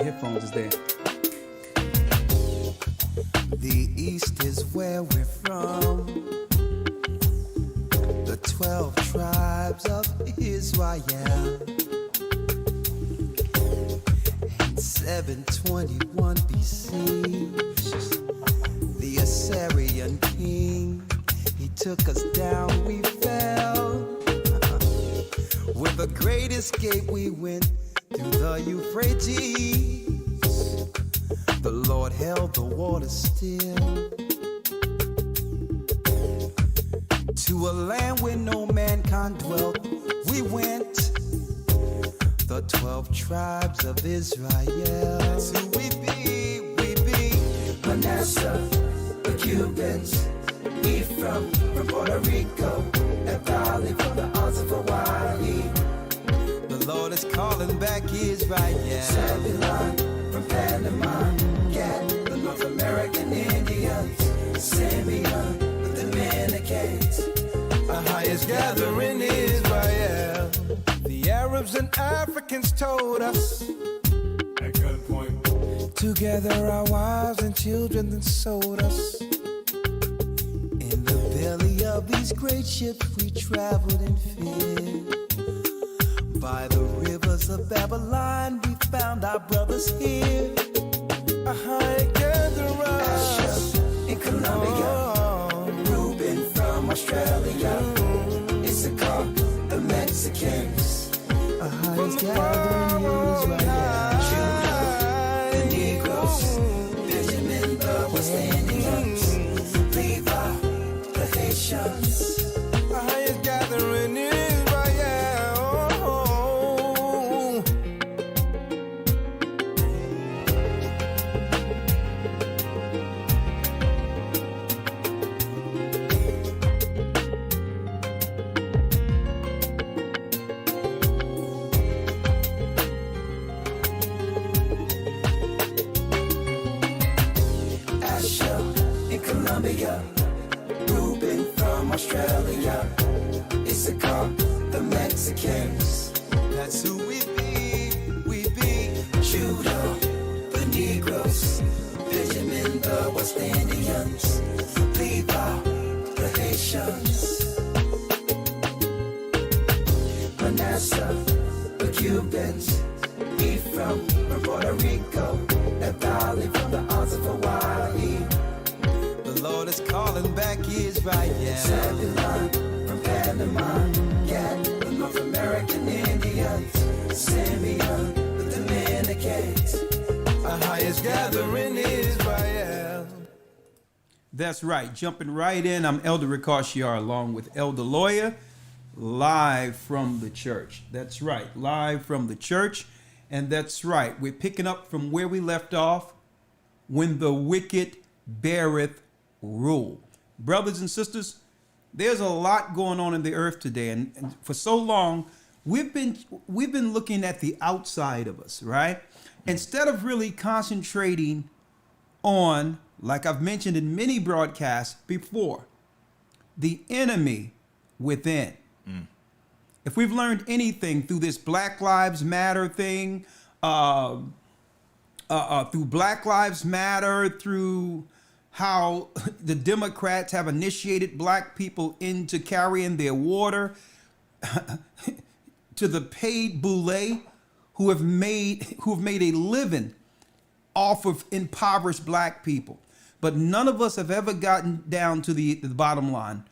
headphones is there. The East is where we're from. The 12 tribes of Israel. In 721 BC, the Assyrian king, he took us down, we fell. With a great escape we went through the Euphrates. The Lord held the water still. To a land where no mankind dwelt, we went. The 12 tribes of Israel. So we be Manasseh, the Cubans, Ephraim from Puerto Rico, Naphtali from the Isles of Hawaii. The Lord is calling back Israel. Zebulon from Panama, Gad, the North American Indians, Simeon, the Dominicans. Our highest gathering Israel. The Arabs and Africans told us. At gunpoint. Together our wives and children then sold us. In the belly of these great ships we traveled in fear. By the rivers of Babylon we found our brothers here. A high gatherer. Asher in Colombia. Reuben from Australia. Issachar, the Mexicans. A highest gathering Israel. Judah, the Negroes. Benjamin, the West Indians. Levi, the Haitians. A highest gathering Israel. Reuben from Australia, Issachar, the Mexicans. That's who we be. Judah, the Negroes, Benjamin, the West Indians, Levi, the Haitians, Manasseh, the Cubans, Ephraim from Puerto Rico, Naphtali from the Isles of Hawaii. The Lord is calling back Israel. Zebulon from Panama, Gad, the North American Indians, Simeon, the Dominicans. Our highest gathering Israel. That's right. Jumping right in, I'm Elder Rawchaa along with Elder Lawya, live from the church. That's right, live from the church. And that's right, we're picking up from where we left off, when the wicked beareth rule. Brothers and sisters, there's a lot going on in the earth today, and for so long we've been looking at the outside of us, right? Instead of really concentrating on, like I've mentioned in many broadcasts before, the enemy within. If we've learned anything through this Black Lives Matter thing, through Black Lives Matter, through how the Democrats have initiated black people into carrying their water, to the paid boule who have made a living off of impoverished black people. But none of us have ever gotten down to the bottom line.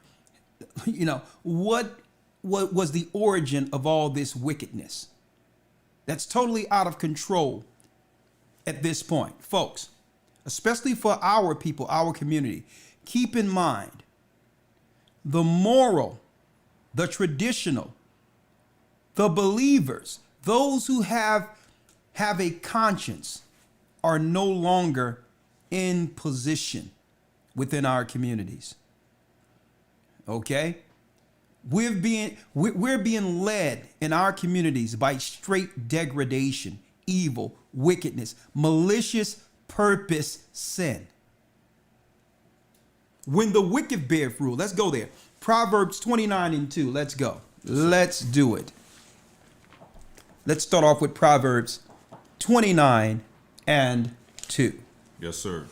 You know, what was the origin of all this wickedness that's totally out of control at this point, folks? Especially for our people, our community. Keep in mind, the moral, the traditional, the believers, those who have a conscience are no longer in position within our communities. Okay? We're being led in our communities by straight degradation, evil, wickedness, malicious purpose, sin. When the wicked beareth rule, let's go there. Proverbs 29:2. Let's go. Let's do it. Let's start off with Proverbs 29 and 2. Yes, sir.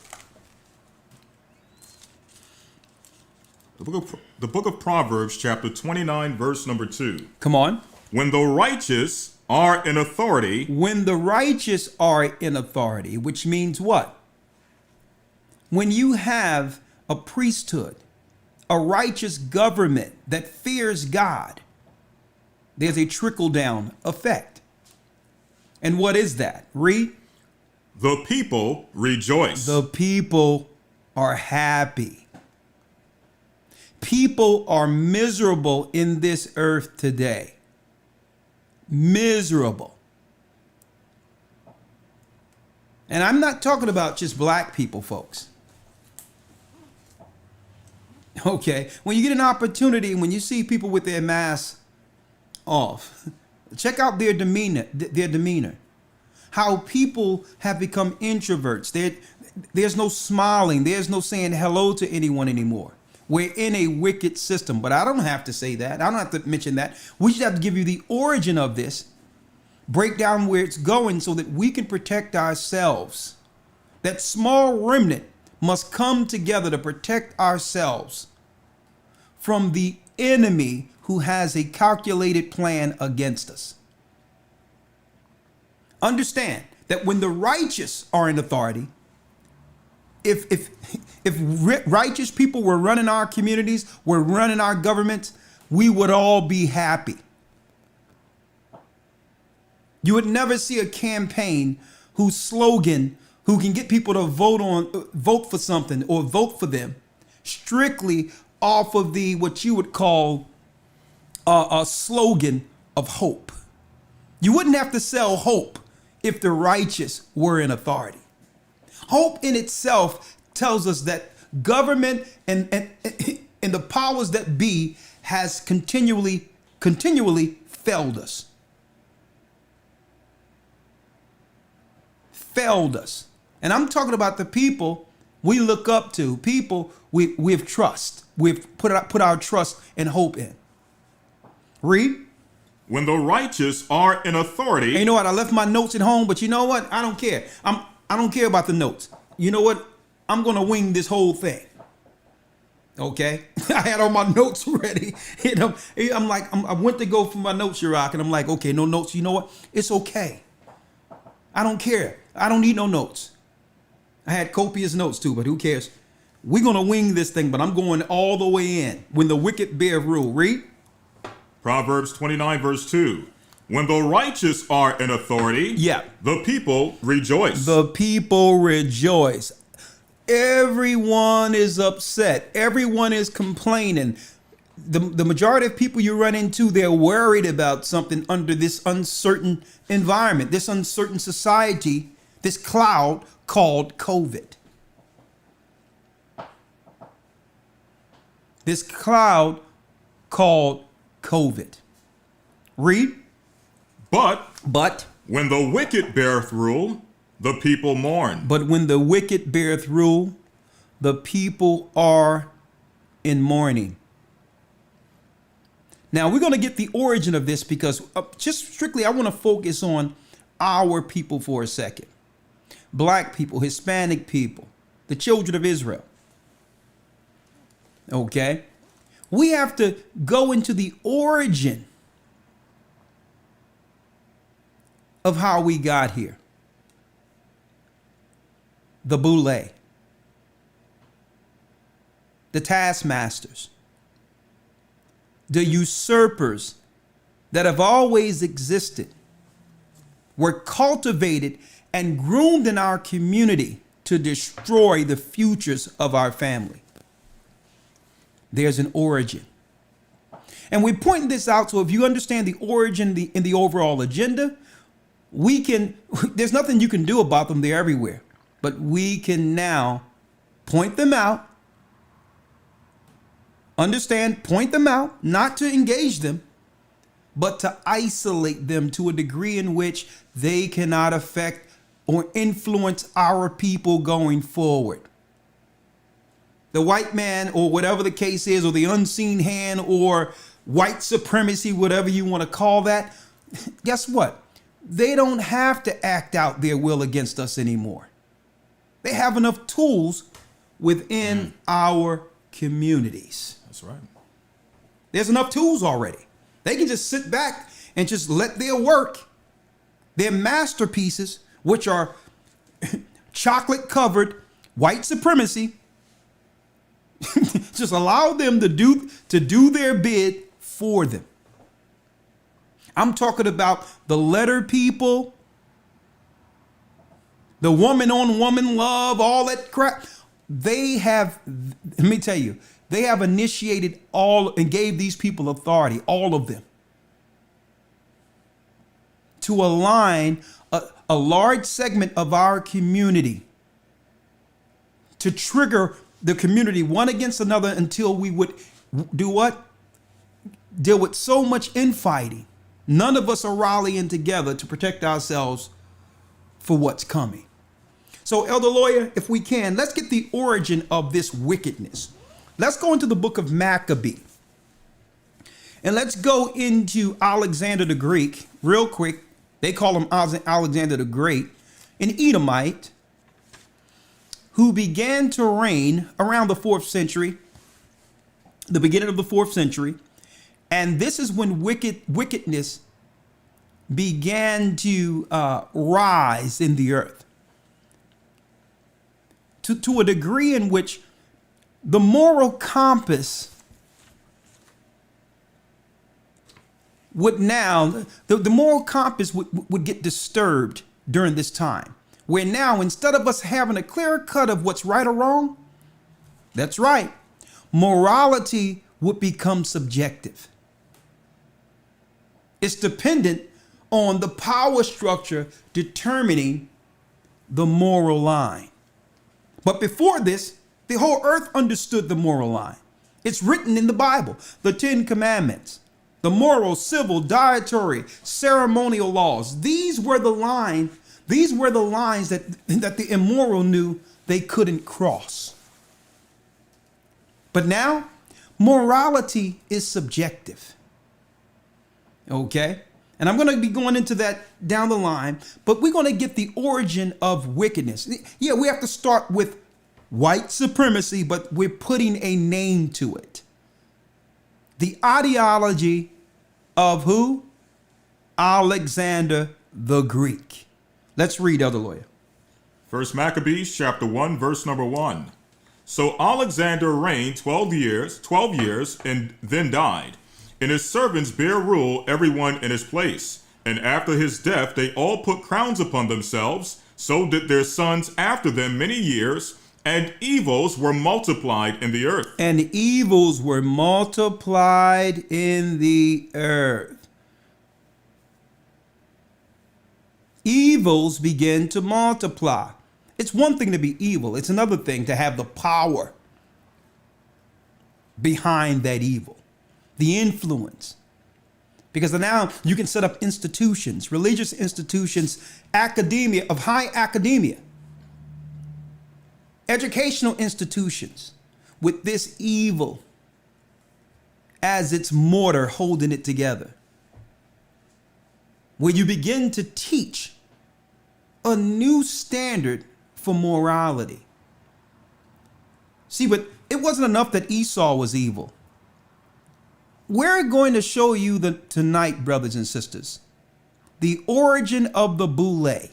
The book of Proverbs, chapter 29, verse number 2. Come on. When the righteous are in authority. When the righteous are in authority, which means what? When you have a priesthood, a righteous government that fears God, there's a trickle-down effect. And what is that? Read. The people rejoice. The people are happy. People are miserable in this earth today. Miserable. And I'm not talking about just black people, folks. Okay, when you get an opportunity, when you see people with their masks off, check out their demeanor. How people have become introverts. There's no smiling. There's no saying hello to anyone anymore. We're in a wicked system, but I don't have to say that. I don't have to mention that. We just have to give you the origin of this, break down where it's going so that we can protect ourselves. That small remnant must come together to protect ourselves from the enemy who has a calculated plan against us. Understand that when the righteous are in authority, if righteous people were running our communities, were running our governments, we would all be happy. You would never see a campaign whose slogan, who can get people to vote for something or vote for them strictly off of the what you would call a slogan of hope. You wouldn't have to sell hope if the righteous were in authority. Hope in itself tells us that government and the powers that be has continually failed us. Failed us. And I'm talking about the people we look up to, people we have trust. We've put our trust and hope in. Read. When the righteous are in authority. And you know what? I left my notes at home, but you know what? I don't care. I don't care about the notes. You know what? I'm going to wing this whole thing. Okay? I had all my notes ready. I went to go for my notes, Rawchaa, and I'm like, okay, no notes. You know what? It's okay. I don't care. I don't need no notes. I had copious notes too, but who cares? We're going to wing this thing, but I'm going all the way in. When the wicked bear rule. Read. Proverbs 29, verse 2. When the righteous are in authority, the people rejoice. The people rejoice. Everyone is upset. Everyone is complaining. The majority of people you run into, they're worried about something under this uncertain environment, this uncertain society, this cloud called COVID. This cloud called COVID. Read. But when the wicked beareth rule, the people mourn. But when the wicked beareth rule, the people are in mourning. Now we're going to get the origin of this because just strictly I want to focus on our people for a second. Black people, Hispanic people, the children of Israel. Okay? We have to go into the origin of how we got here. The boule, the taskmasters, the usurpers that have always existed were cultivated and groomed in our community to destroy the futures of our family. There's an origin. And we're pointing this out so if you understand the origin in the overall agenda, there's nothing you can do about them. They're everywhere. But we can now point them out, point them out, not to engage them, but to isolate them to a degree in which they cannot affect or influence our people going forward. The white man, or whatever the case is, or the unseen hand, or white supremacy, whatever you want to call that, guess what? they don't have to act out their will against us anymore. They have enough tools within our communities. That's right. There's enough tools already. They can just sit back and just let their work, their masterpieces, which are chocolate covered white supremacy, just allow them to do their bid for them. I'm talking about the letter people, the woman on woman love, all that crap. They have, let me tell you, they have initiated all and gave these people authority, all of them, to align a large segment of our community, to trigger the community one against another until we would do what? Deal with so much infighting. None of us are rallying together to protect ourselves for what's coming. So, Elder Lawya, if we can, let's get the origin of this wickedness. Let's go into the book of Maccabee. And let's go into Alexander the Greek real quick. They call him Alexander the Great, an Edomite who began to reign around the 4th century, the beginning of the 4th century. And this is when wickedness began to rise in the earth to a degree in which the moral compass would now, the moral compass would get disturbed during this time, where now instead of us having a clear cut of what's right or wrong, that's right, morality would become subjective. It's dependent on the power structure determining the moral line. But before this, the whole earth understood the moral line. It's written in the Bible, the 10 Commandments, the moral, civil, dietary, ceremonial laws. These were the lines that the immoral knew they couldn't cross. But now, morality is subjective. Okay? And I'm going to be going into that down the line, but we're going to get the origin of wickedness. Yeah, we have to start with white supremacy, but we're putting a name to it. The ideology of who? Alexander the Greek. Let's read, Elder Lawya. 1 Maccabees chapter 1, verse number 1. So Alexander reigned 12 years, and then died. And his servants bare rule, everyone in his place. And after his death, they all put crowns upon themselves. So did their sons after them many years. And evils were multiplied in the earth. And evils were multiplied in the earth. Evils begin to multiply. It's one thing to be evil. It's another thing to have the power behind that evil. The influence. Because now you can set up institutions, religious institutions, academia, of high academia, educational institutions with this evil as its mortar holding it together. Where you begin to teach a new standard for morality. See, but it wasn't enough that Esau was evil. We're going to show you tonight, brothers and sisters, the origin of the bootlicks.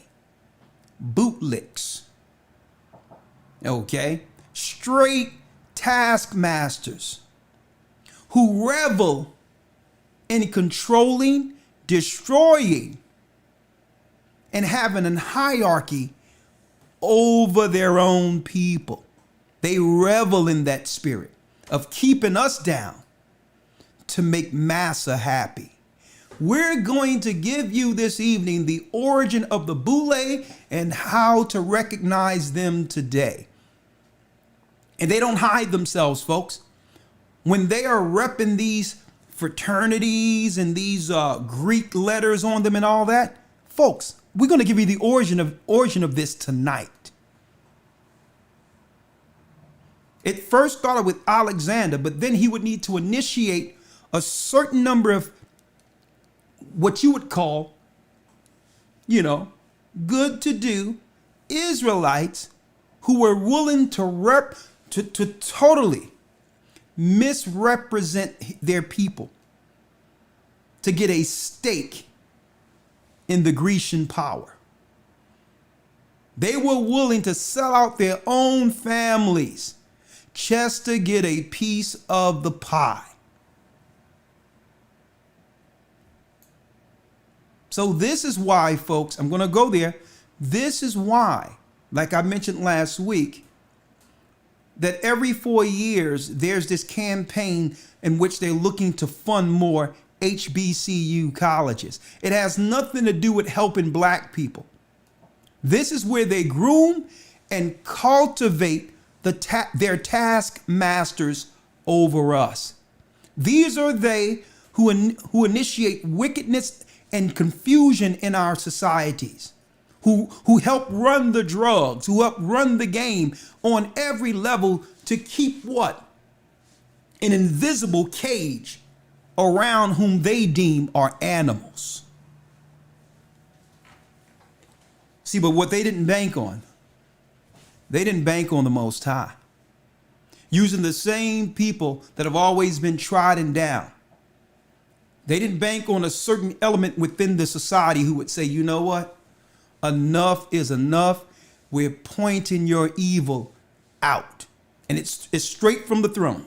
Okay? Straight taskmasters who revel in controlling, destroying, and having a hierarchy over their own people. They revel in that spirit of keeping us down to make Massa happy. We're going to give you this evening the origin of the boule and how to recognize them today. And they don't hide themselves, folks. When they are repping these fraternities and these Greek letters on them and all that, folks, we're going to give you the origin of this tonight. It first started with Alexander, but then he would need to initiate a certain number of what you would call good-to-do Israelites who were willing to totally misrepresent their people to get a stake in the Grecian power. They were willing to sell out their own families just to get a piece of the pie. So this is why, folks, I'm going to go there. This is why, like I mentioned last week, that every 4 years, there's this campaign in which they're looking to fund more HBCU colleges. It has nothing to do with helping black people. This is where they groom and cultivate their taskmasters over us. These are they who initiate wickedness and confusion in our societies, who help run the drugs, who help run the game on every level to keep what? An invisible cage around whom they deem are animals. See, but what they didn't bank on, they didn't bank on the Most High. Using the same people that have always been trodden down. They didn't bank on a certain element within the society who would say, you know what? Enough is enough. We're pointing your evil out. And it's straight from the throne.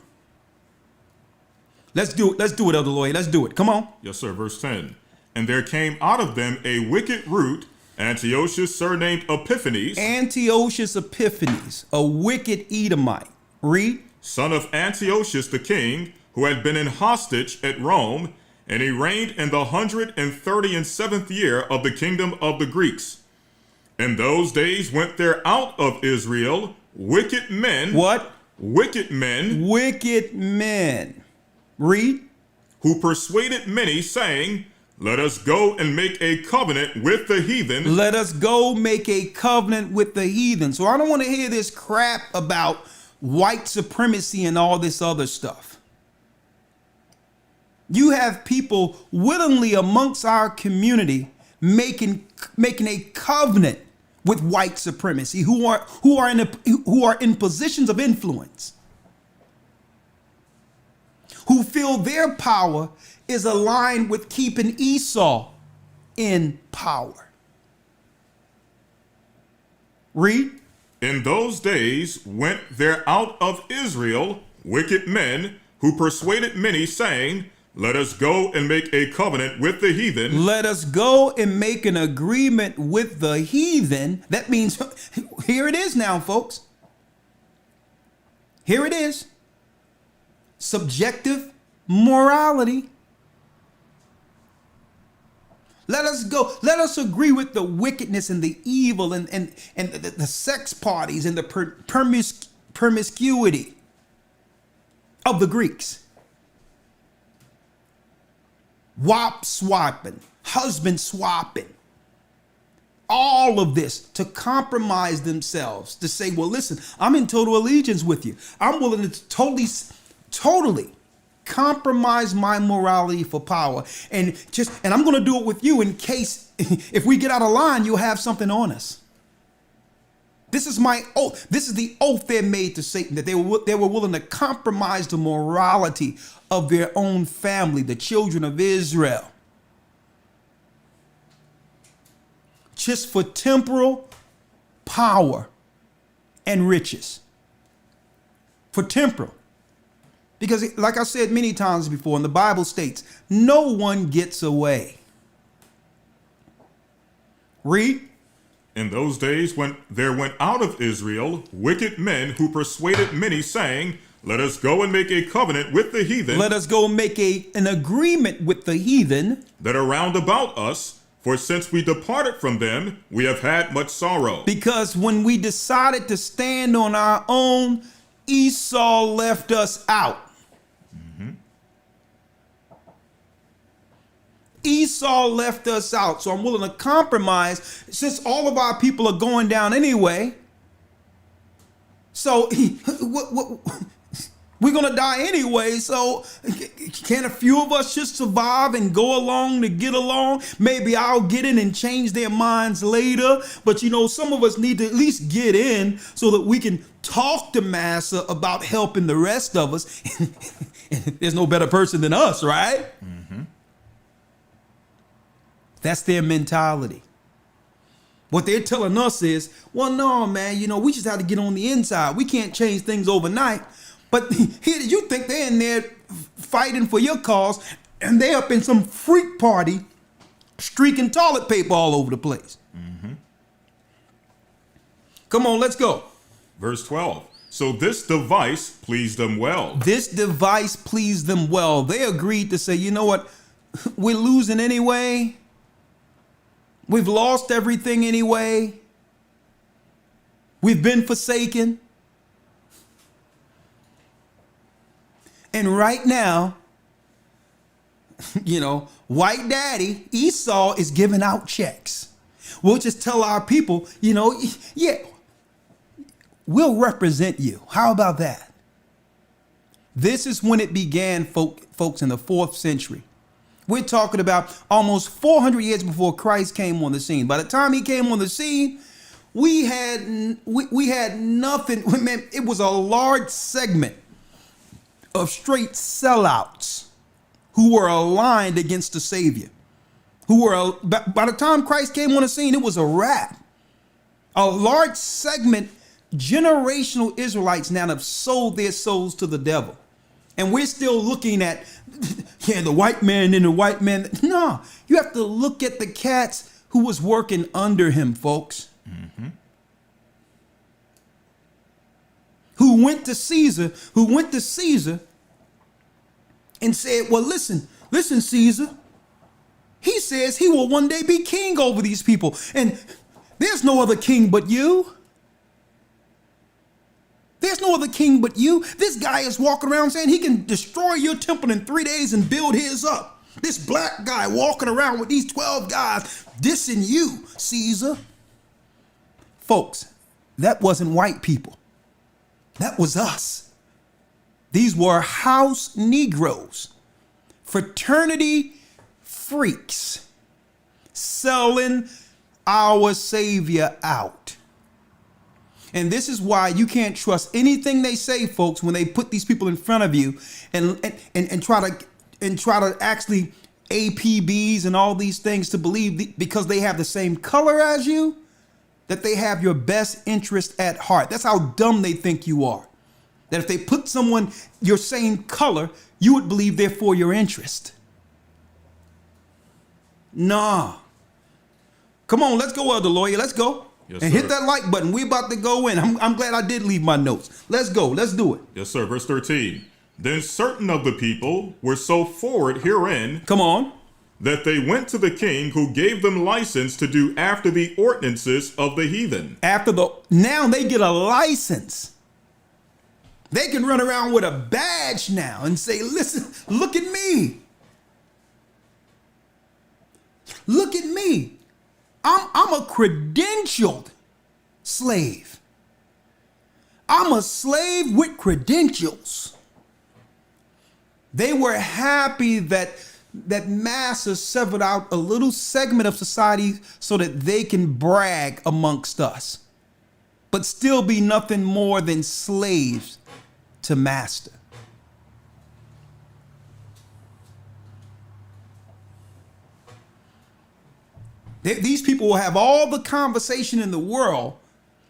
Let's do it. Let's do it, Elder Lawya. Let's do it. Come on. Yes, sir. Verse 10. And there came out of them a wicked root, Antiochus, surnamed Epiphanes. Antiochus Epiphanes, a wicked Edomite. Read. Son of Antiochus the king, who had been in hostage at Rome, and he reigned in the 137th year of the kingdom of the Greeks. In those days went there out of Israel wicked men. What? Wicked men. Wicked men. Read. Who persuaded many, saying, let us go and make a covenant with the heathen. Let us go make a covenant with the heathen. So I don't want to hear this crap about white supremacy and all this other stuff. You have people willingly amongst our community making a covenant with white supremacy who are in positions of influence, who feel their power is aligned with keeping Esau in power. Read. In those days went there out of Israel wicked men who persuaded many, saying, let us go and make a covenant with the heathen. Let us go and make an agreement with the heathen. That means, here it is now, folks. Here it is. Subjective morality. Let us go. Let us agree with the wickedness and the evil and the sex parties and the promiscuity of the Greeks. Wop swapping, husband swapping. All of this to compromise themselves, to say, well, listen, I'm in total allegiance with you. I'm willing to totally compromise my morality for power, and I'm going to do it with you in case if we get out of line, you'll have something on us. This is my oath. This is the oath they made to Satan, that they were willing to compromise the morality of their own family, the children of Israel, just for temporal power and riches. For temporal. Because like I said many times before, and the Bible states, no one gets away. Read. In those days when there went out of Israel wicked men who persuaded many, saying, let us go and make a covenant with the heathen. Let us go make an agreement with the heathen that are round about us, for since we departed from them, we have had much sorrow. Because when we decided to stand on our own, Esau left us out. Esau left us out. So I'm willing to compromise since all of our people are going down anyway. So we're going to die anyway. So Can a few of us just survive and go along to get along? Maybe I'll get in and change their minds later. But some of us need to at least get in so that we can talk to Massa about helping the rest of us. There's no better person than us, right? Mm-hmm. That's their mentality. What they're telling us is, well, no, man, we just have to get on the inside. We can't change things overnight. But here, you think they're in there fighting for your cause, and they're up in some freak party streaking toilet paper all over the place. Mm-hmm. Come on, let's go. Verse 12. So this device pleased them well. This device pleased them well. They agreed to say, you know what? We're losing anyway. We've lost everything anyway. We've been forsaken. And right now, white daddy, Esau, is giving out checks. We'll just tell our people, yeah, we'll represent you. How about that? This is when it began, folks, in the 4th century. We're talking about almost 400 years before Christ came on the scene. By the time he came on the scene, we had nothing. Man, it was a large segment of straight sellouts who were aligned against the Savior. By the time Christ came on the scene, it was a wrap. A large segment, generational Israelites now have sold their souls to the devil. And we're still looking at, the white man and the white man. No, you have to look at the cats who was working under him, folks. Mm-hmm. Who went to Caesar and said, well, listen, Caesar. He says he will one day be king over these people. And there's no other king but you. There's no other king but you. This guy is walking around saying he can destroy your temple in 3 days and build his up. This black guy walking around with these 12 guys dissing you, Caesar. Folks, that wasn't white people. That was us. These were house Negroes, fraternity freaks, selling our Savior out. And this is why you can't trust anything they say, folks, when they put these people in front of you and try to actually APBs and all these things to believe because they have the same color as you, that they have your best interest at heart. That's how dumb they think you are. That if they put someone your same color, you would believe they're for your interest. Nah. Come on, let's go, Elder Lawya. Let's go. Yes, and sir. hit that like button. We're about to go in. I'm glad I did leave my notes. Let's go. Let's do it. Yes, sir. Verse 13. Then certain of the people were so forward herein. Come on. That they went to the king, who gave them license to do after the ordinances of the heathen. Now they get a license. They can run around with a badge now and say, listen, look at me. Look at me. I'm a credentialed slave. I'm a slave with credentials. They were happy that Massa severed out a little segment of society so that they can brag amongst us, but still be nothing more than slaves to master. These people will have all the conversation in the world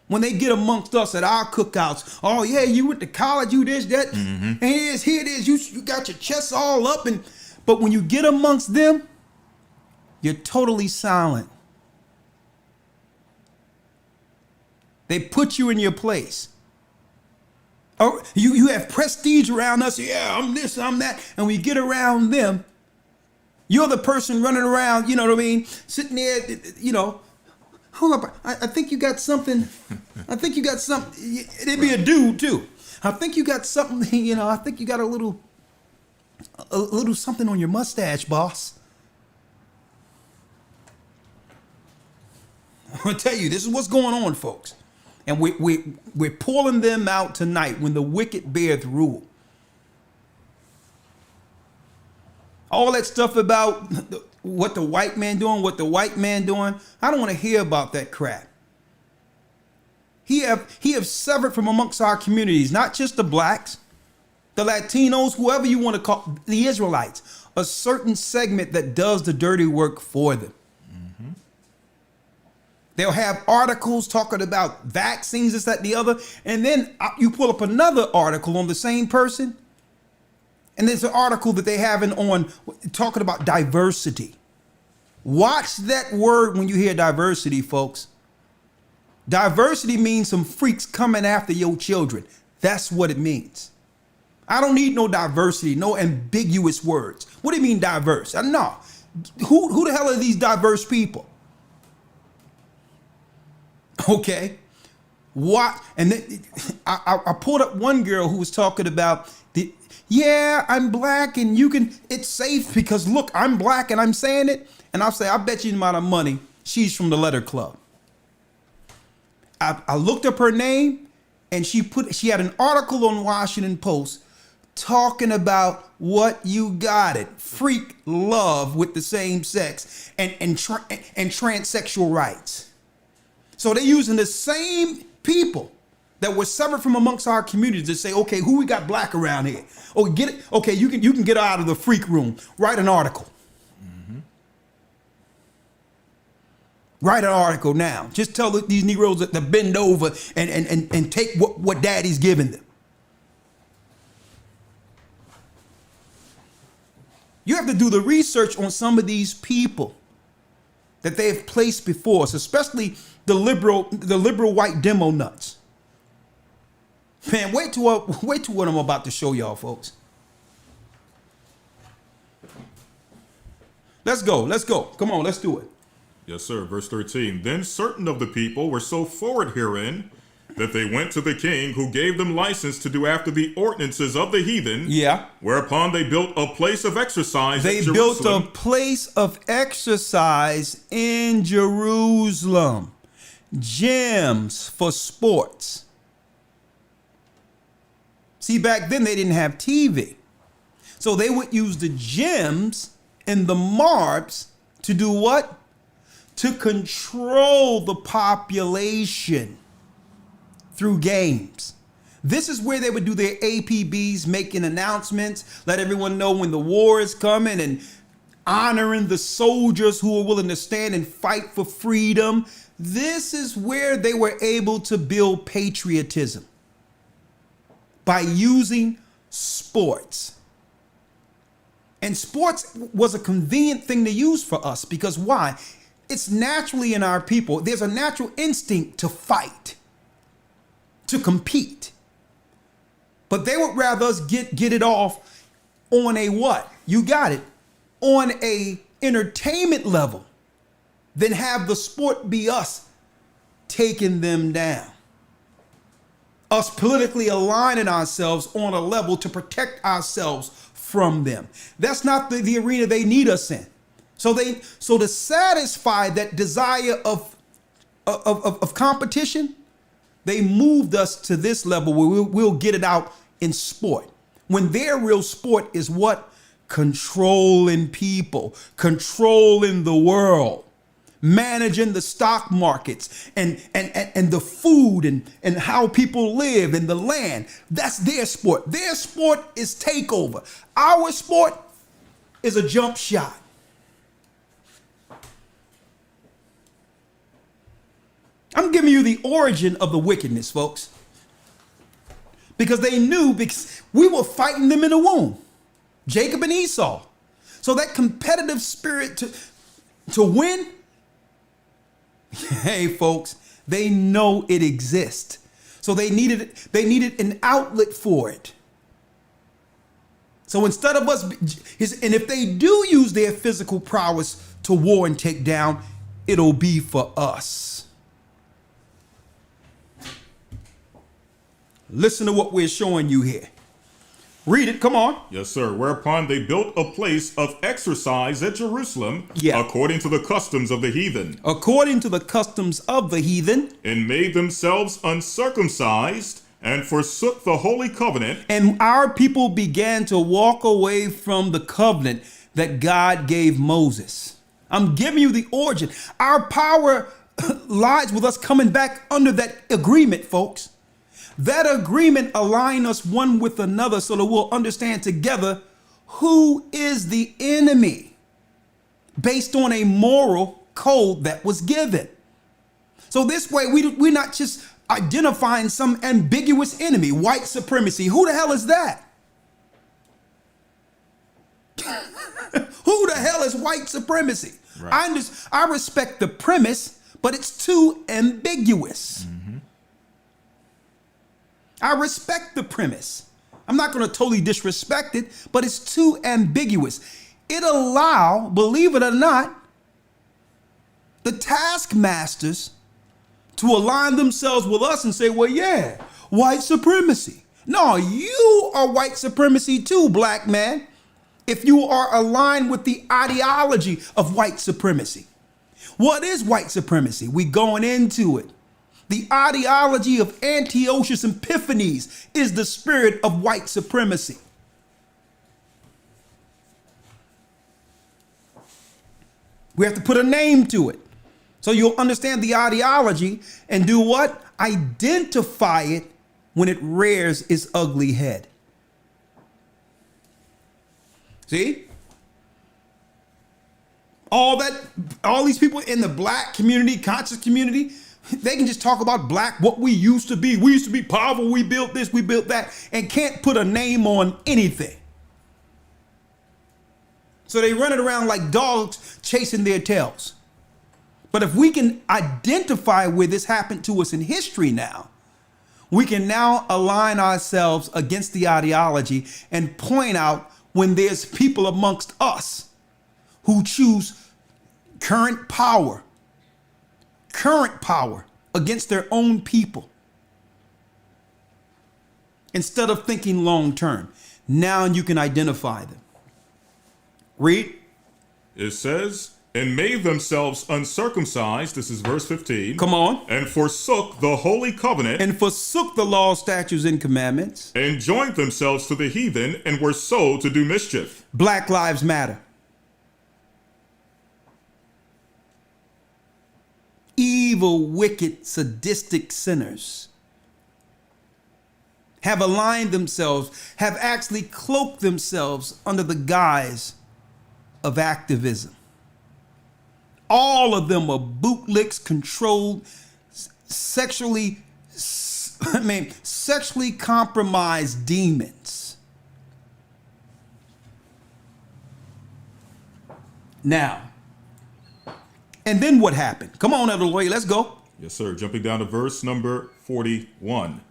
when they get amongst us at our cookouts. Oh yeah, you went to college, you this, that, and here it is. You got your chest all up, but when you get amongst them, you're totally silent. They put you in your place. Or you have prestige around us. Yeah, I'm this, I'm that, and we get around them. You're the person running around, you know what I mean? Sitting there, hold up. I think you got something. I think you got something. It'd be a dude too. I think you got something, I think you got a little something on your mustache, boss. I'm gonna tell you, this is what's going on, folks. And we're pulling them out tonight when the wicked beareth rule. All that stuff about what the white man doing, what the white man doing. I don't want to hear about that crap. He have severed from amongst our communities, not just the blacks, the Latinos, whoever you want to call, the Israelites, a certain segment that does the dirty work for them. They'll have articles talking about vaccines, this, that, and the other. And then you pull up another article on the same person. And there's an article that they have on talking about diversity. Watch that word when you hear diversity, folks. Diversity means some freaks coming after your children. That's what it means. I don't need no diversity, no ambiguous words. What do you mean diverse? No. Who the hell are these diverse people? Okay. What? And then I pulled up one girl who was talking about yeah, I'm black and it's safe because look, I'm black and I'm saying it. And I'll say, I bet you the amount of money she's from the Letter Club. I looked up her name and she had an article on Washington Post talking about what you got it. Freak love with the same sex and transsexual rights. So they're using the same people that were severed from amongst our communities to say, okay, who we got black around here? Oh, get it? Okay, you can get out of the freak room. Write an article. Write an article now. Just tell these Negroes that to bend over and take what daddy's giving them. You have to do the research on some of these people that they have placed before us, especially the liberal white demo nuts. Man, wait to what I'm about to show y'all, folks. Let's go. Come on, let's do it. Yes, sir. Verse 13. Then certain of the people were so forward herein that they went to the king, who gave them license to do after the ordinances of the heathen. Yeah. Whereupon they built a place of exercise They in built Jerusalem. a place of exercise in Jerusalem. Gyms for sports. See, back then they didn't have TV. So they would use the gyms and the marbs to do what? To control the population through games. This is where they would do their APBs, making announcements, let everyone know when the war is coming, and honoring the soldiers who are willing to stand and fight for freedom. This is where they were able to build patriotism by using sports. And sports was a convenient thing to use for us because why? It's naturally in our people. There's a natural instinct to fight, to compete. But they would rather us get it off on a what? You got it. On a entertainment level than have the sport be us taking them down. Us politically aligning ourselves on a level to protect ourselves from them. That's not the arena they need us in. So to satisfy that desire of competition, they moved us to this level where we'll get it out in sport. When their real sport is what? Controlling people, controlling the world, managing the stock markets and the food and how people live and the land. That's their sport. Their sport is takeover. Our sport is a jump shot. I'm giving you the origin of the wickedness, folks. Because they knew, because we were fighting them in the womb. Jacob and Esau. So that competitive spirit to win, hey folks, they know it exists. So they needed an outlet for it. So instead of us, and if they do use their physical prowess to war and take down, it'll be for us. Listen to what we're showing you here. Read it, come on. Yes, sir. Whereupon they built a place of exercise at Jerusalem, Yeah. according to the customs of the heathen, According to the customs of the heathen, and made themselves uncircumcised, and forsook the holy covenant. and our people began to walk away from the covenant. that God gave Moses. I'm giving you the origin. Our power lies with us coming back under that agreement, folks. That agreement align us one with another so that we'll understand together who is the enemy based on a moral code that was given. So this way, we're not just identifying some ambiguous enemy, white supremacy. Who the hell is that? Who the hell is white supremacy? Right. I respect the premise, but it's too ambiguous. Mm-hmm. I respect the premise. I'm not going to totally disrespect it, but it's too ambiguous. It allow, believe it or not, the taskmasters to align themselves with us and say, well, yeah, white supremacy. No, you are white supremacy too, black man, if you are aligned with the ideology of white supremacy. What is white supremacy? We going into it. The ideology of Antiochus Epiphanes is the spirit of white supremacy. We have to put a name to it. So you'll understand the ideology and do what? Identify it when it rears its ugly head. See? All these people in the black community, conscious community, they can just talk about black, what we used to be. We used to be powerful. We built this, we built that, and can't put a name on anything. So they run it around like dogs chasing their tails. But if we can identify where this happened to us in history now, we can now align ourselves against the ideology and point out when there's people amongst us who choose current power against their own people instead of thinking long term. Now you can identify them. Read. It says, and made themselves uncircumcised, this is verse 15. Come on. And forsook the holy covenant. And forsook the law, statutes, and commandments. And joined themselves to the heathen, and were so to do mischief. Black Lives Matter. Evil, wicked, sadistic sinners have aligned themselves, have actually cloaked themselves under the guise of activism. All of them are bootlicks, controlled, sexually compromised demons. Now, and then what happened? Come on, Elder Lawya, let's go. Yes, sir. Jumping down to verse number 41.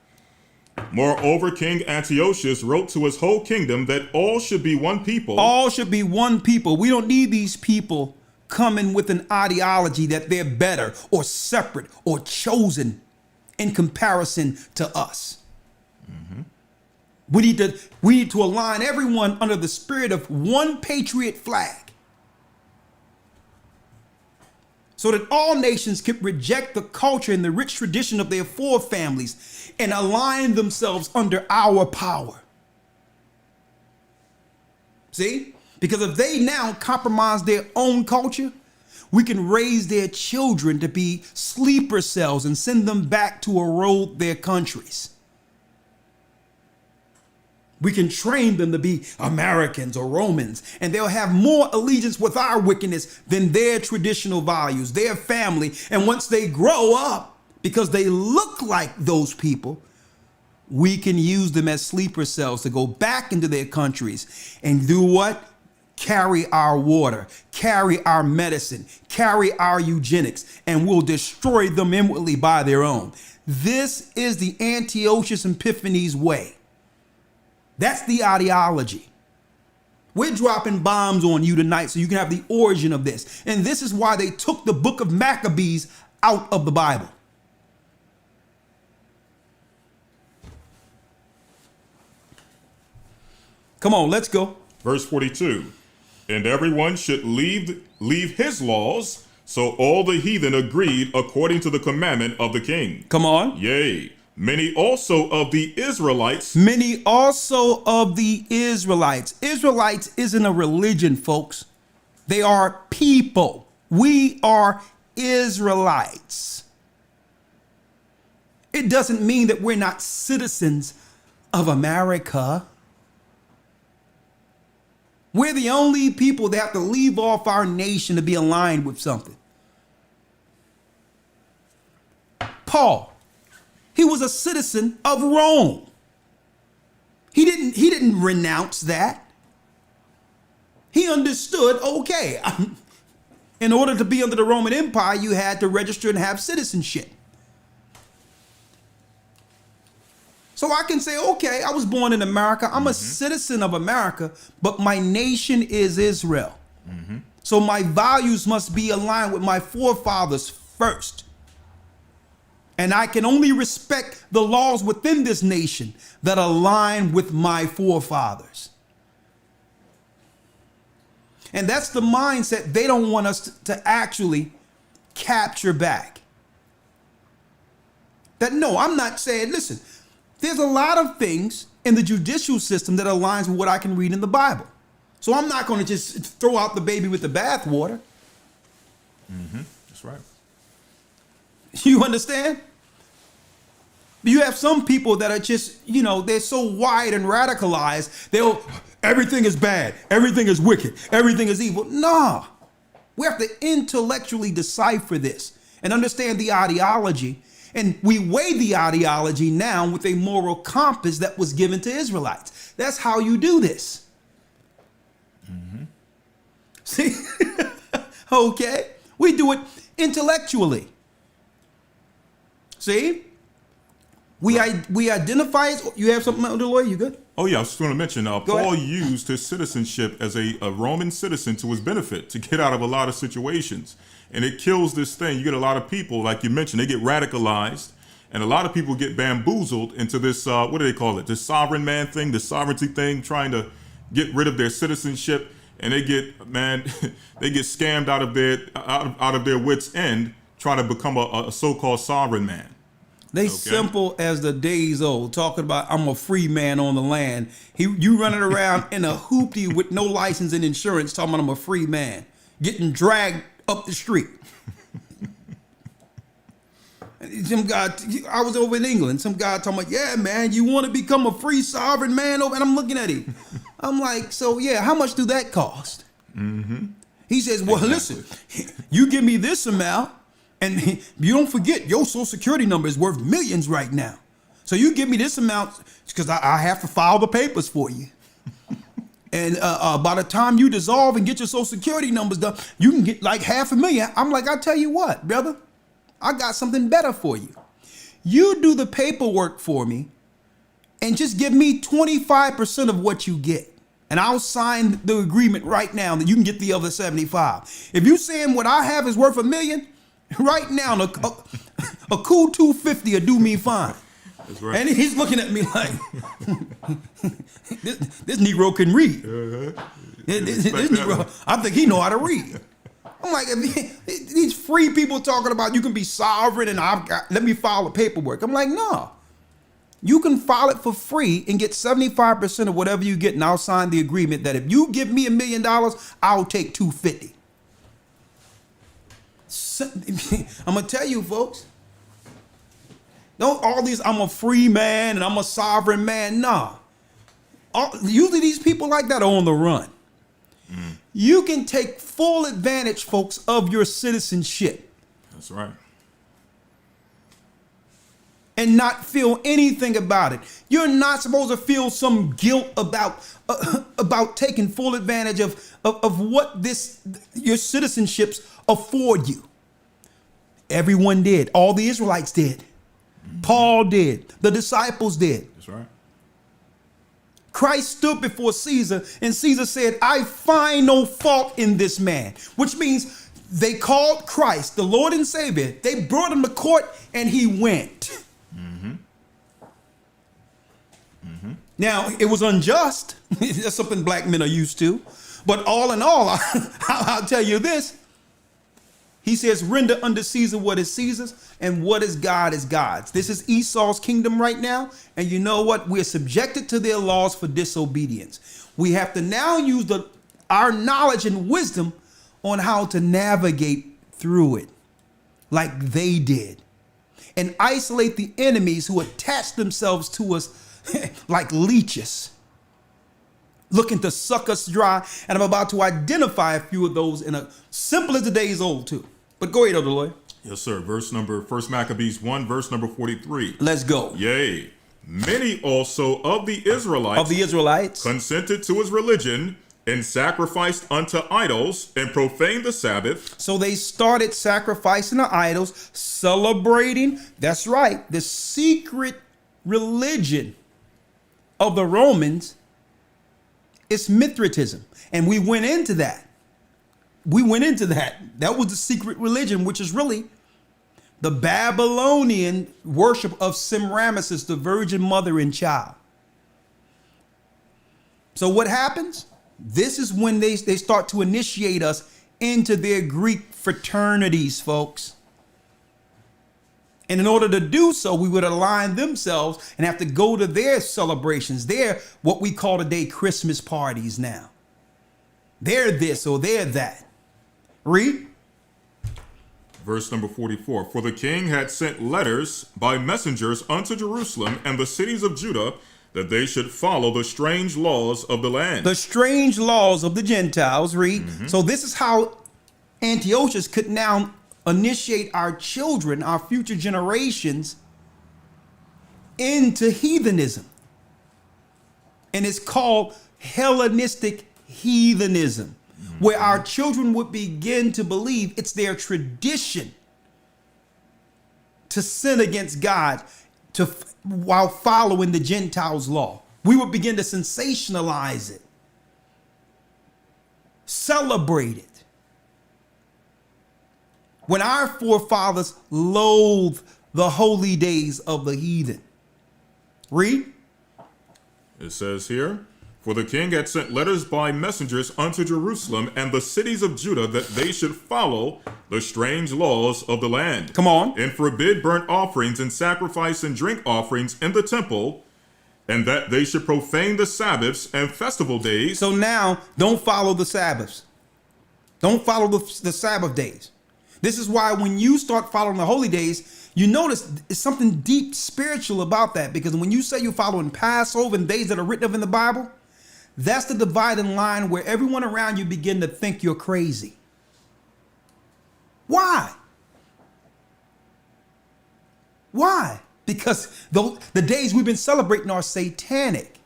Moreover, King Antiochus wrote to his whole kingdom that all should be one people. All should be one people. We don't need these people coming with an ideology that they're better or separate or chosen in comparison to us. Mm-hmm. We need to align everyone under the spirit of one patriot flag, so that all nations can reject the culture and the rich tradition of their forefamilies and align themselves under our power. See? Because if they now compromise their own culture, we can raise their children to be sleeper cells and send them back to erode their countries. We can train them to be Americans or Romans, and they'll have more allegiance with our wickedness than their traditional values, their family. And once they grow up, because they look like those people, we can use them as sleeper cells to go back into their countries and do what? Carry our water, carry our medicine, carry our eugenics, and we'll destroy them inwardly by their own. This is the Antiochus Epiphanes way. That's the ideology. We're dropping bombs on you tonight so you can have the origin of this. And this is why they took the book of Maccabees out of the Bible. Come on, let's go. Verse 42. And everyone should leave his laws. So all the heathen agreed according to the commandment of the king. Come on. Yea, Many also of the Israelites. Many also of the Israelites. Israelites isn't a religion, folks. They are people. We are Israelites. It doesn't mean that we're not citizens of America. We're the only people that have to leave off our nation to be aligned with something. Paul, he was a citizen of Rome. He didn't renounce that. He understood, okay, in order to be under the Roman Empire, you had to register and have citizenship. So I can say, okay, I was born in America. I'm a citizen of America, but my nation is Israel. So my values must be aligned with my forefathers first. And I can only respect the laws within this nation that align with my forefathers. And that's the mindset they don't want us to actually capture back. That no, I'm not saying, listen, there's a lot of things in the judicial system that aligns with what I can read in the Bible. So I'm not going to just throw out the baby with the bathwater. That's right. You understand? You have some people that are just, they're so wide and radicalized. Everything is bad. Everything is wicked. Everything is evil. Nah. We have to intellectually decipher this and understand the ideology. And we weigh the ideology now with a moral compass that was given to Israelites. That's how you do this. See? Okay? We do it intellectually. See? We identify as, you have something, Elder Lawya, you good? Oh yeah, I was just going to mention, Go Paul ahead. used his citizenship as a Roman citizen to his benefit, to get out of a lot of situations. And it kills this thing. You get a lot of people, like you mentioned, they get radicalized, and a lot of people get bamboozled into this, what do they call it? This sovereign man thing, the sovereignty thing, trying to get rid of their citizenship. And they get, man, they get scammed out of their wits' end, trying to become a so-called sovereign man. They simple as the days old, talking about I'm a free man on the land. You running around in a hoopty with no license and insurance, talking about I'm a free man, getting dragged up the street. Some guy, I was over in England. Some guy talking about, yeah, man, you want to become a free sovereign man? And I'm looking at him. I'm like, so yeah, how much do that cost? He says, well, listen, you give me this amount. And you don't forget, your social security number is worth millions right now. So you give me this amount because I have to file the papers for you. And by the time you dissolve and get your social security numbers done, you can get like $500,000. I'm like, I tell you what, brother, I got something better for you. You do the paperwork for me and just give me 25% of what you get. And I'll sign the agreement right now that you can get the other 75. If you saying what I have is worth $1 million, right now, a cool 250 will do me fine. That's right. And he's looking at me like, this Negro can read. This Negro, I think he know how to read. I'm like, these free people talking about you can be sovereign and let me file the paperwork. I'm like, no. You can file it for free and get 75% of whatever you get, and I'll sign the agreement that if you give me $1 million, I'll take 250. I'm gonna tell you, folks. Don't all these I'm a free man and I'm a sovereign man. Nah. Usually these people like that are on the run. You can take full advantage, folks, of your citizenship. That's right. And not feel anything about it. You're not supposed to feel some guilt about taking full advantage of what your citizenships afford you. Everyone did. All the Israelites did. Paul did. The disciples did. That's right. Christ stood before Caesar, and Caesar said, I find no fault in this man. Which means they called Christ, the Lord and Savior. They brought him to court, and he went. Now, it was unjust. That's something black men are used to. But all in all, I'll tell you this. He says, render unto Caesar what is Caesar's and what is God is God's. This is Esau's kingdom right now. And you know what? We're subjected to their laws for disobedience. We have to now use our knowledge and wisdom on how to navigate through it like they did, and isolate the enemies who attach themselves to us like leeches, looking to suck us dry. And I'm about to identify a few of those in a simple as the day is old too. But go ahead, Elder Lawya. Yes, sir. Verse number 1 Maccabees 1, verse number 43. Let's go. Yea, many also of the Israelites consented to his religion and sacrificed unto idols and profaned the Sabbath. So they started sacrificing to idols, celebrating, that's right, the secret religion of the Romans is Mithraism. And we went into that. That was the secret religion, which is really the Babylonian worship of Semiramis, the Virgin Mother and Child. So what happens? This is when they start to initiate us into their Greek fraternities, folks. And in order to do so, we would align themselves and have to go to their celebrations. They're what we call today Christmas parties now. They're this or they're that. Read. Verse number 44. For the king had sent letters by messengers unto Jerusalem and the cities of Judah, that they should follow the strange laws of the land. The strange laws of the Gentiles, read. So this is how Antiochus could now initiate our children, our future generations, into heathenism. And it's called Hellenistic heathenism, where our children would begin to believe it's their tradition to sin against God while following the Gentiles' law. We would begin to sensationalize it, celebrate it. When our forefathers loathed the holy days of the heathen. Read. It says here, for the king had sent letters by messengers unto Jerusalem and the cities of Judah, that they should follow the strange laws of the land. Come on. And forbid burnt offerings and sacrifice and drink offerings in the temple, and that they should profane the Sabbaths and festival days. So now, don't follow the Sabbaths. Don't follow the Sabbath days. This is why when you start following the holy days, you notice it's something deep spiritual about that. Because when you say you're following Passover and days that are written of in the Bible, that's the dividing line where everyone around you begin to think you're crazy. Why? Why? Because the days we've been celebrating are satanic.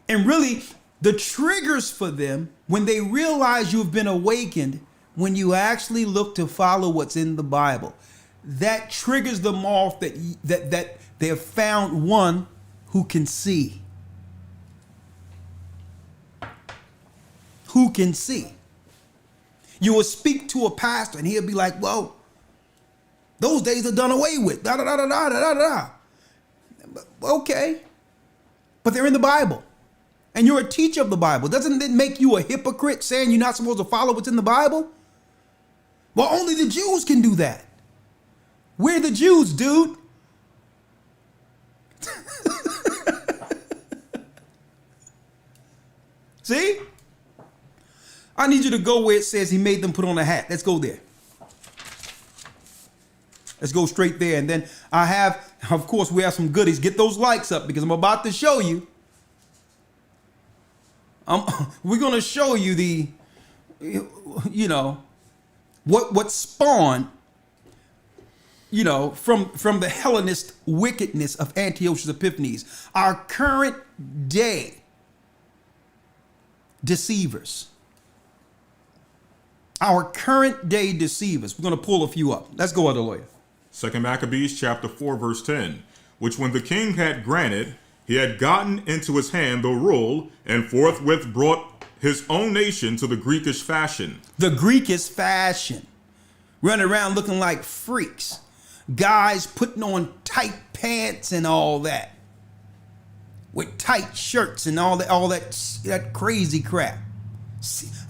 And really, the triggers for them, when they realize you've been awakened, when you actually look to follow what's in the Bible, that triggers them off that they have found one who can see. Who can see. You will speak to a pastor and he'll be like, whoa, those days are done away with. Da, da, da, da, da, da, da. Okay. But they're in the Bible. And you're a teacher of the Bible. Doesn't it make you a hypocrite saying you're not supposed to follow what's in the Bible? Well, only the Jews can do that. We're the Jews, dude. See? I need you to go where it says he made them put on a hat. Let's go there. Let's go straight there. And then of course, we have some goodies. Get those likes up because I'm about to show you. We're going to show you what spawned, from the Hellenist wickedness of Antiochus Epiphanes, our current day deceivers. Our current day deceivers. We're going to pull a few up. Let's go, Elder Lawya. 2 Maccabees chapter 4, verse 10, which when the king had granted, he had gotten into his hand the rule, and forthwith brought his own nation to the Greekish fashion. The Greekish fashion. Running around looking like freaks. Guys putting on tight pants and all that. With tight shirts and all that crazy crap.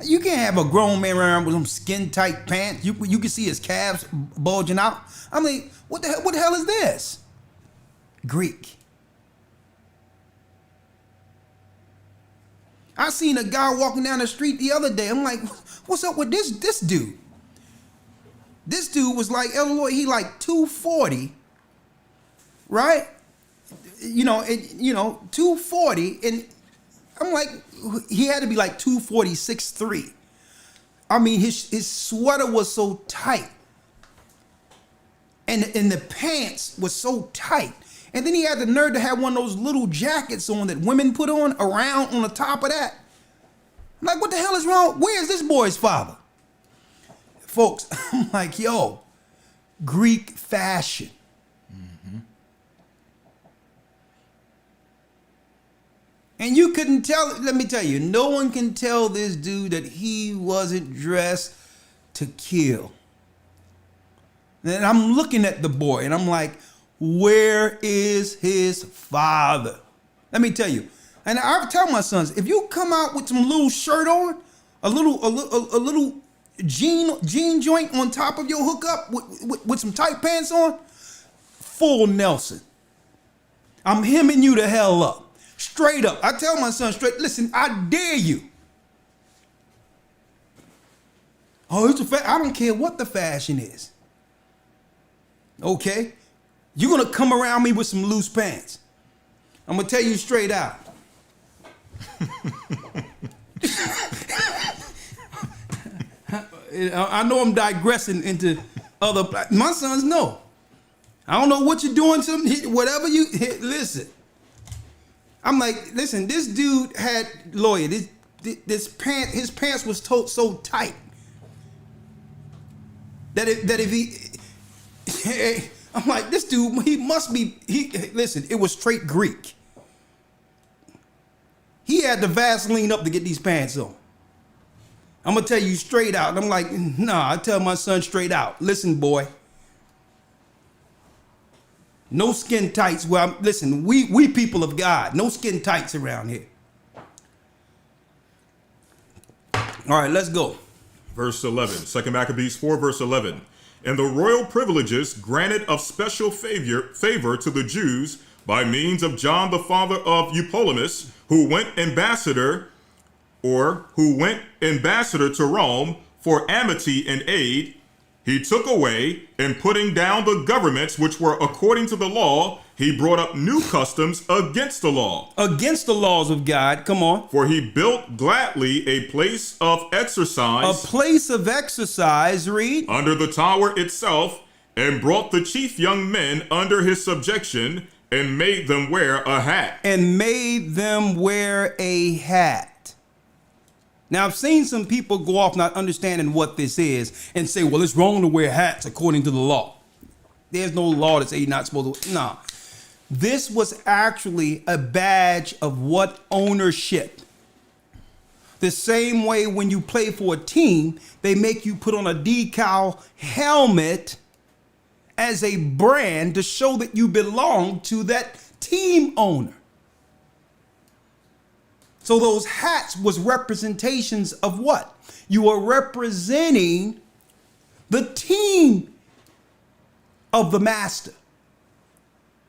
You can't have a grown man around with some skin tight pants. You can see his calves bulging out. I mean, what the hell is this? Greek. I seen a guy walking down the street the other day. I'm like, what's up with this dude? This dude was like, Elder Rawchaa, he like 240, right? 240, and I'm like, he had to be like 246.3. I mean, his sweater was so tight, and the pants was so tight, and then he had the nerve to have one of those little jackets on that women put on around on the top of that. I'm like, what the hell is wrong? Where is this boy's father? Folks, I'm like, yo, Greek fashion. And you couldn't tell, let me tell you, no one can tell this dude that he wasn't dressed to kill. And I'm looking at the boy and I'm like, where is his father? Let me tell you. And I tell my sons, if you come out with some little shirt on, a little jean joint on top of your hookup with some tight pants on, full Nelson. I'm hemming you the hell up. Straight up. I tell my son straight, listen, I dare you. Oh, I don't care what the fashion is. Okay? You're going to come around me with some loose pants. I'm going to tell you straight out. I know I'm digressing into other. My sons know. I don't know what you're doing. Whatever you listen. I'm like, listen. This dude had Lawya. His pants was so tight that if he, I'm like, this dude, he must be. Listen, it was straight Greek. He had the Vaseline up to get these pants on. I'm going to tell you straight out. And I'm like, nah, I tell my son straight out. Listen, boy. No skin tights. Well, listen, we people of God. No skin tights around here. All right, let's go. Verse 11, 2 Maccabees 4, verse 11. And the royal privileges granted of special favor to the Jews by means of John the father of Eupolemus, who went ambassador to Rome for amity and aid, he took away, and putting down the governments which were according to the law, he brought up new customs against the law. Against the laws of God, come on. For he built gladly a place of exercise. A place of exercise, read. Under the tower itself, and brought the chief young men under his subjection, and made them wear a hat. And made them wear a hat. Now, I've seen some people go off not understanding what this is and say, well, it's wrong to wear hats according to the law. There's no law that says you're not supposed to. Nah. This was actually a badge of what? Ownership. The same way when you play for a team, they make you put on a decal helmet as a brand to show that you belong to that team owner. So those hats was representations of what? You are representing the team of the master.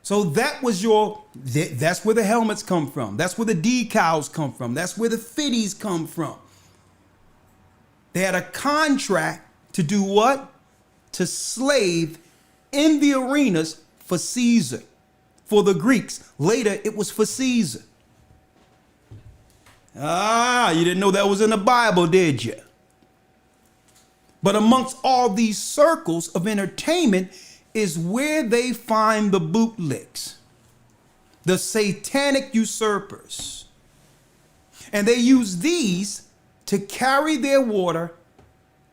So that was that's where the helmets come from. That's where the decals come from. That's where the fitties come from. They had a contract to do what? To slave in the arenas for Caesar. For the Greeks. Later, it was for Caesar. You didn't know that was in the Bible, did you? But amongst all these circles of entertainment is where they find the bootlicks, the satanic usurpers. And they use these to carry their water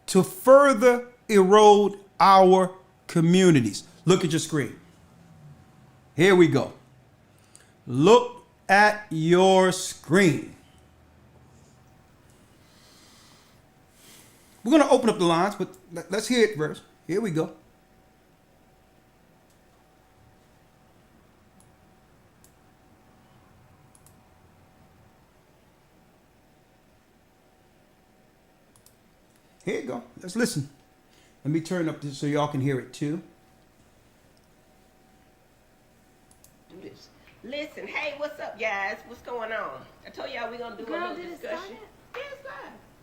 to further erode our communities. Look at your screen. Here we go. Look at your screen. We're going to open up the lines, but let's hear it first. Here we go. Here you go. Let's listen. Let me turn up this so y'all can hear it too. Do this. Listen, hey, what's up, guys? What's going on? I told y'all we're gonna do a little discussion. Yes, sir.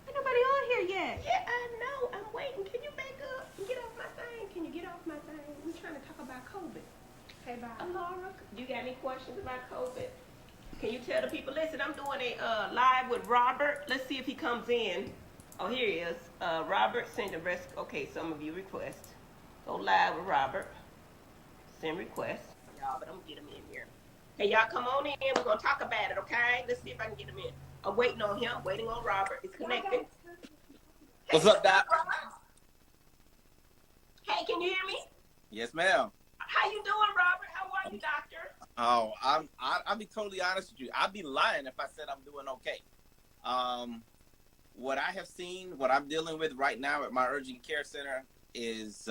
Ain't nobody on here yet. Yeah, I know. I'm waiting. Can you back up and get off my thing? Can you get off my thing? We're trying to talk about COVID. Hey, bye. Laura, you got any questions about COVID? Can you tell the people? Listen, I'm doing a live with Robert. Let's see if he comes in. Oh, here he is. Robert, send a rest. Okay, some of you request. Go live with Robert. Send request. Y'all, but I'm gonna get him in here. Hey, y'all come on in. We're gonna talk about it, okay? Let's see if I can get him in. I'm waiting on him. Waiting on Robert. He's connected. What's up, Doc? Hey, can you hear me? Yes, ma'am. How you doing, Robert? How are you, doctor? Oh, I'll be totally honest with you. I'd be lying if I said I'm doing okay. What I have seen, what I'm dealing with right now at my urgent care center is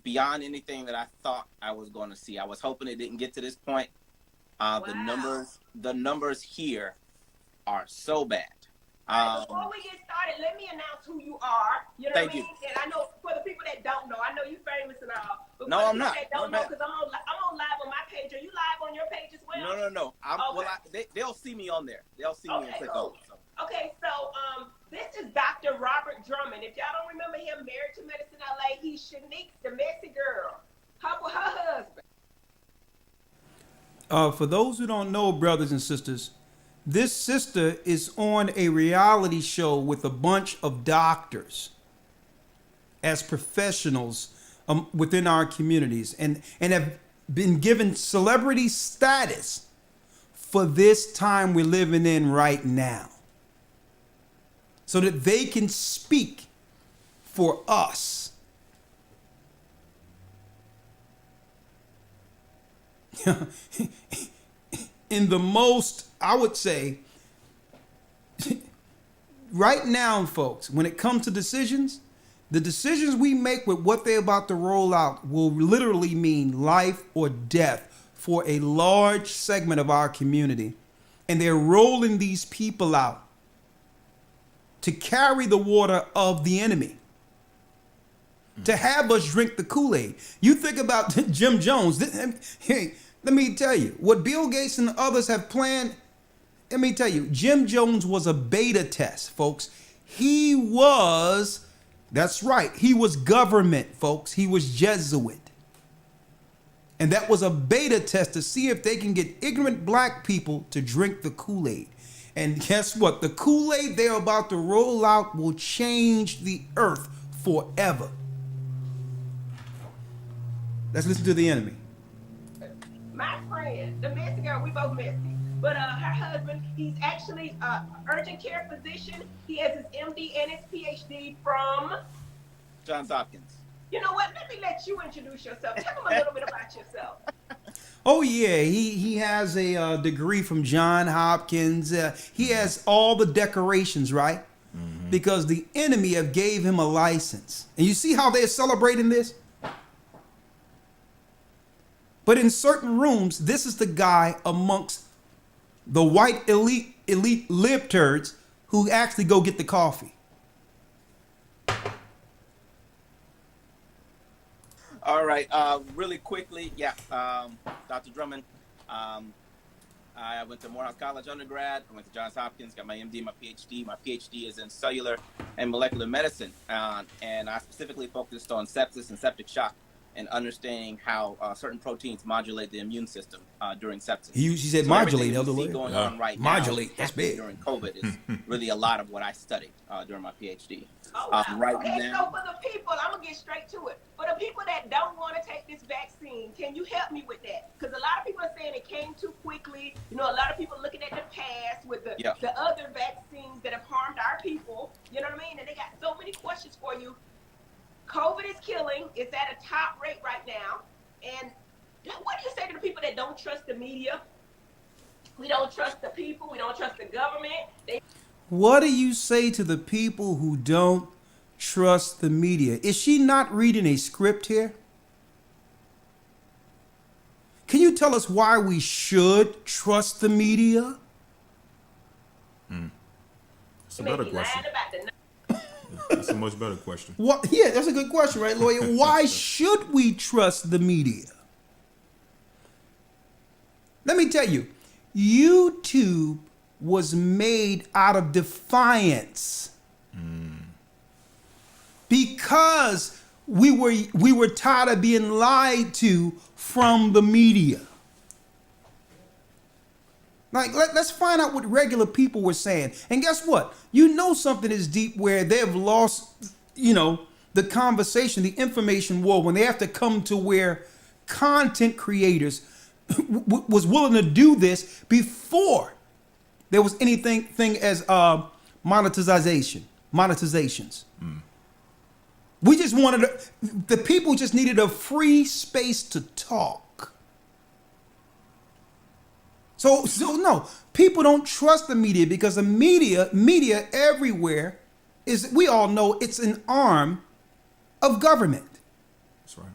beyond anything that I thought I was going to see. I was hoping it didn't get to this point. Wow. The numbers here are so bad. Before we get started, let me announce who you are. You know Thank what I mean? And I know for the people that don't know, I know you're famous and all. But No, for I'm the not. people that don't No, know, because I'm on live on my page. Are you live on your page as well? No. Okay. They'll see me on there. They'll see me and click on. So. Okay, so this is Dr. Robert Drummond. If y'all don't remember him, Married to Medicine LA, he's Shanique's domestic girl. Her husband. For those who don't know, brothers and sisters, this sister is on a reality show with a bunch of doctors as professionals within our communities and have been given celebrity status for this time we're living in right now, so that they can speak for us. In the most, I would say, right now, folks, when it comes to decisions, the decisions we make with what they're about to roll out will literally mean life or death for a large segment of our community. And they're rolling these people out to carry the water of the enemy, to have us drink the Kool-Aid. You think about Jim Jones. Hey, let me tell you, what Bill Gates and others have planned, let me tell you, Jim Jones was a beta test, folks. He was, that's right, he was government, folks. He was Jesuit. And that was a beta test to see if they can get ignorant black people to drink the Kool-Aid. And guess what? The Kool-Aid they're about to roll out will change the earth forever. Let's listen to the enemy. My friend, domestic girl, we both messy. But her husband, he's actually an urgent care physician. He has his MD and his PhD from Johns Hopkins. You know what? Let me let you introduce yourself. Tell them a little bit about yourself. Oh yeah, he has a degree from Johns Hopkins. He has all the decorations, right? Mm-hmm. Because the enemy have gave him a license. And you see how they're celebrating this? But in certain rooms, this is the guy amongst the white elite lib turds who actually go get the coffee. All right, really quickly, Dr. Drummond. I went to Morehouse College undergrad. I went to Johns Hopkins, got my MD, my PhD. My PhD is in cellular and molecular medicine, and I specifically focused on sepsis and septic shock and understanding how certain proteins modulate the immune system during sepsis. He said modulate, Elder Rawchaa. Going on right modulate, now, that's big. During COVID is really a lot of what I studied during my PhD. Oh, wow. Right okay, now, so for the people, I'm going to get straight to it. For the people that don't want to take this vaccine, can you help me with that? Because a lot of people are saying it came too quickly. You know, a lot of people looking at the past with the other vaccines that have harmed our people. You know what I mean? And they got so many questions for you. COVID is killing. It's at a top rate right now. And what do you say to the people that don't trust the media? We don't trust the people. We don't trust the government. What do you say to the people who don't trust the media? Is she not reading a script here? Can you tell us why we should trust the media? It's a better question. That's a much better question. What? Yeah, that's a good question, right, Lawya? Why should we trust the media? Let me tell you, YouTube was made out of defiance because we were tired of being lied to from the media. Like, let's find out what regular people were saying. And guess what? You know something is deep where they've lost, the conversation, the information war, when they have to come to where content creators was willing to do this before there was anything as monetizations. We just wanted the people just needed a free space to talk. So no, people don't trust the media because the media everywhere we all know it's an arm of government. That's right.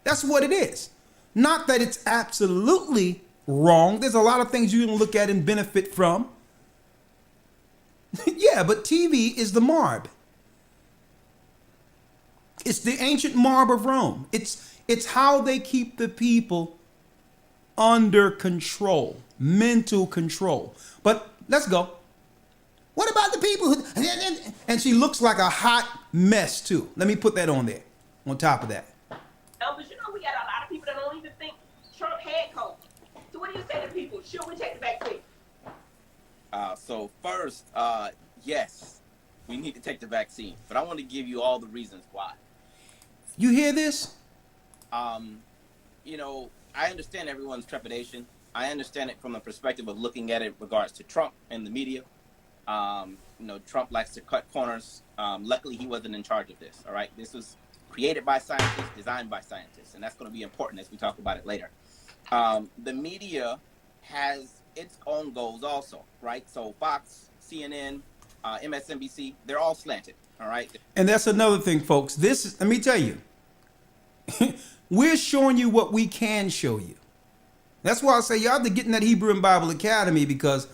That's what it is. Not that it's absolutely wrong. There's a lot of things you can look at and benefit from. Yeah, but TV is the marb. It's the ancient marb of Rome. It's how they keep the people under control, mental control. But let's go. What about the people who, and she looks like a hot mess too. Let me put that on there, on top of that. But we got a lot of people that don't even think Trump had COVID. So what do you say to people? Should we take the vaccine? So first, yes, we need to take the vaccine. But I want to give you all the reasons why. You hear this? I understand everyone's trepidation. I understand it from the perspective of looking at it in regards to Trump and the media. Trump likes to cut corners. Luckily, he wasn't in charge of this. All right. This was created by scientists, designed by scientists. And that's going to be important as we talk about it later. The media has its own goals also. Right. So Fox, CNN, MSNBC, they're all slanted. All right. And that's another thing, folks. Let me tell you, we're showing you what we can show you. That's why I say y'all have to get in that Hebrew and Bible Academy, because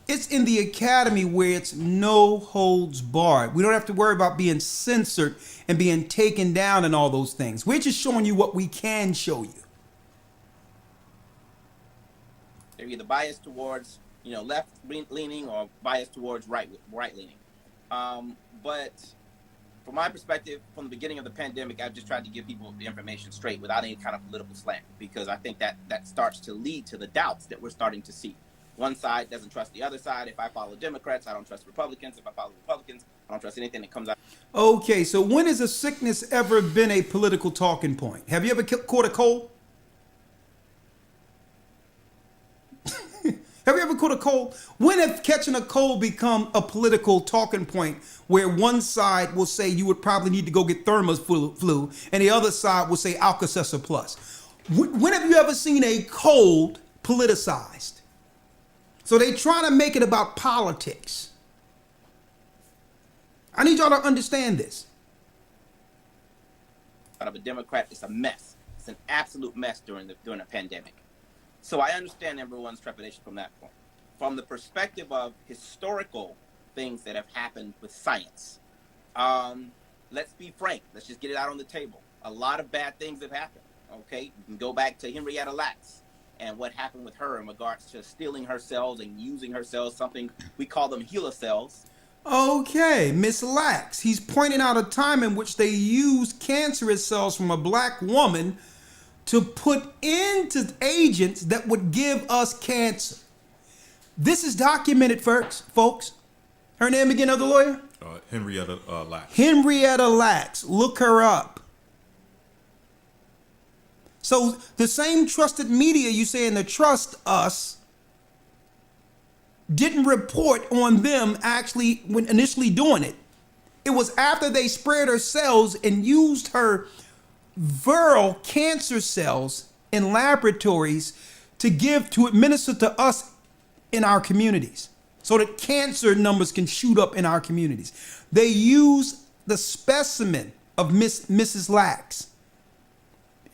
it's in the academy where it's no holds barred. We don't have to worry about being censored and being taken down and all those things. We're just showing you what we can show you. They're either biased towards, left leaning or biased towards right leaning. But from my perspective, from the beginning of the pandemic, I've just tried to give people the information straight without any kind of political slant, because I think that starts to lead to the doubts that we're starting to see. One side doesn't trust the other side. If I follow Democrats, I don't trust Republicans. If I follow Republicans, I don't trust anything that comes out. Okay, so when has a sickness ever been a political talking point? Have you ever caught a cold? Have you ever caught a cold? When has catching a cold become a political talking point where one side will say you would probably need to go get flu, and the other side will say Alka-Seltzer Plus? When have you ever seen a cold politicized? So they try to make it about politics. I need y'all to understand this. Out of a Democrat, it's a mess. It's an absolute mess during the pandemic. So I understand everyone's trepidation from that point. From the perspective of historical things that have happened with science, let's be frank. Let's just get it out on the table. A lot of bad things have happened. Okay, you can go back to Henrietta Lacks and what happened with her in regards to stealing her cells and using her cells, something we call them HeLa cells. Okay, Miss Lax, he's pointing out a time in which they used cancerous cells from a black woman to put into agents that would give us cancer. This is documented, folks. Her name again, Elder Lawya? Henrietta Lacks. Henrietta Lacks. Look her up. So the same trusted media you saying to trust us didn't report on them actually when initially doing it. It was after they spread her cells and used her viral cancer cells in laboratories to administer to us in our communities so that cancer numbers can shoot up in our communities. They use the specimen of Mrs. Lax.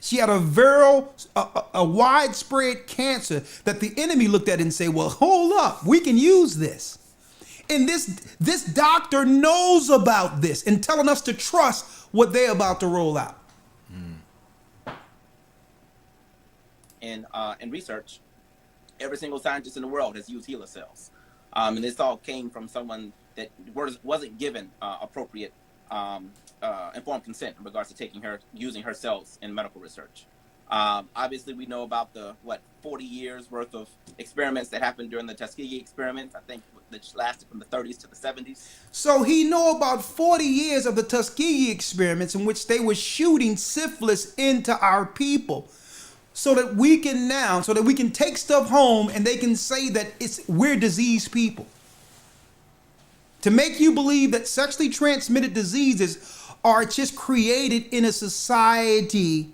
She had a widespread cancer that the enemy looked at and said, well, hold up, we can use this. And this doctor knows about this and telling us to trust what they're about to roll out. In research, every single scientist in the world has used HeLa cells. And this all came from someone that wasn't given appropriate informed consent in regards to using her cells in medical research. Obviously, we know about the 40 years worth of experiments that happened during the Tuskegee experiments. I think that lasted from the 30s to the 70s. So he know about 40 years of the Tuskegee experiments in which they were shooting syphilis into our people, so that we can take stuff home and they can say that we're diseased people. To make you believe that sexually transmitted diseases are just created in a society,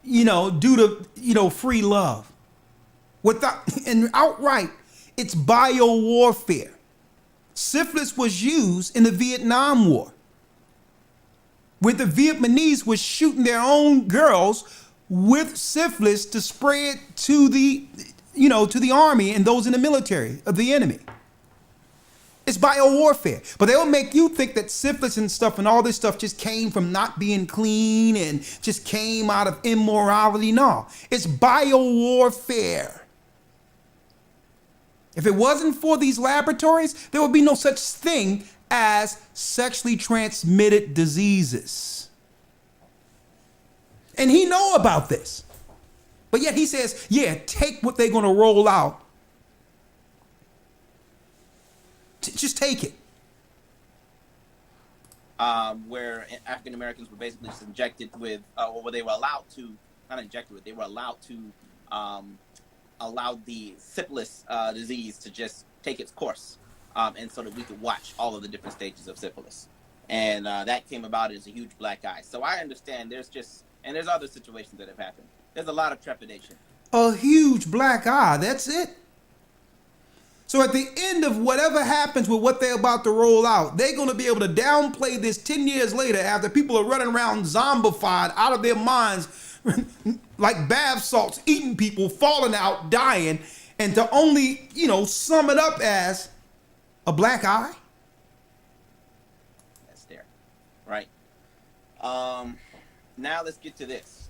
due to, free love. And outright, it's bio-warfare. Syphilis was used in the Vietnam War, where the Vietnamese was shooting their own girls with syphilis to spread to the army and those in the military of the enemy. It's bio-warfare. But they'll make you think that syphilis and stuff and all this stuff just came from not being clean and just came out of immorality. No, it's bio-warfare. If it wasn't for these laboratories, there would be no such thing as sexually transmitted diseases. And he know about this. But yet he says, take what they're going to roll out. Just take it. Where African Americans were basically just injected with, or they were allowed to, not injected with, they were allowed to allow the syphilis disease to just take its course, and so that we could watch all of the different stages of syphilis. And that came about as a huge black eye. So I understand there's other situations that have happened. There's a lot of trepidation. A huge black eye, that's it. So at the end of whatever happens with what they're about to roll out, they're going to be able to downplay this 10 years later after people are running around zombified out of their minds like bath salts, eating people, falling out, dying, and to only, sum it up as a black eye. That's there, right? Now let's get to this.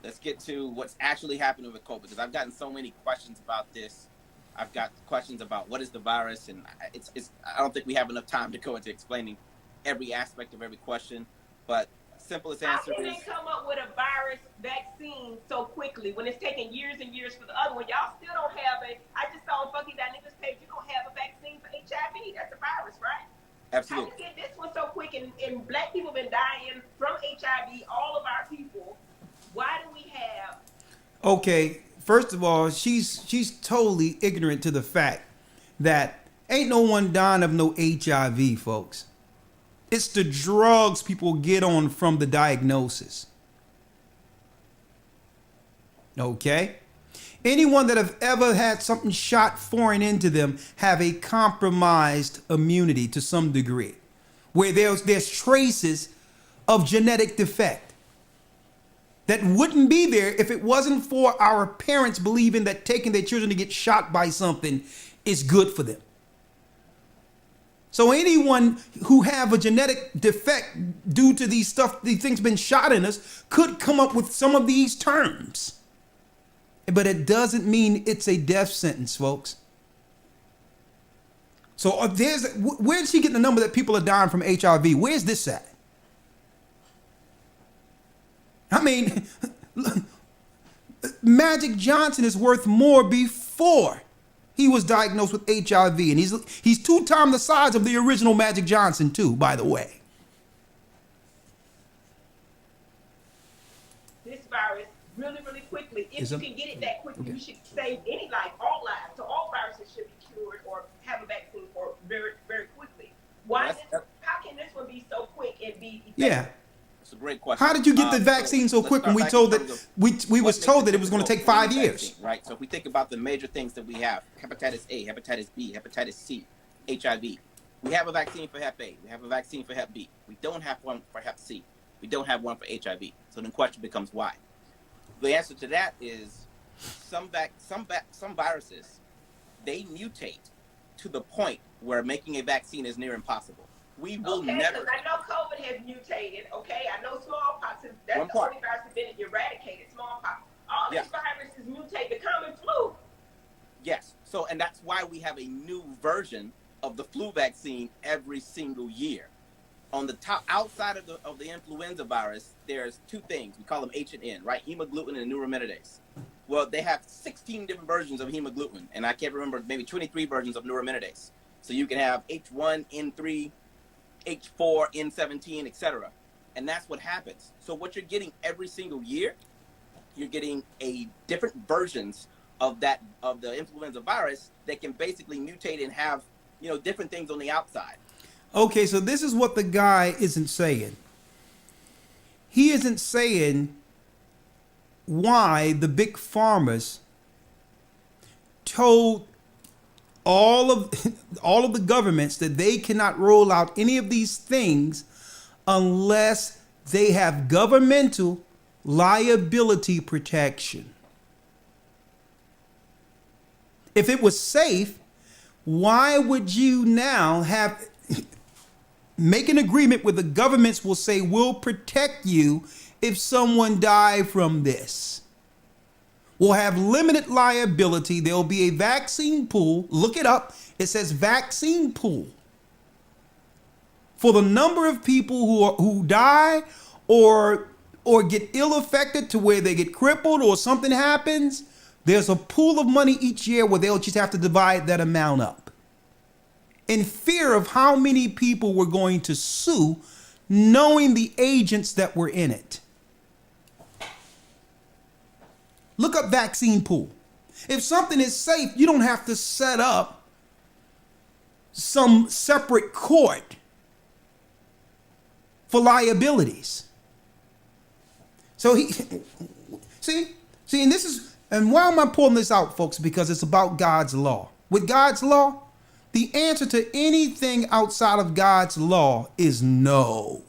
Let's get to what's actually happening with COVID, because I've gotten so many questions about this. I've got questions about what is the virus, and I don't think we have enough time to go into explaining every aspect of every question, but simplest answer is... How can they come up with a virus vaccine so quickly when it's taking years and years for the other one? Y'all still don't have I just saw on Funky Dynamics page, you don't have a vaccine for HIV. That's a virus, right? Absolutely. How do you get this one so quick? And black people have been dying from HIV, all of our people. Why do we have... Okay, first of all, she's totally ignorant to the fact that ain't no one dying of no HIV, folks. It's the drugs people get on from the diagnosis. Okay? Anyone that have ever had something shot foreign into them have a compromised immunity to some degree, where there's traces of genetic defect that wouldn't be there if it wasn't for our parents believing that taking their children to get shot by something is good for them. So anyone who have a genetic defect due to these things been shot in us could come up with some of these terms. But it doesn't mean it's a death sentence, folks. So where did she get the number that people are dying from HIV? Where's this at? I mean, Magic Johnson is worth more before he was diagnosed with HIV, and he's 2 times the size of the original Magic Johnson too, by the way. This virus really, really quickly. If you can get it that quickly, you should save any life, all lives. So all viruses should be cured or have a vaccine for very, very quickly. How can this one be so quick and be effective? Yeah. It's a great question. How did you get the vaccine so quick when we told that we was told that it was going to take 5 years? Vaccine, right. So if we think about the major things that we have: hepatitis A, hepatitis B, hepatitis C, HIV. We have a vaccine for Hep A. We have a vaccine for Hep B. We don't have one for Hep C. We don't have one for HIV. So the question becomes why. The answer to that is some viruses, they mutate to the point where making a vaccine is near impossible. We will okay, never. Because I know COVID has mutated. Okay, I know smallpox that's the only virus that's been eradicated. Smallpox. All these viruses mutate. The common flu. Yes. So, and that's why we have a new version of the flu vaccine every single year. On the top, outside of the influenza virus, there's two things. We call them H and N, right? Hemagglutinin and neuraminidase. Well, they have 16 different versions of hemagglutinin, and I can't remember, maybe 23 versions of neuraminidase. So you can have H1, N3, H4, N17, etc. And that's what happens. So what you're getting every single year, you're getting a different versions of the influenza virus that can basically mutate and have, different things on the outside. Okay, so this is what the guy isn't saying. He isn't saying why the big pharmas told all of the governments that they cannot roll out any of these things unless they have governmental liability protection. If it was safe, why would you now make an agreement where the governments will say, we'll protect you if someone died from this? We'll have limited liability. There'll be a vaccine pool. Look it up. It says vaccine pool. For the number of people who die or get ill affected to where they get crippled or something happens, there's a pool of money each year where they'll just have to divide that amount up. In fear of how many people were going to sue, knowing the agents that were in it. Look up vaccine pool. If something is safe, you don't have to set up some separate court for liabilities. So and why am I pulling this out, folks? Because it's about God's law. With God's law, the answer to anything outside of God's law is no.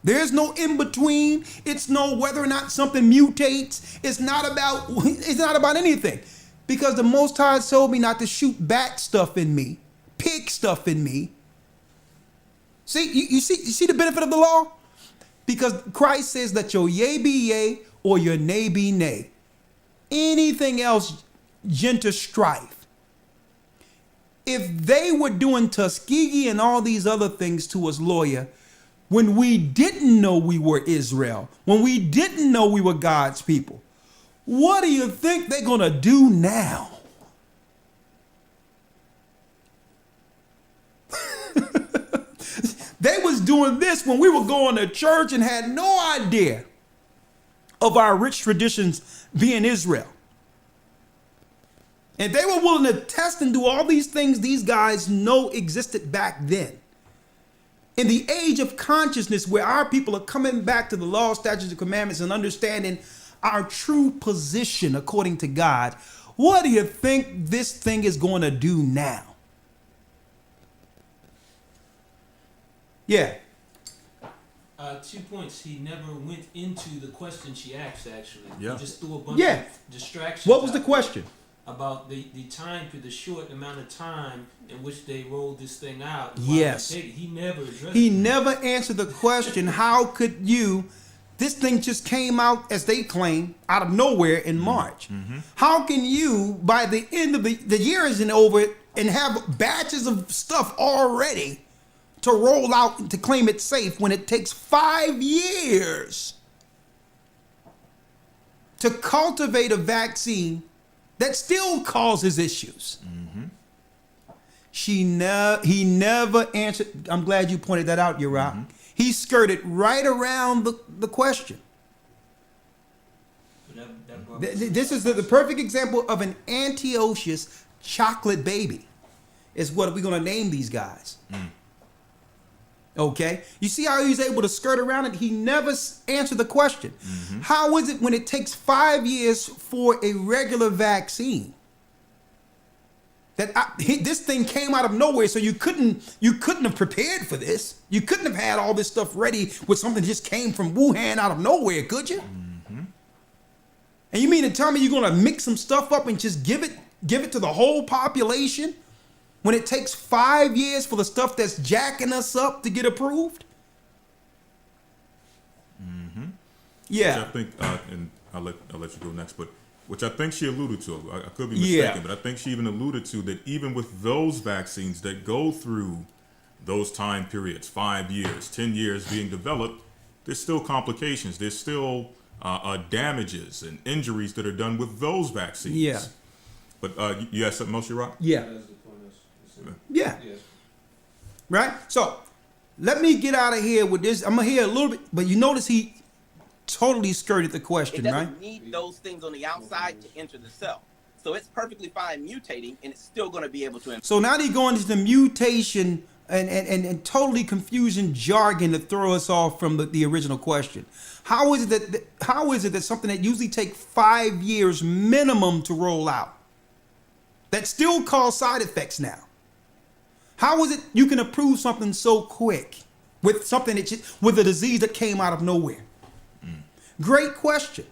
There's no in between. It's no whether or not something mutates. It's not about anything. Because the Most High told me not to shoot bat stuff in me, pig stuff in me. See, you see the benefit of the law? Because Christ says that your yea be yea or your nay be nay. Anything else, gender strife. If they were doing Tuskegee and all these other things to us, Lawya, when we didn't know we were Israel, when we didn't know we were God's people, what do you think they're going to do now? They was doing this when we were going to church and had no idea of our rich traditions being Israel. And they were willing to test and do all these things these guys know existed back then. In the age of consciousness where our people are coming back to the law, statutes, and commandments and understanding our true position according to God, what do you think this thing is going to do now? Yeah. 2 points. He never went into the question she asked, actually. Yeah. He just threw a bunch of distractions. What was the question? About the time to the short amount of time in which they rolled this thing out. Yes. He never addressed He it. never answered the question, how could you, this thing just came out, as they claim, out of nowhere in March. Mm-hmm. How can you, by the end of the year isn't over, and have batches of stuff already to roll out and to claim it's safe when it takes 5 years to cultivate a vaccine that still causes issues? Mm-hmm. He never answered. I'm glad you pointed that out, Rawchaa. Mm-hmm. He skirted right around the question. This is the perfect example of an Antiochus chocolate baby, is what we're going to name these guys. Mm. Okay? You see how he's able to skirt around it? He never answered the question. Mm-hmm. How is it when it takes 5 years for a regular vaccine? This thing came out of nowhere, so you couldn't have prepared for this. You couldn't have had all this stuff ready with something that just came from Wuhan out of nowhere, could you? Mm-hmm. And you mean to tell me you're going to mix some stuff up and just give it to the whole population when it takes 5 years for the stuff that's jacking us up to get approved? Mm-hmm. Yeah. Which I think, and I'll let you go next, but which I think she alluded to. I could be mistaken, but I think she even alluded to that even with those vaccines that go through those time periods, 5 years, 10 years being developed, there's still complications. There's still damages and injuries that are done with those vaccines. Yeah. But you have something else, Rawchaa? Yeah. Yeah. Yes. Right? So let me get out of here with this. I'm going to hear a little bit, but you notice he totally skirted the It question, doesn't right? need those things on the outside to enter the cell. So it's perfectly fine mutating, and it's still going to be able to. So now they go into the mutation and totally confusing jargon to throw us off from the original question. How is it that something that usually takes 5 years minimum to roll out that still cause side effects now? How is it you can approve something so quick with something with a disease that came out of nowhere? Great question.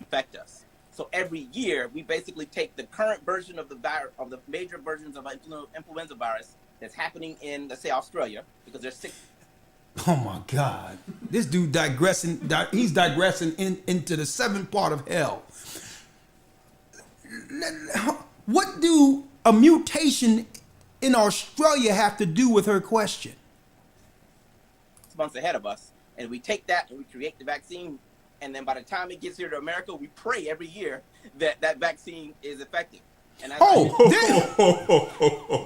Affect us. So every year we basically take the current version of the virus, of the major versions of influenza virus that's happening in, let's say, Australia, because there's 6. Oh my God! This dude he's digressing into the 7th part of hell. What do a mutation in Australia have to do with her question? 6 months ahead of us, and we take that and we create the vaccine, and then by the time it gets here to America, we pray every year that that vaccine is effective. And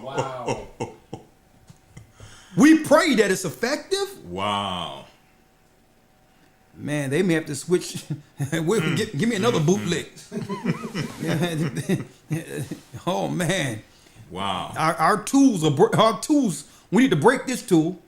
Wow. We pray that it's effective? Wow. Man, they may have to switch. Give me another bootleg. Oh man. Wow. Our tools our tools. We need to break this tool.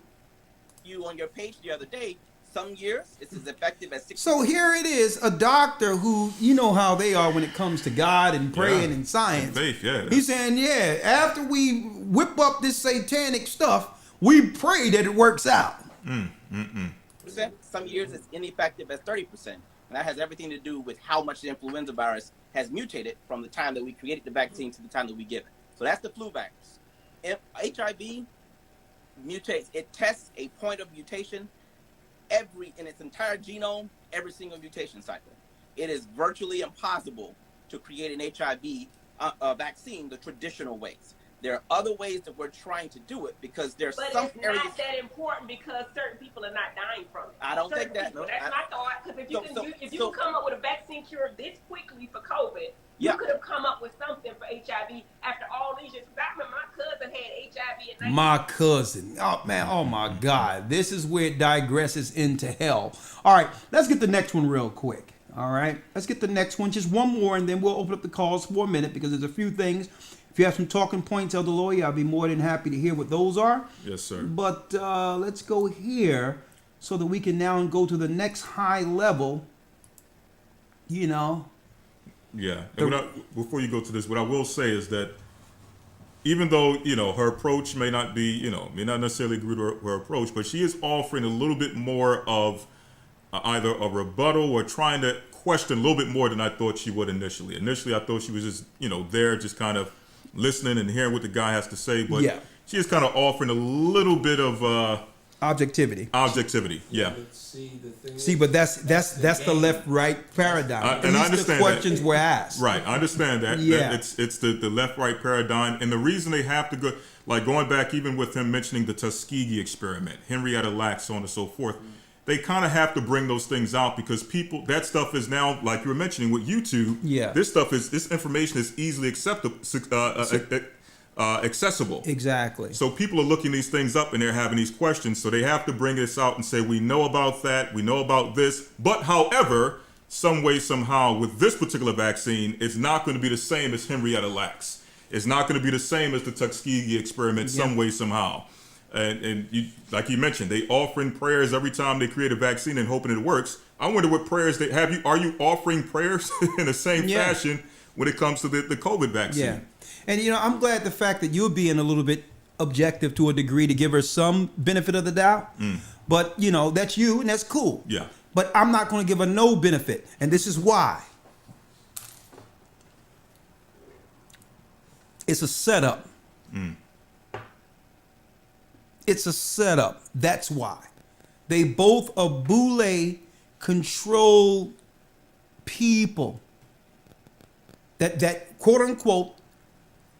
you on your page the other day, some years it's as effective as 6. So here it is, a doctor who, you know how they are when it comes to God and praying and science. And faith, yeah. He's saying, yeah, after we whip up this satanic stuff, we pray that it works out. Some years it's ineffective as 30%. And that has everything to do with how much the influenza virus has mutated from the time that we created the vaccine to the time that we give it. So that's the flu virus. If HIV mutates, it tests a point of mutation in its entire genome, every single mutation cycle. It is virtually impossible to create an HIV vaccine the traditional ways. There are other ways that we're trying to do it because there's some areas. But it's not that important because certain people are not dying from it. I don't think that. People, that's my thought. Because if you can come up with a vaccine cure this quickly for COVID, you could have come up with something for HIV after all these years. I remember my cousin had HIV in My cousin. Oh, man. Oh, my God. This is where it digresses into hell. All right. Let's get the next one real quick. All right. Let's get the next one. Just one more, and then we'll open up the calls for a minute because there's a few things. If you have some talking points, Elder Lawya, I'll be more than happy to hear what those are. Yes, sir. But let's go here so that we can now go to the next high level, you know. Yeah. And before you go to this, what I will say is that even though, her approach may not be, may not necessarily agree to her approach, but she is offering a little bit more of either a rebuttal or trying to question a little bit more than I thought she would initially. Initially, I thought she was just, there just kind of listening and hearing what the guy has to say, but she is kind of offering a little bit of objectivity. Yeah. See, but that's the left-right paradigm. And I understand the questions were asked. Right, I understand that. Yeah. It's the left-right paradigm, and the reason they have to go, like going back even with him mentioning the Tuskegee experiment, Henrietta Lacks, so on and so forth. They kind of have to bring those things out because that stuff is now, like you were mentioning with YouTube. Yeah. This information is easily accessible. Exactly. So people are looking these things up and they're having these questions. So they have to bring this out and say, we know about that, we know about this. But however, some way, somehow, with this particular vaccine, it's not going to be the same as Henrietta Lacks. It's not going to be the same as the Tuskegee experiment, some way, somehow. And you, like you mentioned, they offering prayers every time they create a vaccine and hoping it works. I wonder what prayers they have. Are you offering prayers in the same fashion when it comes to the COVID vaccine? Yeah. And, I'm glad the fact that you're being a little bit objective to a degree to give her some benefit of the doubt. But, that's you and that's cool. Yeah. But I'm not going to give her no benefit. And this is why. It's a setup. It's a setup. That's why. They both are boule control people. That quote unquote,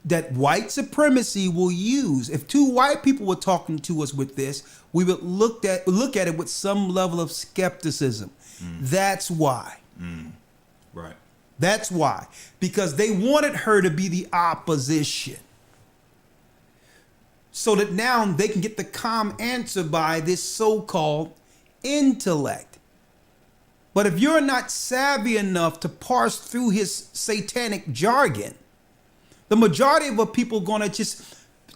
that white supremacy will use. If two white people were talking to us with this, we would look at it with some level of skepticism. That's why. Right. That's why. Because they wanted her to be the opposition. So that now they can get the calm answer by this so-called intellect. But if you're not savvy enough to parse through his satanic jargon, the majority of people are going to just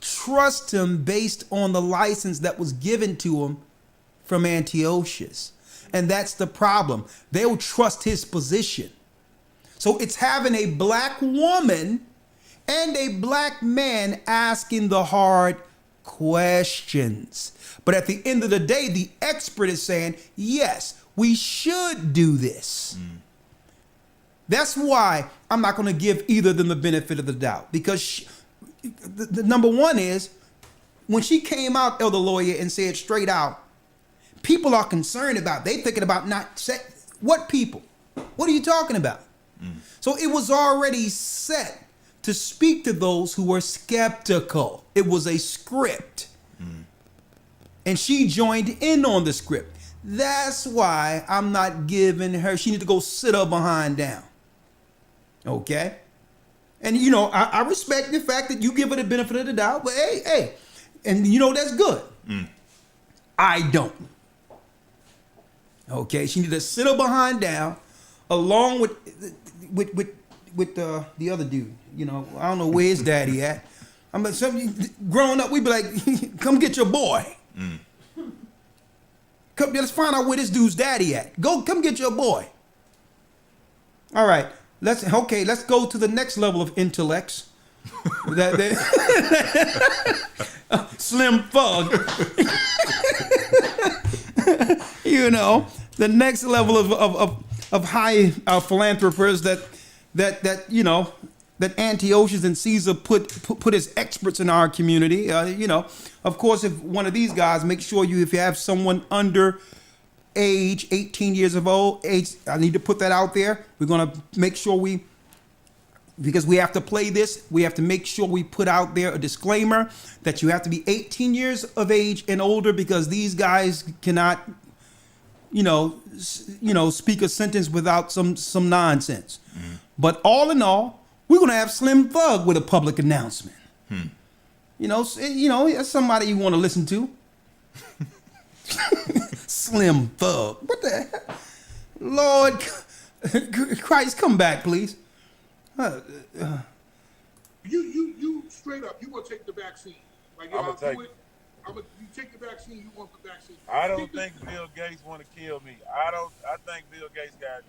trust him based on the license that was given to him from Antiochus. And that's the problem. They'll trust his position. So it's having a black woman and a black man asking the hard questions. But at the end of the day, the expert is saying, yes, we should do this. That's why I'm not going to give either of them the benefit of the doubt. Because the number one is, when she came out, Elder Lawya, and said straight out, people are concerned about, they thinking about not, what people? What are you talking about? So it was already set to speak to those who were skeptical. It was a script. And she joined in on the script. That's why I'm not giving her, she need to go sit her behind down. Okay? And you know, I respect the fact that you give her the benefit of the doubt, but hey, and you know, that's good. I don't. Okay, she need to sit her behind down along with the other dude. You know, I don't know where his daddy at. I mean, growing up, we'd be like, come get your boy. Come, let's find out where this dude's daddy at. Come get your boy. All right, let's go to the next level of intellects. Slim Thug. You know, the next level of high philanthropists that you know, that Antiochus and Caesar put as experts in our community. You know, of course, if one of these guys, make sure if you have someone under age 18 years of age, I need to put that out there. We're going to make sure because we have to play this, we have to make sure we put out there a disclaimer that you have to be 18 years of age and older, because these guys cannot, you know, speak a sentence without some nonsense. But all in all, we're going to have Slim Thug with a public announcement. You know, that's somebody you want to listen to. Slim Thug. What the heck? Lord Christ, come back, please. You straight up, you want to take the vaccine. Like, I'm gonna take you take the vaccine, you want the vaccine. I don't think Bill Gates want to kill me. I think Bill Gates got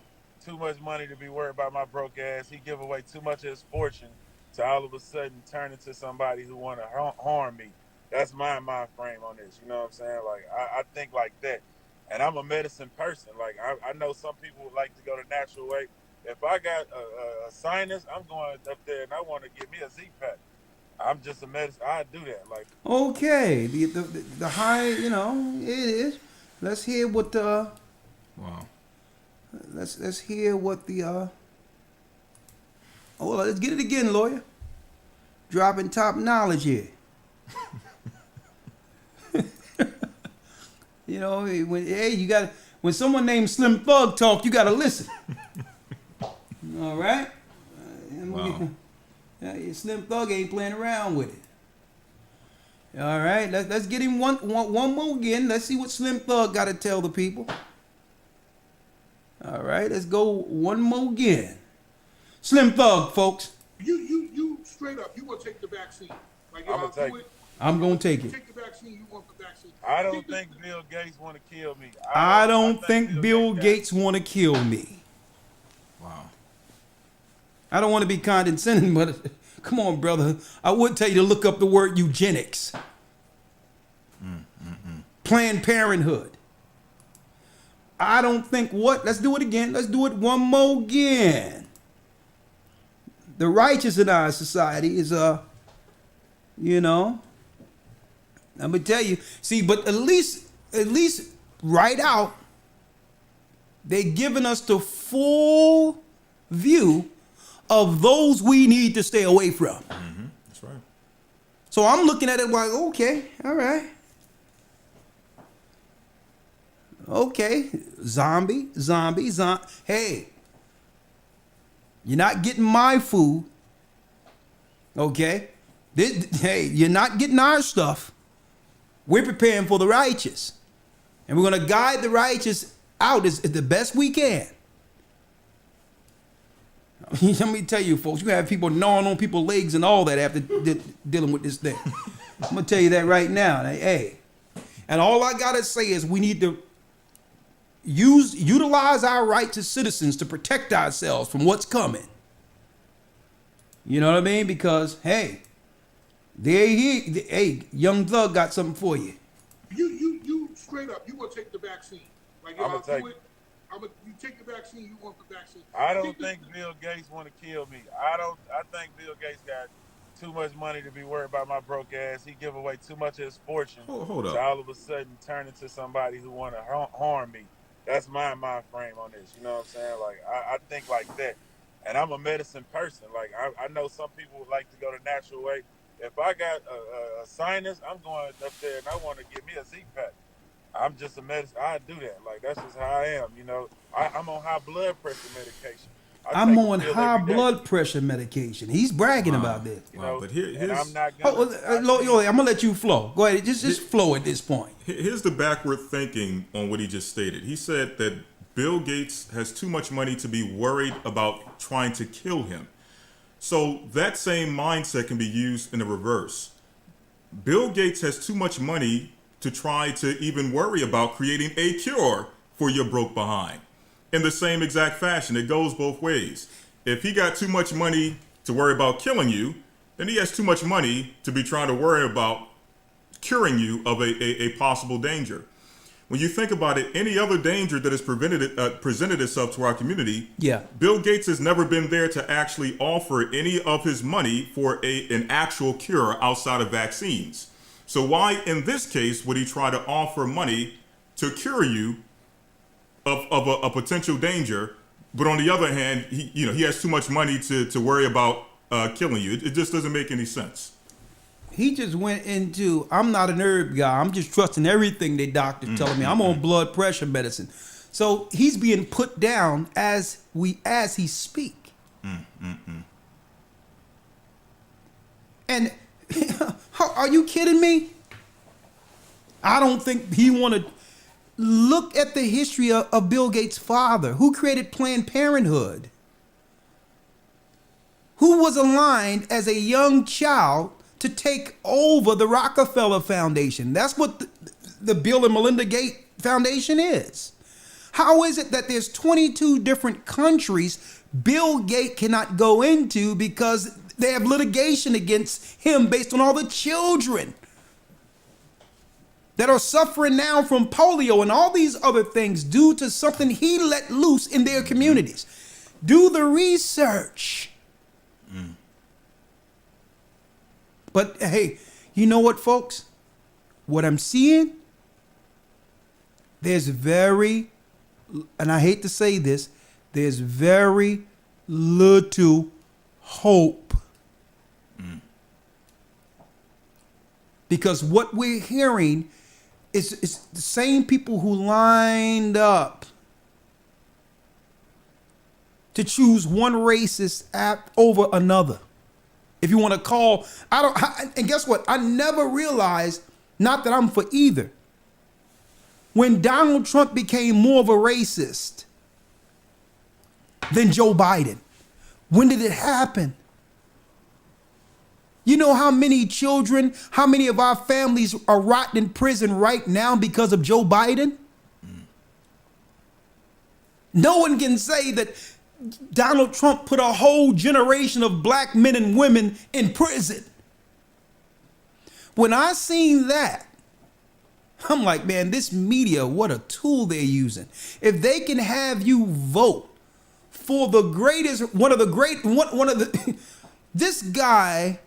too much money to be worried about my broke ass. He give away too much of his fortune to all of a sudden turn into somebody who want to harm me. That's my mind frame on this. You know what I'm saying? Like, I think like that. And I'm a medicine person. Like, I know some people would like to go the natural way. If I got a sinus, I'm going up there and I want to get me a Z-Pack. I'm just a medicine. I do that. Like, okay, the high, you know, it is. Let's hear what the. Wow. Let's hear what the. Oh, let's get it again, Lawya. Dropping top knowledge here. You know, when someone named Slim Thug talk, you gotta listen. All right. Wow. Slim Thug ain't playing around with it. All right, let's get him one more again. Let's see what Slim Thug got to tell the people. All right, let's go one more again. Slim Thug, folks. You straight up, you want to take the vaccine. Like, I'm gonna take it. I'm gonna take it. Take the vaccine, you want the vaccine. I don't think Bill Gates want to kill me. I don't think Bill Gates want to kill me. Wow. I don't want to be condescending, but come on, brother. I would tell you to look up the word eugenics. Planned Parenthood. I don't think what? Let's do it again. Let's do it one more again. The righteous in our society is You know, I'm gonna tell you. See, but at least right out, they're giving us the full view of those we need to stay away from. Mm-hmm. That's right. So I'm looking at it like, okay, all right. Okay, zombie. Hey, you're not getting my food. Okay? Hey, you're not getting our stuff. We're preparing for the righteous. And we're going to guide the righteous out as the best we can. Let me tell you, folks, you have people gnawing on people's legs and all that after dealing with this thing. I'm going to tell you that right now. Hey, and all I got to say is we need to utilize our rights as citizens to protect ourselves from what's coming. You know what I mean? Because, hey, hey, Young Thug got something for you. You straight up, you gonna take the vaccine. Like, I'm gonna take it. You take the vaccine, you want the vaccine. I don't think Bill Gates want to kill me. I think Bill Gates got too much money to be worried about my broke ass. He give away too much of his fortune Hold up. to all of a sudden turn into somebody who want to harm me. That's my mind frame on this. You know what I'm saying? Like, I think like that. And I'm a medicine person. Like, I know some people would like to go the natural way. If I got a sinus, I'm going up there and I want to get me a Z-Pack. I'm just a medicine. I do that. Like, that's just how I am. You know, I'm on high blood pressure medication. I'm on high blood pressure medication. He's bragging about this. You know, but here's, I'm not gonna. I'm gonna let you flow. Go ahead, just flow at this point. Here's the backward thinking on what he just stated. He said that Bill Gates has too much money to be worried about trying to kill him. So that same mindset can be used in the reverse. Bill Gates has too much money to try to even worry about creating a cure for your broke behind. In the same exact fashion, it goes both ways. If he got too much money to worry about killing you, then he has too much money to be trying to worry about curing you of a possible danger. When you think about it, any other danger that has presented itself to our community, Bill Gates has never been there to actually offer any of his money for an actual cure outside of vaccines. So why, in this case, would he try to offer money to cure you of a potential danger? But on the other hand, he has too much money to worry about killing you. It just doesn't make any sense. He just went into, I'm not an herb guy. I'm just trusting everything the doctor's telling me. I'm on blood pressure medicine. So he's being put down as he speak. And are you kidding me? I don't think he want to look at the history of Bill Gates' father, who created Planned Parenthood, who was aligned as a young child to take over the Rockefeller Foundation. That's what the Bill and Melinda Gates Foundation is. How is it that there's 22 different countries Bill Gates cannot go into because they have litigation against him based on all the children that are suffering now from polio and all these other things due to something he let loose in their communities? Do the research. But hey, you know what, folks? What I'm seeing, there's very, and I hate to say this, there's very little hope. Because what we're hearing is the same people who lined up to choose one racist over another. If you want to call, and guess what? I never realized, not that I'm for either, when Donald Trump became more of a racist than Joe Biden. When did it happen? You know how many children, how many of our families are rotting in prison right now because of Joe Biden? No one can say that Donald Trump put a whole generation of black men and women in prison. When I seen that, I'm like, man, this media, what a tool they're using. If they can have you vote for the greatest, this guy,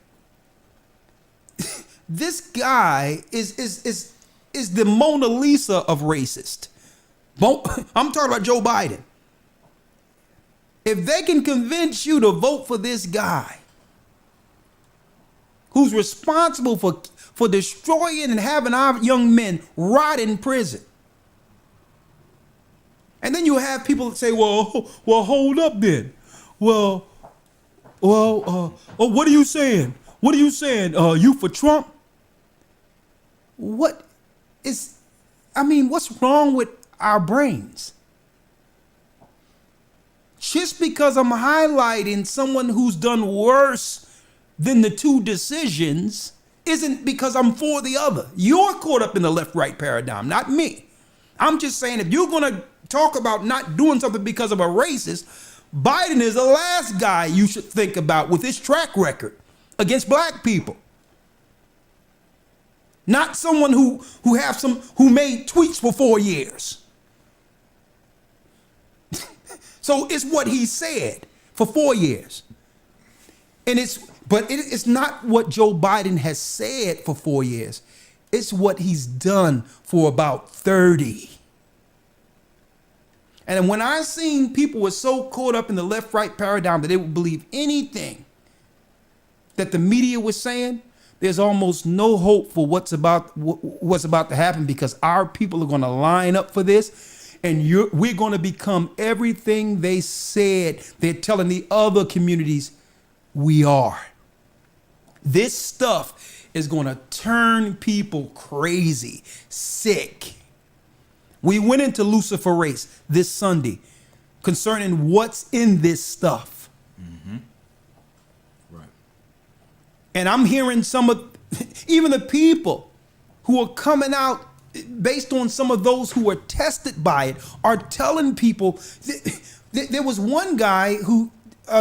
This guy is the Mona Lisa of racist. I'm talking about Joe Biden. If they can convince you to vote for this guy who's responsible for destroying and having our young men rot in prison, and then you have people that say, well, hold up then. Well, what are you saying? What are you saying? You for Trump? What's wrong with our brains? Just because I'm highlighting someone who's done worse than the two decisions isn't because I'm for the other. You're caught up in the left-right paradigm, not me. I'm just saying if you're going to talk about not doing something because of a racist, Biden is the last guy you should think about with his track record against black people. Not someone who made tweets for 4 years. So it's what he said for 4 years. But it's not what Joe Biden has said for 4 years. It's what he's done for about 30. And when I seen people were so caught up in the left-right paradigm that they would believe anything that the media was saying, there's almost no hope for what's about to happen, because our people are going to line up for this. And we're going to become everything they said they're telling the other communities we are. This stuff is going to turn people crazy, sick. We went into Luciferase this Sunday concerning what's in this stuff. Mm-hmm. Right. And I'm hearing some of, even the people who are coming out based on some of those who were tested by it, are telling people. There was one guy who,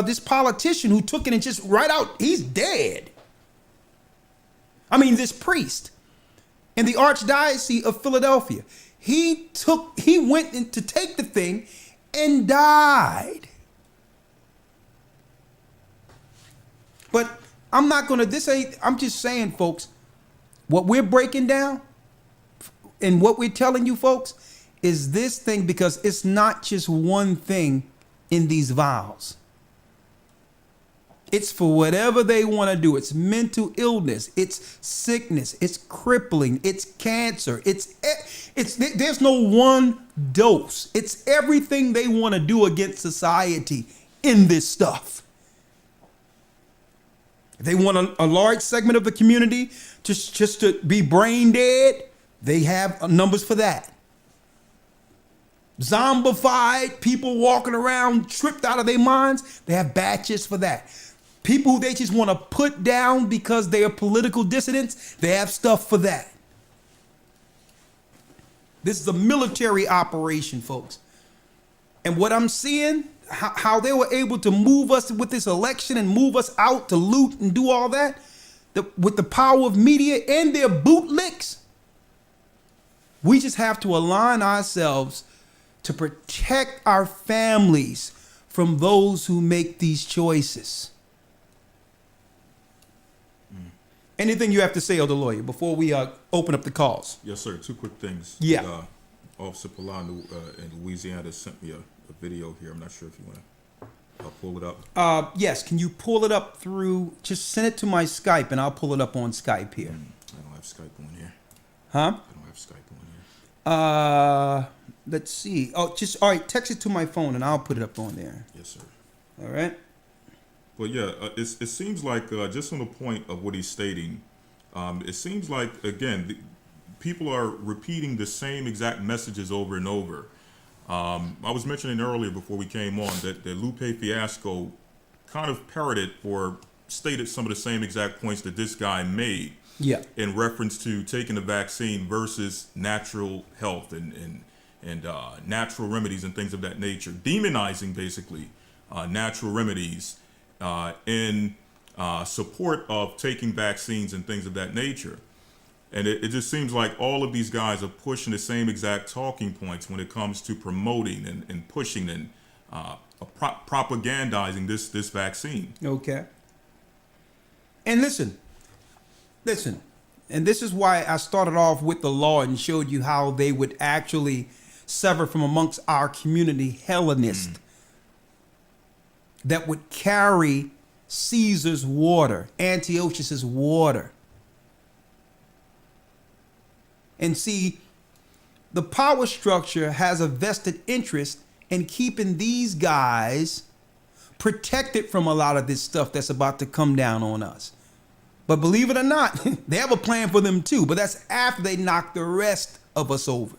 this politician who took it and just right out, he's dead. I mean, this priest in the Archdiocese of Philadelphia, he went in to take the thing and died. But I'm just saying, folks, what we're breaking down and what we're telling you folks is this thing, because it's not just one thing in these vials. It's for whatever they want to do. It's mental illness. It's sickness. It's crippling. It's cancer. There's no one dose. It's everything they want to do against society in this stuff. If they want a large segment of the community just to be brain dead, they have numbers for that. Zombified, people walking around tripped out of their minds, they have batches for that. People who they just want to put down because they are political dissidents, they have stuff for that. This is a military operation, folks. And what I'm seeing, how they were able to move us with this election and move us out to loot and do all that, with the power of media and their bootlicks, we just have to align ourselves to protect our families from those who make these choices. Anything you have to say, Elder Lawya, before we open up the calls? Yes, sir. Two quick things. Yeah. Officer Polano in Louisiana sent me a video here. I'm not sure if you want to pull it up. Yes. Can you pull it up through? Just send it to my Skype, and I'll pull it up on Skype here. I don't have Skype on here. Huh? I don't have Skype on here. Let's see. Oh, all right. Text it to my phone, and I'll put it up on there. Yes, sir. All right. But yeah, it seems like just on the point of what he's stating, it seems like, again, people are repeating the same exact messages over and over. I was mentioning earlier before we came on that Lupe Fiasco kind of parroted or stated some of the same exact points that this guy made. Yeah. In reference to taking the vaccine versus natural health and natural remedies and things of that nature, demonizing basically natural remedies in support of taking vaccines and things of that nature. And it just seems like all of these guys are pushing the same exact talking points when it comes to promoting and pushing and propagandizing this vaccine. Okay. And listen, And this is why I started off with the law and showed you how they would actually sever from amongst our community Hellenists that would carry Caesar's water, Antiochus's water. And see, the power structure has a vested interest in keeping these guys protected from a lot of this stuff that's about to come down on us. But believe it or not, they have a plan for them too, but that's after they knock the rest of us over.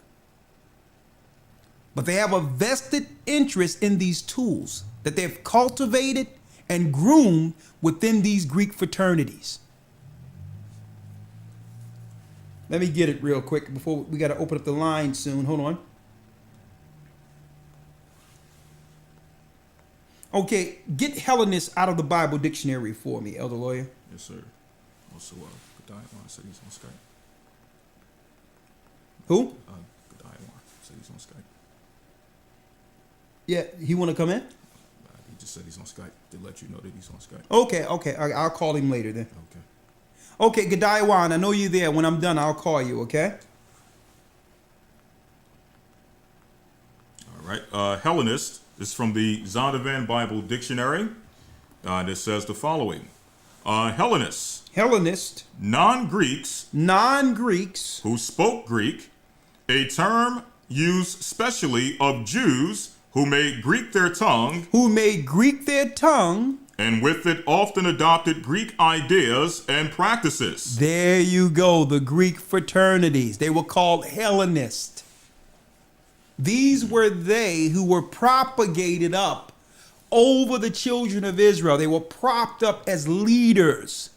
But they have a vested interest in these tools that they've cultivated and groomed within these Greek fraternities. Let me get it real quick before we got to open up the line soon. Hold on. Okay, get Hellenist out of the Bible dictionary for me, Elder Lawya. Yes, sir. Also, Godiwan said he's on Skype. Who? Godiwan said he's on Skype. Yeah, he want to come in? He just said he's on Skype to let you know that he's on Skype. Okay. I'll call him later then. Okay. Okay, Godiwan, I know you're there. When I'm done, I'll call you, okay? All right. Hellenist is from the Zondervan Bible Dictionary. It says the following. Hellenists. Hellenist. Non-Greeks. Non-Greeks. Who spoke Greek. A term used specially of Jews who made Greek their tongue. Who made Greek their tongue. And with it often adopted Greek ideas and practices. There you go, the Greek fraternities. They were called Hellenists. These were they who were propagated up over the children of Israel. They were propped up as leaders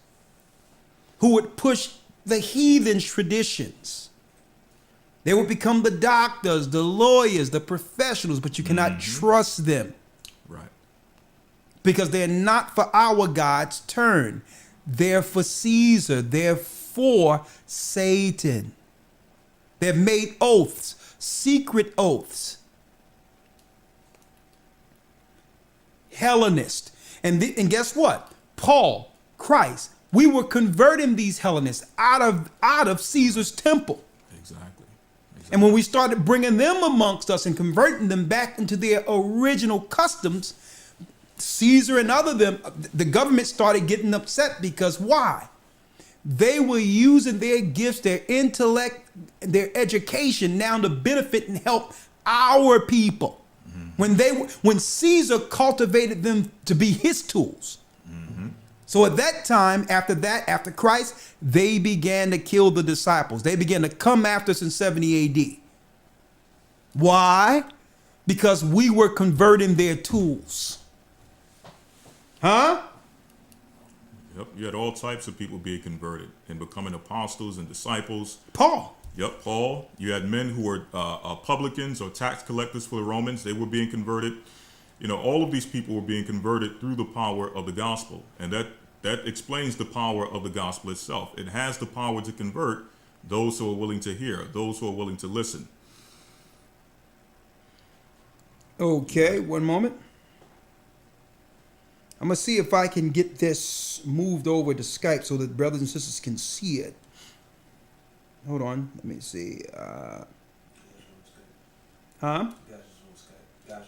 who would push the heathen traditions. They would become the doctors, the lawyers, the professionals, but you cannot trust them. Right. Because they're not for our God's turn. They're for Caesar. They're for Satan. They've made oaths, secret oaths. Hellenist. And guess what? Paul, Christ, we were converting these Hellenists out of Caesar's temple. Exactly. And when we started bringing them amongst us and converting them back into their original customs, Caesar and the government started getting upset because why? They were using their gifts, their intellect, their education now to benefit and help our people. When Caesar cultivated them to be his tools. So at that time, after Christ, they began to kill the disciples. They began to come after us in 70 AD. Why? Because we were converting their tools. Huh? Yep, you had all types of people being converted and becoming apostles and disciples. Paul. Yep, Paul. You had men who were publicans or tax collectors for the Romans. They were being converted. You know, all of these people were being converted through the power of the gospel. And that explains the power of the gospel itself. It has the power to convert those who are willing to hear, those who are willing to listen. Okay, one moment. I'm going to see if I can get this moved over to Skype so that brothers and sisters can see it. Hold on. Let me see.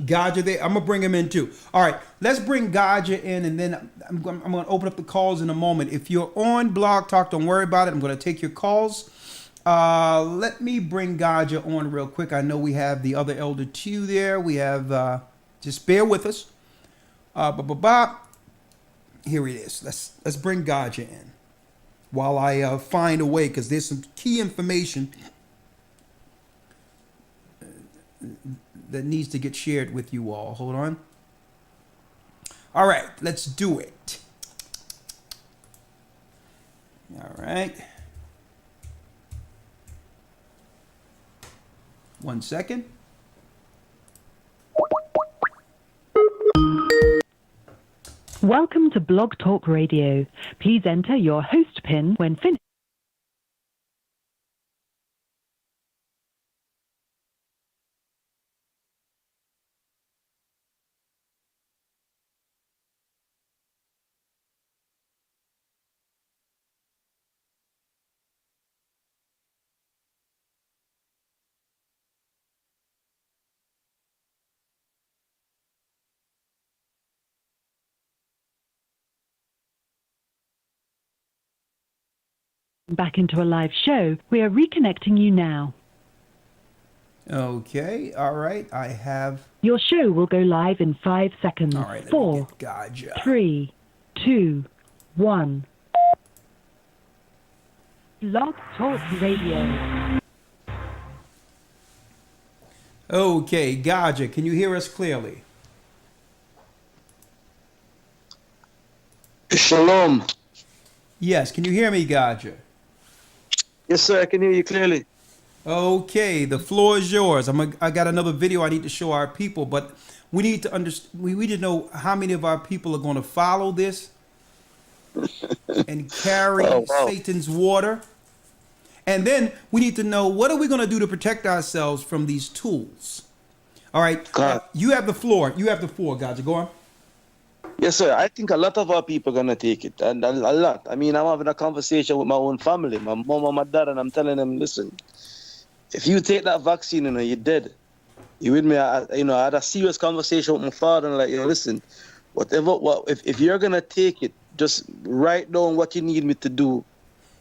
Gaja there. I'm going to bring him in too. All right. Let's bring Gaja in, and then I'm going to open up the calls in a moment. If you're on Blog Talk, don't worry about it. I'm going to take your calls. Let me bring Gaja on real quick. I know we have the other Elder Q there. We have, just bear with us. Here it is. Let's bring Gaja in while I find a way, because there's some key information that needs to get shared with you all. Hold on. All right, let's do it. All right. 1 second. Welcome to Blog Talk Radio. Please enter your host PIN when finished. Back into a live show. We are reconnecting you now. Okay, all right. I have. Your show will go live in 5 seconds. All right, let me 4, get Gotcha. 3, 2, 1. Blog Talk Radio. Okay, Gotcha. Can you hear us clearly? Shalom. Yes, can you hear me, Gotcha? Yes, sir. I can hear you clearly. Okay, the floor is yours. I got another video I need to show our people, but we need to understand. We need to know how many of our people are going to follow this and carry Satan's water. And then we need to know, what are we going to do to protect ourselves from these tools? All right. You have the floor. You have the floor, Gotcha. Go on. Yes, sir. I think a lot of our people are going to take it. And a lot. I mean, I'm having a conversation with my own family, my mom and my dad, and I'm telling them, listen, if you take that vaccine, you're dead. You with me? I had a serious conversation with my father, and like, listen, if you're going to take it, just write down what you need me to do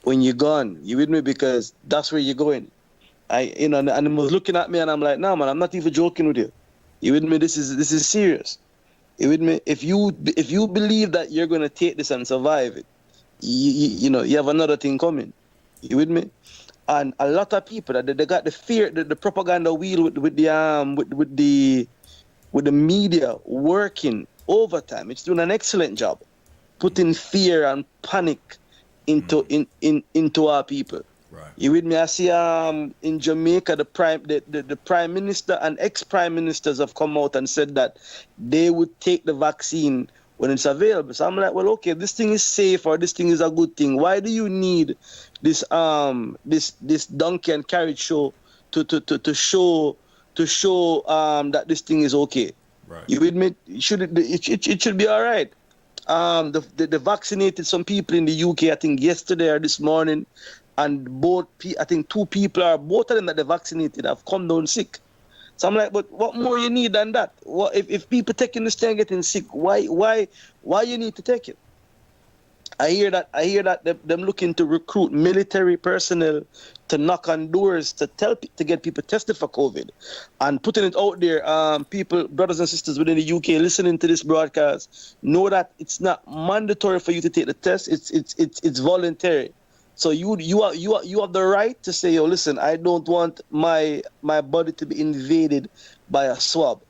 when you're gone. You with me? Because that's where you're going. And he was looking at me, and I'm like, no, man, I'm not even joking with you. You with me? This is serious. You with me? If you believe that you're gonna take this and survive it, you have another thing coming. You with me? And a lot of people they got the fear, the propaganda wheel with the media working overtime. It's doing an excellent job, putting fear and panic into our people. Right. You with me? I see in Jamaica the prime minister and ex-prime ministers have come out and said that they would take the vaccine when it's available. So I'm like, well, okay, this thing is safe or this thing is a good thing. Why do you need this donkey and carriage show to show that this thing is okay? Right. You with me? It should be all right. They vaccinated some people in the UK, I think yesterday or this morning. And I think 2 people both of them that they vaccinated have come down sick. So I'm like, but what more you need than that? What if people taking this thing getting sick, why you need to take it? I hear that them looking to recruit military personnel to knock on doors to get people tested for COVID, and putting it out there. People, brothers and sisters within the UK, listening to this broadcast, know that it's not mandatory for you to take the test. It's voluntary. So you have the right to say, yo, listen, I don't want my body to be invaded by a swab.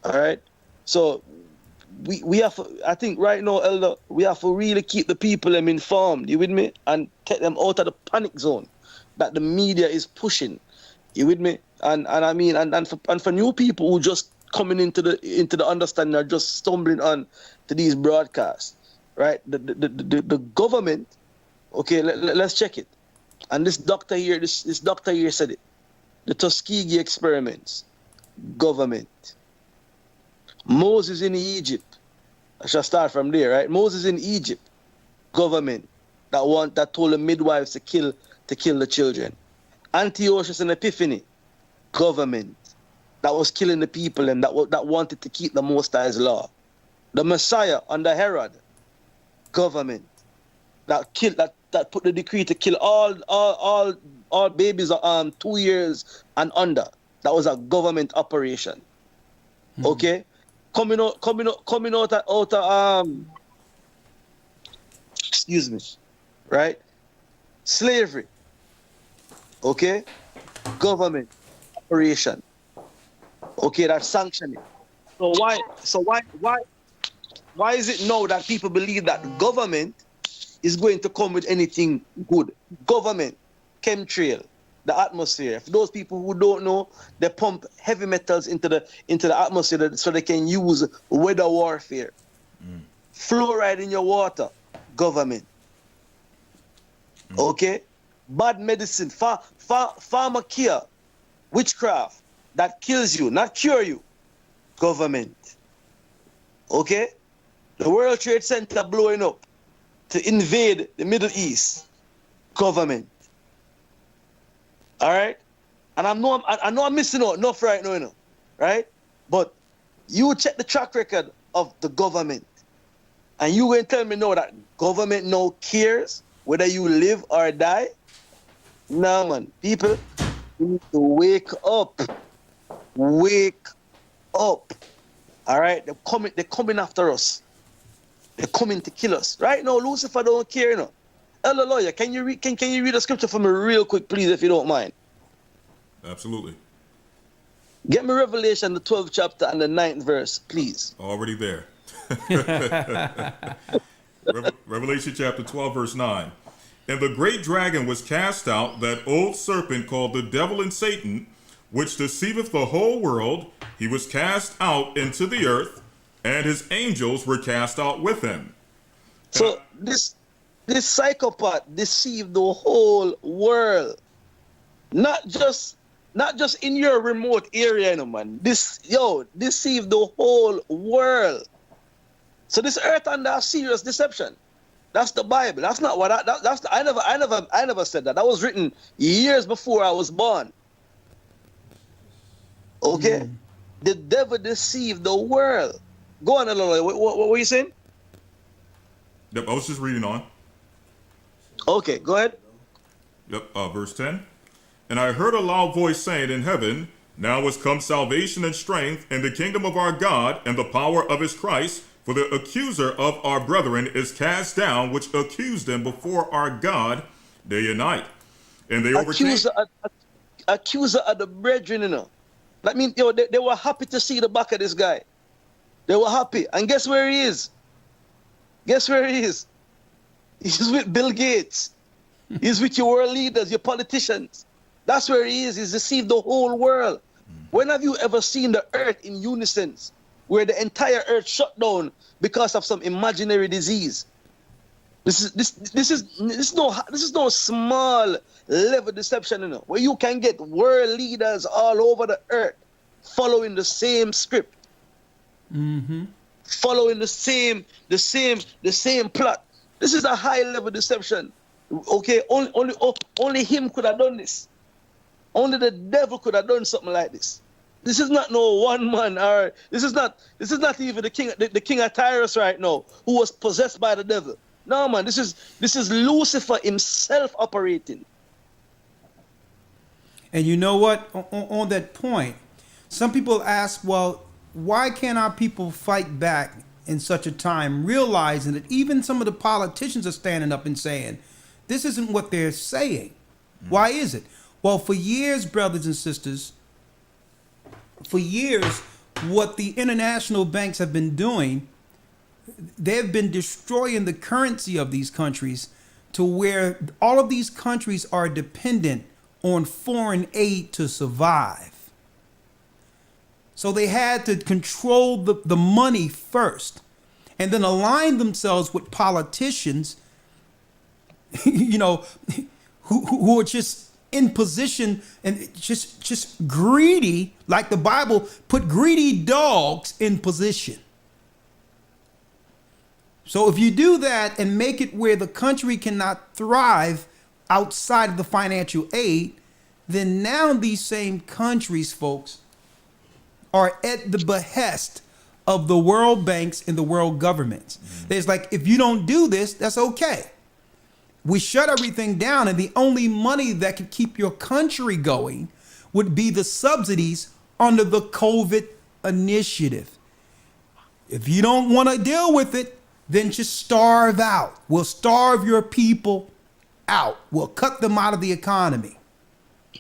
All right. So we have to, I think right now, Elder, we have to really keep the people informed. You with me? And take them out of the panic zone that the media is pushing. You with me? And I mean, and for new people who just coming into the understanding or just stumbling on to these broadcasts, right? The government. Okay, let's check it. And this doctor here said it. The Tuskegee experiments, government. Moses in Egypt. I shall start from there, right? Moses in Egypt, government that told the midwives to kill the children. Antiochus and Epiphany, government that was killing the people and that wanted to keep the Most High's law. The Messiah under Herod, government that put the decree to kill all babies 2 years and under. That was a government operation. Mm-hmm. Okay, coming out of excuse me, right? Slavery. Okay, government operation. Okay, that's sanctioning. So why is it now that people believe that government is going to come with anything good? Government, chemtrail, the atmosphere. For those people who don't know, they pump heavy metals into the atmosphere so they can use weather warfare. Fluoride in your water, government. Okay? Bad medicine, pharmacare, witchcraft, that kills you, not cure you, government. Okay? The World Trade Center blowing up to invade the Middle East, government. All right? And I know I'm missing out enough right now, right? But you check the track record of the government, and you going to tell me now that government now cares whether you live or die? Nah, man. People, we need to wake up. Wake up. All right? They're coming after us. They're coming to kill us. Right now, Lucifer don't care, you know. Elder Lawya, can you read a scripture for me real quick, please, if you don't mind? Absolutely. Get me Revelation, the 12th chapter and the 9th verse, please. Already there. Revelation chapter 12, verse 9. And the great dragon was cast out, that old serpent called the devil and Satan, which deceiveth the whole world. He was cast out into the earth, and his angels were cast out with him. So this psychopath deceived the whole world. Not just in your remote area, you know, man. Deceived the whole world. So this earth under serious deception. That's the Bible. That's not what I never said that. That was written years before I was born. Okay? The devil deceived the world. Go on, what were you saying? Yep, I was just reading on. Okay, go ahead. Yep, verse 10. And I heard a loud voice saying in heaven, Now is come salvation and strength in the kingdom of our God and the power of his Christ, for the accuser of our brethren is cast down, which accused them before our God day and night. And they overcame. Accuser of the brethren, you know. That means they were happy to see the back of this guy. They were happy. And guess where he is? Guess where he is? He's with Bill Gates. He's with your world leaders, your politicians. That's where he is. He's deceived the whole world. When have you ever seen the earth in unison, where the entire earth shut down because of some imaginary disease? This is no small level deception, you know, where you can get world leaders all over the earth following the same script, following the same plot. This is a high level deception. Okay, only him could have done this. Only the devil could have done something like this. This is not no one man, or this is not even the king of Tyrus right now, who was possessed by the devil. No, man, this is Lucifer himself operating. And you know what? On that point, some people ask, well, why can't our people fight back in such a time, realizing that even some of the politicians are standing up and saying, this isn't what they're saying. Why is it? Well, for years, brothers and sisters, for years, what the international banks have been doing, they've been destroying the currency of these countries to where all of these countries are dependent on foreign aid to survive. So they had to control the money first and then align themselves with politicians, you know, who are just in position and just greedy, like the Bible put greedy dogs in position. So if you do that and make it where the country cannot thrive outside of the financial aid, then now these same countries, folks, are at the behest of the world banks and the world governments. There's like, if you don't do this, that's okay. We shut everything down, and the only money that could keep your country going would be the subsidies under the COVID initiative. If you don't want to deal with it, then just starve out. We'll starve your people out. We'll cut them out of the economy.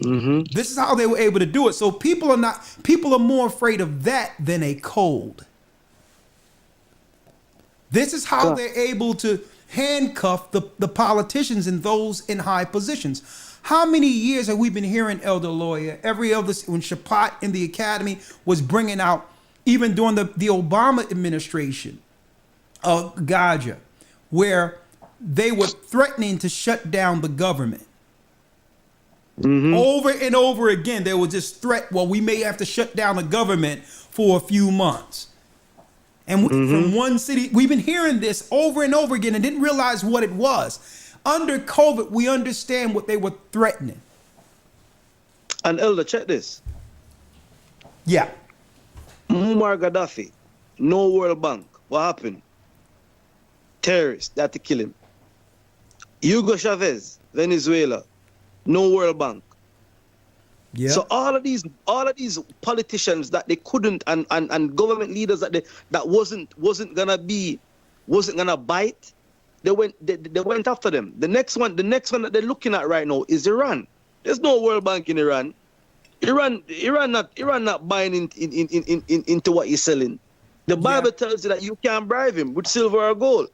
This is how they were able to do it. So people are more afraid of that than a cold. This is how they're able to handcuff the politicians and those in high positions. How many years have we been hearing, Elder Lawya, every other, when Shapat in the academy was bringing out, even during the Obama administration, Gaja, where they were threatening to shut down the government. Over and over again, they would just threat, well, we may have to shut down the government for a few months. And from one city, we've been hearing this over and over again and didn't realize what it was. Under COVID, we understand what they were threatening. And Elder, check this. Yeah. Muammar Gaddafi, no World Bank. What happened? Terrorists, they had to kill him. Hugo Chavez, Venezuela, no World Bank. Yeah. So all of these politicians that they couldn't and government leaders that wasn't gonna bite, they went after them. The next one that they're looking at right now is Iran. There's no World Bank in Iran. Iran not buying into what he's selling. The Bible tells you that you can't bribe him with silver or gold.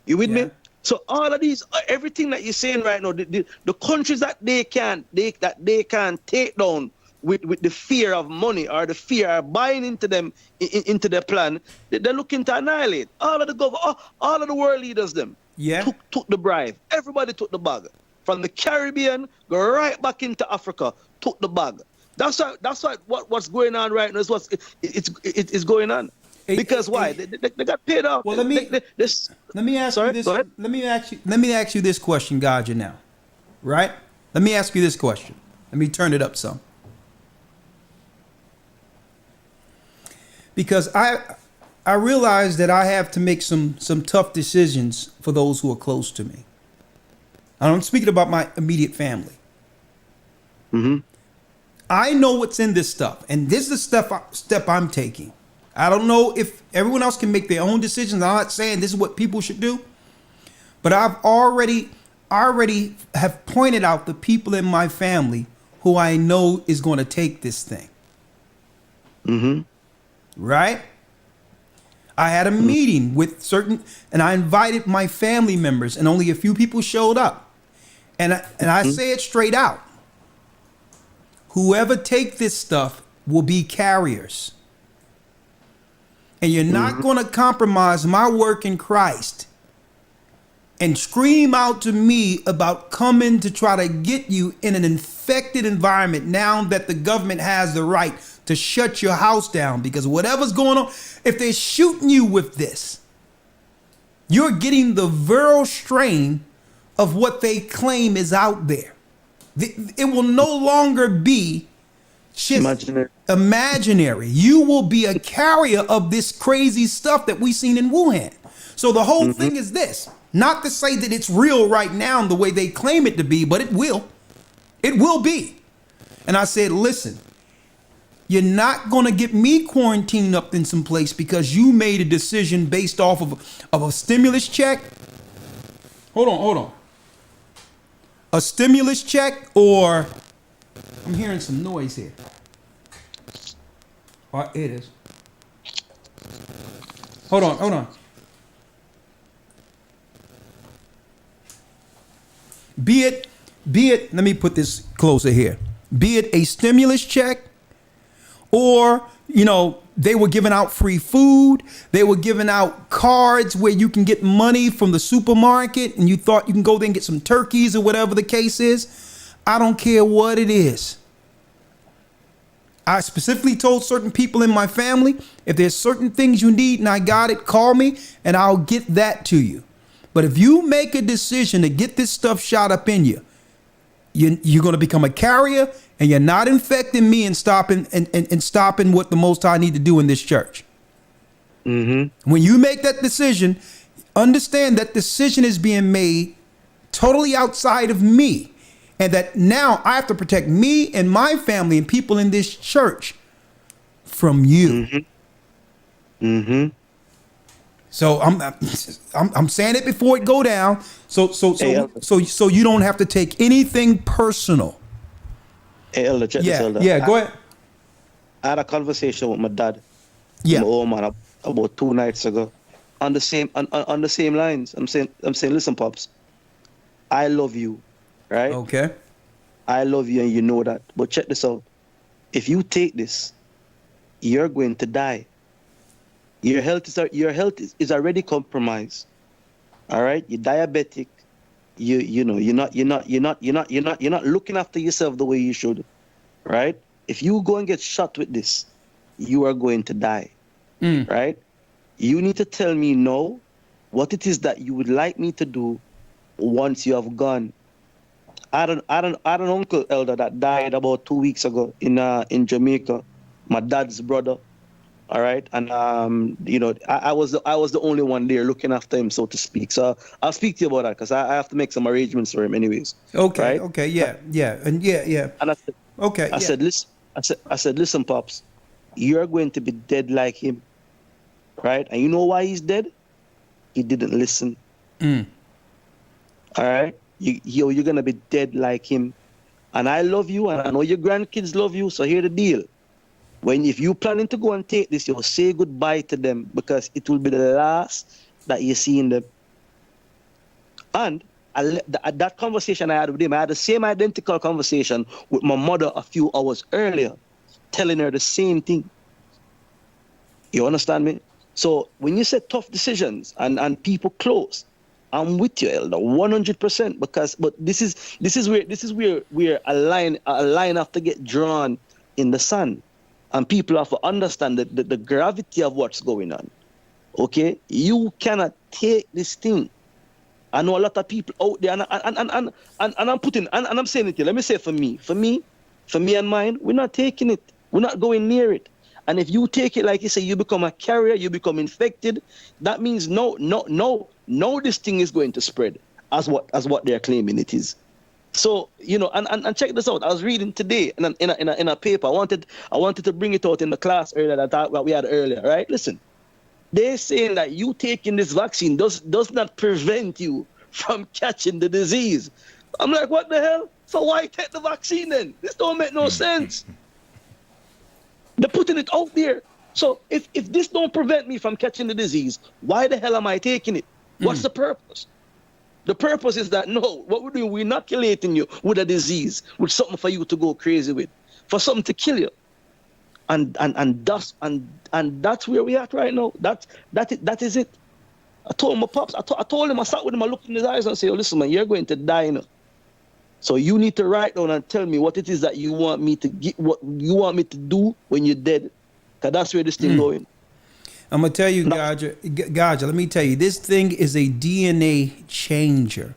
You with me? So all of these, everything that you're saying right now, the countries that they can take down with the fear of money or the fear of buying into them into their plan, they're looking to annihilate. All of the world leaders took the bribe. Everybody took the bag. From the Caribbean, go right back into Africa, took the bag. That's what's going on right now is it's going on. Because why? They got paid off. Well, let me ask you this question, Gaja, now. Right? Let me ask you this question. Let me turn it up some. Because I realize that I have to make some tough decisions for those who are close to me. And I'm speaking about my immediate family. Mm-hmm. I know what's in this stuff, and this is the step I'm taking. I don't know if everyone else can make their own decisions. I'm not saying this is what people should do, but I've already have pointed out the people in my family who I know is going to take this thing. Mm-hmm. Right? I had a meeting with and I invited my family members, and only a few people showed up. And I say it straight out. Whoever take this stuff will be carriers. And you're not going to compromise my work in Christ and scream out to me about coming to try to get you in an infected environment now that the government has the right to shut your house down, because whatever's going on, if they're shooting you with this, you're getting the viral strain of what they claim is out there. It will no longer be just imaginary. You will be a carrier of this crazy stuff that we've seen in Wuhan. So the whole thing is this, not to say that it's real right now in the way they claim it to be, but it will. It will be. And I said, listen, you're not going to get me quarantined up in some place because you made a decision based off of a stimulus check. Hold on. A stimulus check, or I'm hearing some noise here. Oh, it is. Hold on. Be it, let me put this closer here. Be it a stimulus check, or, they were giving out free food. They were giving out cards where you can get money from the supermarket and you thought you can go there and get some turkeys or whatever the case is. I don't care what it is. I specifically told certain people in my family, if there's certain things you need and I got it, call me and I'll get that to you. But if you make a decision to get this stuff shot up in you, you're going to become a carrier, and you're not infecting me and stopping what the Most High need to do in this church. Mm-hmm. When you make that decision, understand that decision is being made totally outside of me, and that now I have to protect me and my family and people in this church from you. Mm-hmm. Mm-hmm. So I'm saying it before it go down. So you don't have to take anything personal. Hey, Elder, check this, Elder. Yeah, go ahead. I had a conversation with my dad. Yeah. My old man about 2 nights ago. On the same lines. I'm saying, listen, Pops, I love you, right? Okay. I love you and you know that. But check this out. If you take this, you're going to die. Your health is already compromised. All right? You're diabetic. You're not looking after yourself the way you should. Right? If you go and get shot with this, you are going to die. Right? You need to tell me now what it is that you would like me to do once you have gone. I had an uncle, Elder, that died about 2 weeks ago in Jamaica. My dad's brother. All right, and I was the only one there looking after him, so to speak. So I'll speak to you about that because I have to make some arrangements for him, anyways. Okay. Right? Okay. Yeah. Yeah. And yeah. And I said, Okay. I said, listen. I said, listen, pops, you're going to be dead like him, right? And you know why he's dead? He didn't listen. All right, you're gonna be dead like him, and I love you, and I know your grandkids love you. So here's the deal: if you planning to go and take this, you'll say goodbye to them because it will be the last that you see in them. And that conversation I had with him, I had the same identical conversation with my mother a few hours earlier, telling her the same thing. You understand me? So when you say tough decisions and people close, I'm with you, Elder, 100%. But this is where a line have to get drawn in the sand, and people have to understand the gravity of what's going on. Okay, you cannot take this thing. I know a lot of people out there, and I'm saying it here. Let me say for me and mine, we're not taking it. We're not going near it. And if you take it, like you say, you become a carrier, you become infected. That means no, this thing is going to spread as what they're claiming it is. So and check this out. I was reading today in a paper. I wanted to bring it out in the class earlier that we had earlier. Right? Listen. They're saying that you taking this vaccine does not prevent you from catching the disease. I'm like, what the hell? So why take the vaccine then? This don't make no sense. They're putting it out there. So if this don't prevent me from catching the disease, why the hell am I taking it? What's the purpose? The purpose is that, no, what we're doing, we're inoculating you with a disease, with something for you to go crazy with, for something to kill you. And that's where we at right now. That is it. I told my pops, I told him, I sat with him, I looked in his eyes and said, oh, listen, man, you're going to die now. So you need to write down and tell me what it is that you want me to get, what you want me to do when you're dead. Because that's where this thing going. I'm going to tell you, Gaja, let me tell you, this thing is a DNA changer.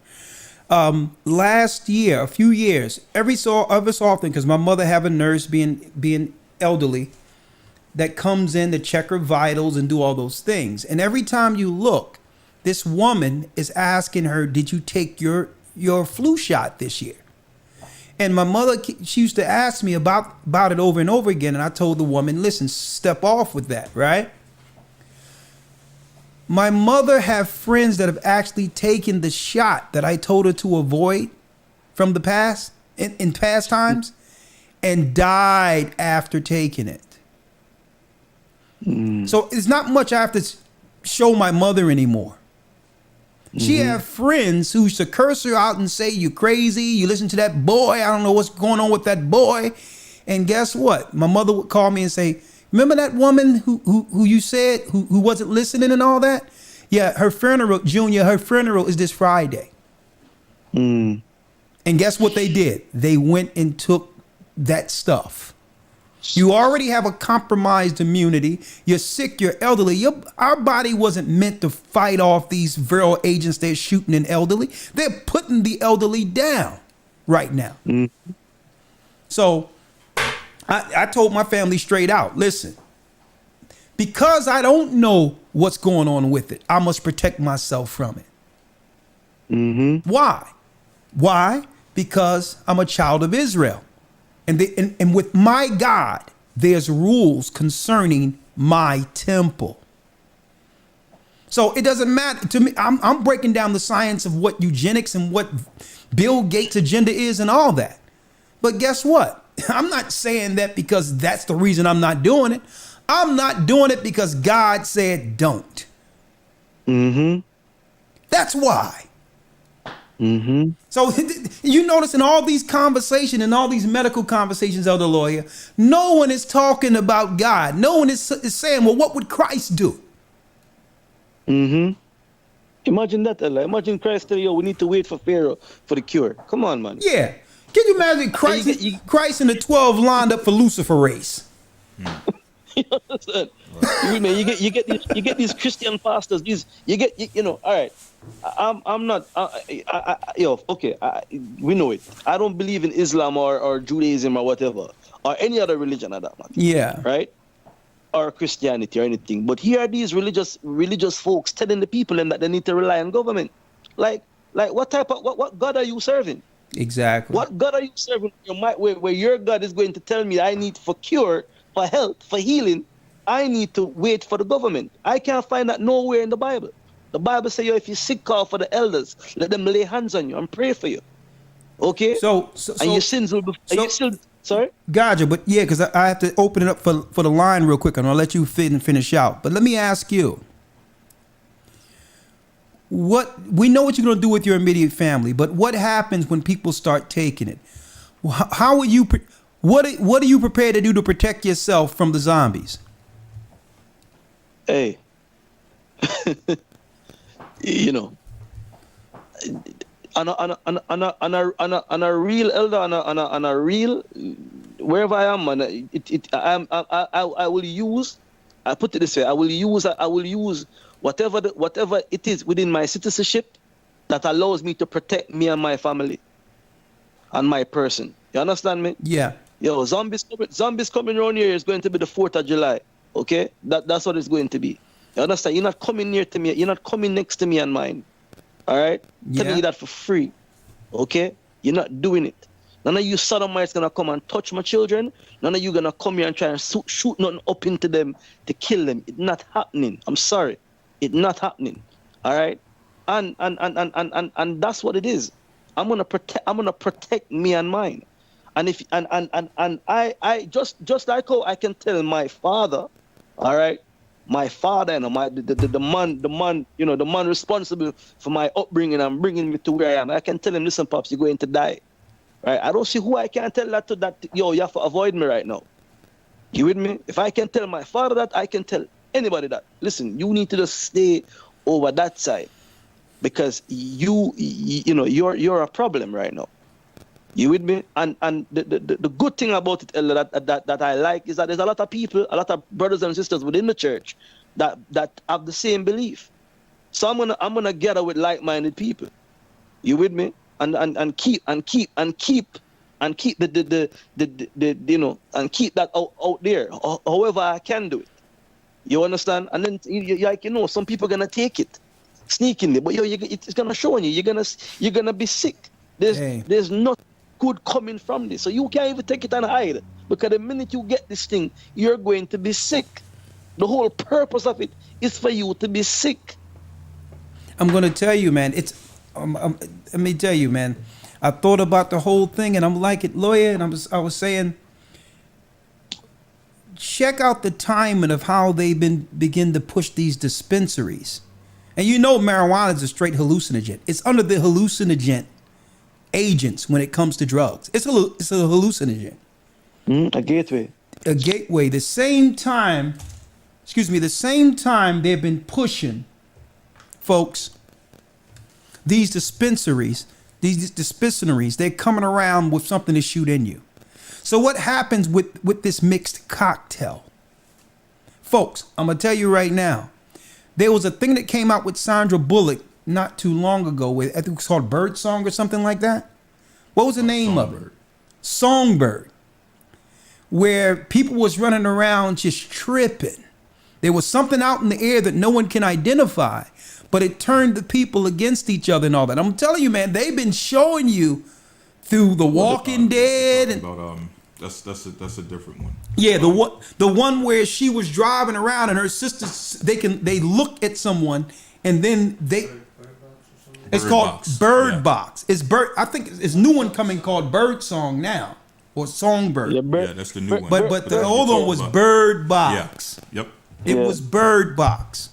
Last year, a few years, every so often, because my mother have a nurse being elderly that comes in to check her vitals and do all those things. And every time you look, this woman is asking her, did you take your flu shot this year? And my mother, she used to ask me about it over and over again. And I told the woman, listen, step off with that, right? My mother have friends that have actually taken the shot that I told her to avoid from the past, in past times, and died after taking it. So it's not much I have to show my mother anymore. She have friends who used to curse her out and say, you crazy, you listen to that boy, I don't know what's going on with that boy. And guess what? My mother would call me and say, remember that woman who you said who wasn't listening and all that? Yeah, her funeral, Junior, her funeral is this Friday. And guess what they did? They went and took that stuff. You already have a compromised immunity. You're sick, you're elderly. Our body wasn't meant to fight off these viral agents they're shooting in elderly. They're putting the elderly down right now. So I told my family straight out, listen, because I don't know what's going on with it, I must protect myself from it. Why? Why? Because I'm a child of Israel. And with my God, there's rules concerning my temple. So it doesn't matter to me. I'm breaking down the science of what eugenics and what Bill Gates' agenda is and all that. But guess what? I'm not saying that because that's the reason I'm not doing it. I'm not doing it because God said don't. That's why. So you notice in all these conversations and all these medical conversations, Elder Lawya, no one is talking about God. No one is saying, well, what would Christ do? Imagine that, Allah. Imagine Christ tell you, we need to wait for Pharaoh for the cure. Come on, man. Yeah. Can you imagine Christ and the 12 lined up for Lucifer race? You understand? You get these Christian pastors. All right. I'm not. We know it. I don't believe in Islam or Judaism or whatever or any other religion at that matter. Yeah. Right. or Christianity or anything. But here are these religious folks telling the people them that they need to rely on government. Like what type of what God are you serving? Exactly. What God are you serving? Where your God is going to tell me I need for cure, for health, for healing, I need to wait for the government. I can't find that nowhere in the Bible. The Bible says, if you're sick, call for the elders. Let them lay hands on you and pray for you. Okay? So and your sins will be... Sorry? Gotcha, but yeah, because I have to open it up for the line real quick, and I'll let you finish out. But let me ask you. We know what you're going to do with your immediate family, but what happens when people start taking it? How are you? What are you prepared to do to protect yourself from the zombies? Hey, you know, on a real elder, on a real, wherever I am, and I will use. I put it this way: I will use whatever it is within my citizenship that allows me to protect me and my family and my person. You understand me? Yeah. Yo, zombies coming around here is going to be the 4th of July. Okay? That's what it's going to be. You understand? You're not coming near to me. You're not coming next to me and mine. All right? Yeah. Telling you that for free. Okay? You're not doing it. None of you sodomites gonna come and touch my children. None of you gonna come here and try and shoot nothing up into them to kill them. It's not happening. I'm sorry. It's not happening. All right? And that's what it is. I'm gonna protect me and mine. And if I just like how I can tell my father, all right, my father and the man responsible for my upbringing and bringing me to where I am. I can tell him, listen, pops, you're going to die. Right? I don't see who I can tell that to. That yo, you have to avoid me right now. You with me? If I can tell my father that, I can tell anybody that. Listen, you need to just stay over that side because you're a problem right now. You with me? And the good thing about it, Elder, that I like is that there's a lot of people, a lot of brothers and sisters within the church that have the same belief. So I'm gonna gather with like-minded people. You with me? And keep the and keep that out there. However I can do it. You understand? And then some people are gonna take it sneakingly, but it's gonna show on you. You're gonna be sick. There's not good coming from this. So you can't even take it and hide. Because the minute you get this thing, you're going to be sick. The whole purpose of it is for you to be sick. I'm going to tell you, man, let me tell you, man, I thought about the whole thing and I'm like it, Lawya, and I was saying, check out the timing of how they begin to push these dispensaries. And you know marijuana is a straight hallucinogen. It's under the hallucinogen agents when it comes to drugs. It's a hallucinogen. A gateway. A gateway. The same time they've been pushing, folks, these dispensaries, they're coming around with something to shoot in you. So what happens with this mixed cocktail? Folks, I'm going to tell you right now, there was a thing that came out with Sandra Bullock not too long ago with, I think it was called Bird Song or something like that. What was the name of it? Songbird. Where people was running around just tripping. There was something out in the air that no one can identify, but it turned the people against each other and all that. I'm telling you, man, they've been showing you through The Walking Dead. And that's a different one. Yeah, the one where she was driving around and her sisters, they look at someone and then it's called Bird Box. It's Bird. I think it's a new one coming called Bird Song now, or Songbird. Yeah, that's the new one. But the old one was Bird Box. Yeah. Yep. It was Bird Box,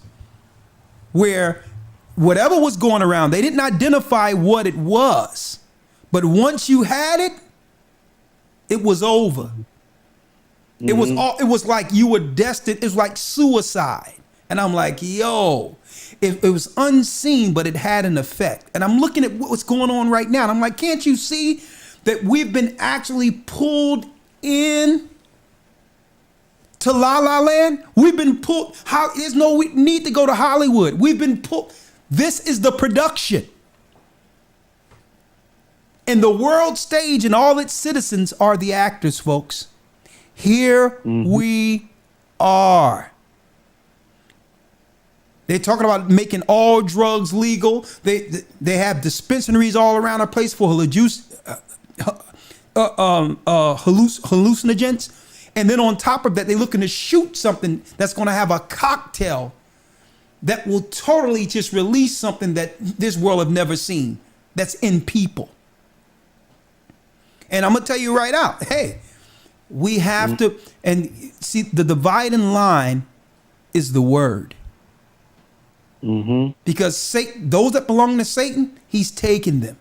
where whatever was going around, they didn't identify what it was, but once you had it, it was over. It was like you were destined. It was like suicide. And I'm like, yo, it was unseen, but it had an effect. And I'm looking at what's going on right now. And I'm like, can't you see that we've been actually pulled in to La La Land? We've been pulled. There's no need to go to Hollywood. We've been pulled. This is the production. And the world stage and all its citizens are the actors, folks. Here we are. They're talking about making all drugs legal. They have dispensaries all around our place for hallucinogens. And then on top of that, they're looking to shoot something that's going to have a cocktail that will totally just release something that this world have never seen, that's in people. And I'm going to tell you right out, hey, we have to, and see, the dividing line is the word. Because Satan, those that belong to Satan, he's taking them.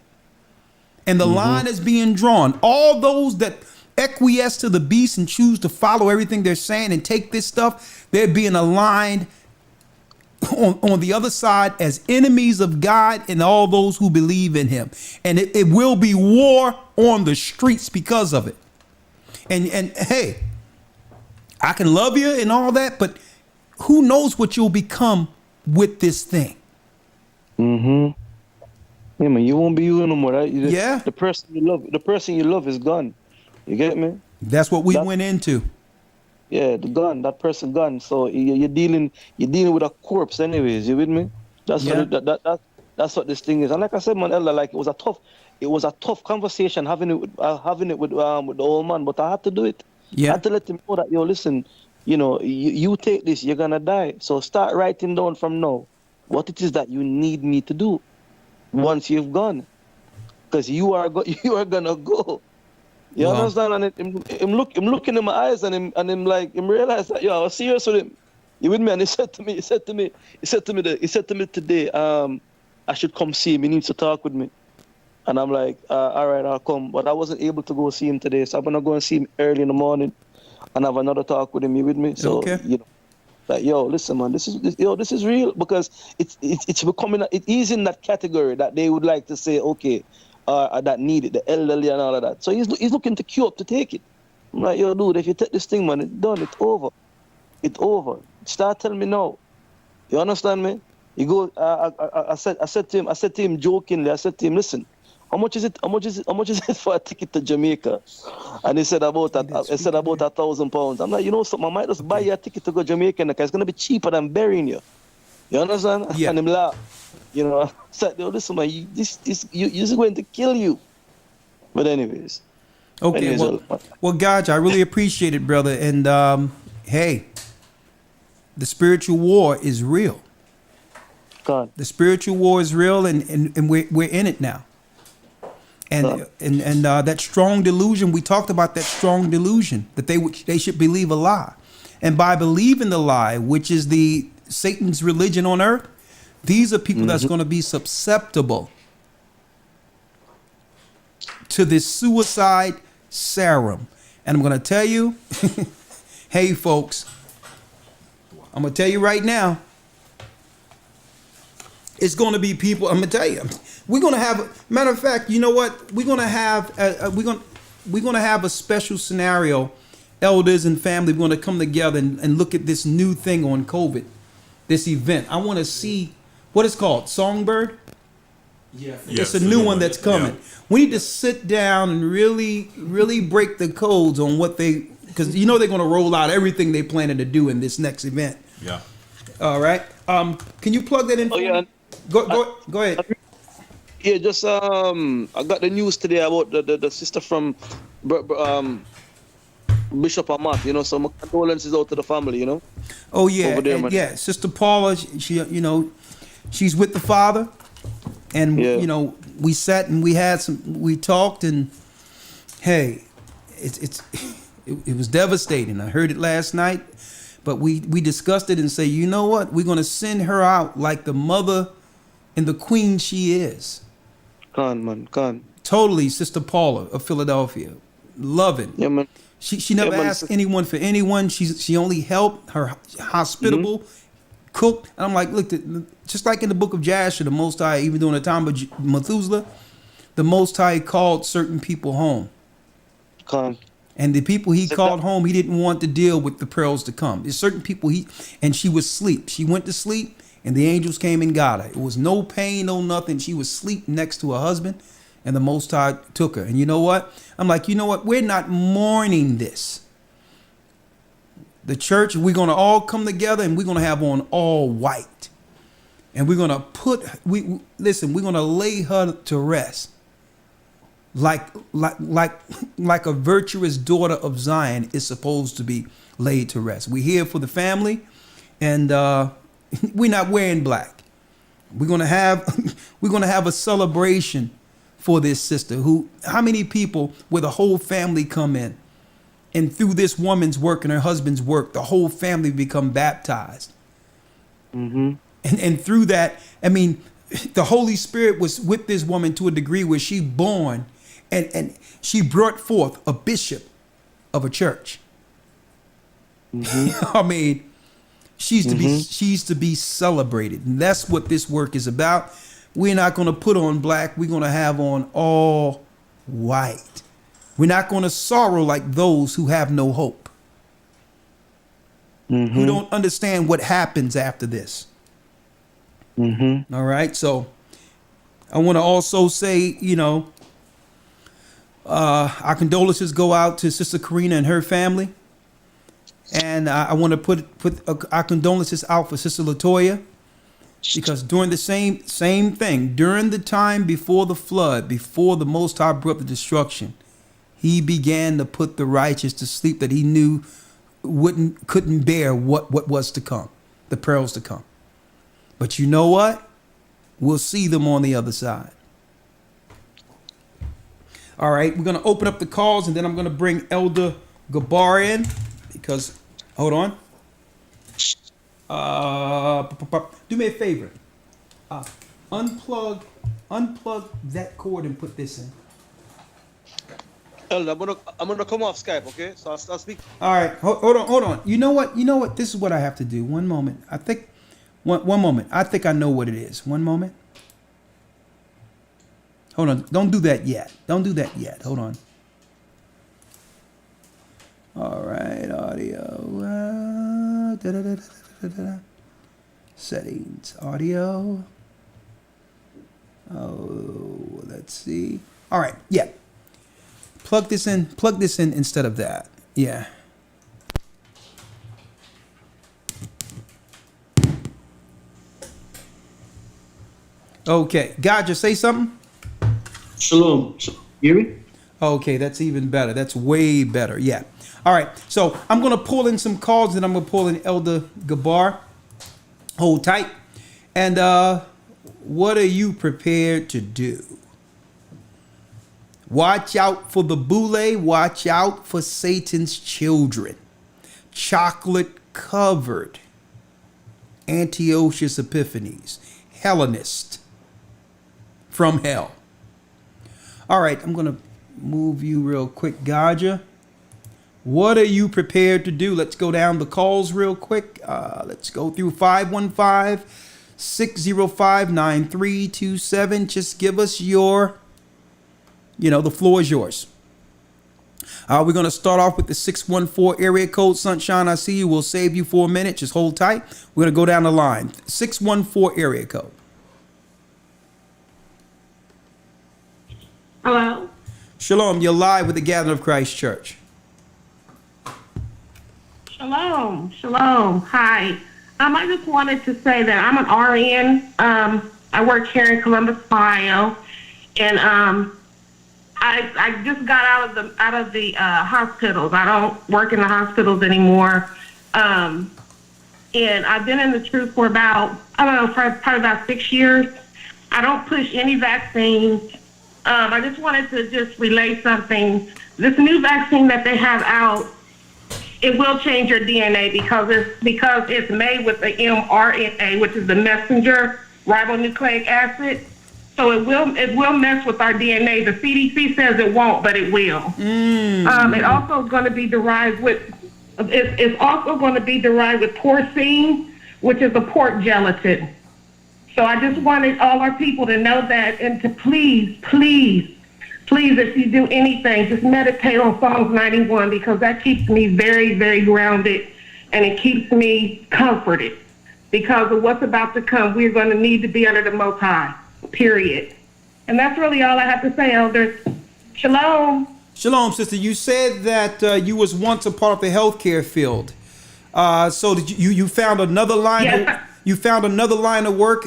And the line is being drawn. All those that acquiesce to the beast and choose to follow everything they're saying and take this stuff, they're being aligned on the other side as enemies of God and all those who believe in him. And it will be war on the streets because of it. And hey, I can love you and all that, but who knows what you'll become with this thing. Yeah, man, you won't be you no more. Right? Yeah. The person you love is gone. You get me? That's what we went into. Yeah, that person gone. So you're dealing with a corpse anyways, you with me? That's that's what this thing is. And like I said, man, Elder, like it was a tough conversation having it with the old man, but I had to do it. Yeah. I had to let him know that, yo, listen, you know, you take this, you're gonna die. So start writing down from now what it is that you need me to do once you've gone. Because you are gonna go. You understand? And him looking in my eyes and him realize that, yo, I was serious with him. You with me? And he said to me today, I should come see him. He needs to talk with me. And I'm like, all right, I'll come. But I wasn't able to go see him today, so I'm gonna go and see him early in the morning and have another talk with him. You with me? So you know, like, yo, listen, man, this is real, because it's becoming it is in that category that they would like to say, okay, that need it, the elderly and all of that. So he's looking to queue up to take it. I'm like, yo, dude, if you take this thing, man, it's done, it's over. It's over. Start telling me now. You understand me? You go. I said to him jokingly. I said to him, listen, how much is it for a ticket to Jamaica? And he said about £1,000. I'm like, you know something, I might just buy you a ticket to go to Jamaica, because it's gonna be cheaper than burying you. You understand? Yeah. And him laugh. You know, I said, yo, listen, man, this is going to kill you. But anyways. Okay. Well, Gaj, I really appreciate it, brother. And hey, the spiritual war is real. God. The spiritual war is real, and we're in it now. And that strong delusion, we talked about that strong delusion that they should believe a lie. And by believing the lie, which is the Satan's religion on earth, these are people that's going to be susceptible to this suicide serum. And I'm going to tell you, hey, folks, I'm going to tell you right now, it's going to be people. I'm going to tell you, we're going to have. Matter of fact, you know what? We're going to have. We're going to have a special scenario. Elders and family, we're going to come together and look at this new thing on COVID, this event. I want to see what it's called. Songbird. Yeah, it's a new one that's coming. Yeah. We need to sit down and really break the codes on what because you know they're going to roll out everything they planning to do in this next event. Yeah. All right. Can you plug that in? Oh yeah. Go ahead. Yeah, just I got the news today about the sister from Bishop Amat. You know, so my condolences out to the family. You know. Oh yeah, yeah. Sister Paula, she she's with the Father, and you know, we sat and we talked, and hey, it was devastating. I heard it last night, but we discussed it and say, you know what, we're gonna send her out like the mother and the queen she is. Totally, Sister Paula of Philadelphia, loving. Yeah, man. She never asked anyone for anyone. She only helped. Her hospitable, cooked. And I'm like, look, just like in the book of Jasher, the Most High, even during the time of Methuselah, the Most High called certain people home. And the people he called home, he didn't want to deal with the pearls to come. There's certain people and she was asleep. She went to sleep, and the angels came and got her. It was no pain, no nothing. She was asleep next to her husband, and the Most High took her. And you know what? I'm like, you know what? We're not mourning this. The church, we're going to all come together and we're going to have on all white. And we're going to we're going to lay her to rest. Like a virtuous daughter of Zion is supposed to be laid to rest. We're here for the family, and we're not wearing black. We're gonna have a celebration for this sister. How many people where the whole family come in, and through this woman's work and her husband's work, the whole family become baptized. And through that, I mean, the Holy Spirit was with this woman to a degree where she born and she brought forth a bishop of a church. I mean, she's to be celebrated. And that's what this work is about. We're not going to put on black. We're going to have on all white. We're not going to sorrow like those who have no hope, who don't understand what happens after this. All right. So I want to also say, our condolences go out to Sister Karina and her family. And I want to put our condolences out for Sister Latoya, because during the same thing, during the time before the flood, before the Most High brought the destruction, he began to put the righteous to sleep that he knew couldn't bear what was to come, the perils to come. But you know what? We'll see them on the other side. All right, we're going to open up the calls, and then I'm going to bring Elder Gabar in, because, hold on. Do me a favor. Unplug that cord and put this in. Elder, I'm gonna come off Skype, okay? So I'll speak. All right, hold on. You know what? This is what I have to do. One moment. I think, one moment. I think I know what it is. One moment. Hold on. Don't do that yet. Hold on. All right, audio. Settings, audio. Oh, let's see. All right, yeah. Plug this in instead of that. Yeah. Okay, God, just say something. Shalom. Hear me? Okay, that's even better. That's way better. Yeah. All right. So I'm going to pull in some calls, and I'm going to pull in Elder Gabar. Hold tight. And what are you prepared to do? Watch out for the boule. Watch out for Satan's children. Chocolate covered. Antiochus Epiphanes. Hellenist from hell. All right. I'm going to move you real quick, Gaja. What are you prepared to do? Let's go down the calls real quick. Let's go through 515-605-9327. Just give us your, the floor is yours. We're going to start off with the 614 area code. Sunshine, I see you. We'll save you for a minute. Just hold tight. We're going to go down the line. 614 area code. Hello? Shalom, you're live with the Gathering of Christ Church. Shalom. Hi. I just wanted to say that I'm an RN. I work here in Columbus, Ohio, and I just got out of the hospitals. I don't work in the hospitals anymore. And I've been in the truth for about, probably about 6 years. I don't push any vaccines. I just wanted to just relay something. This new vaccine that they have out, it will change your DNA because it's made with the mRNA, which is the messenger ribonucleic acid. So it will mess with our DNA. The CDC says it won't, but it will. It also is going to be derived with porcine, which is a pork gelatin. So I just wanted all our people to know that, and to please, if you do anything, just meditate on Psalms 91, because that keeps me very, very grounded, and it keeps me comforted because of what's about to come. We're going to need to be under the Most High, period. And that's really all I have to say, elders. Shalom. Shalom, sister. You said that you was once a part of the healthcare field. So did you found another line? Yes. You found another line of work.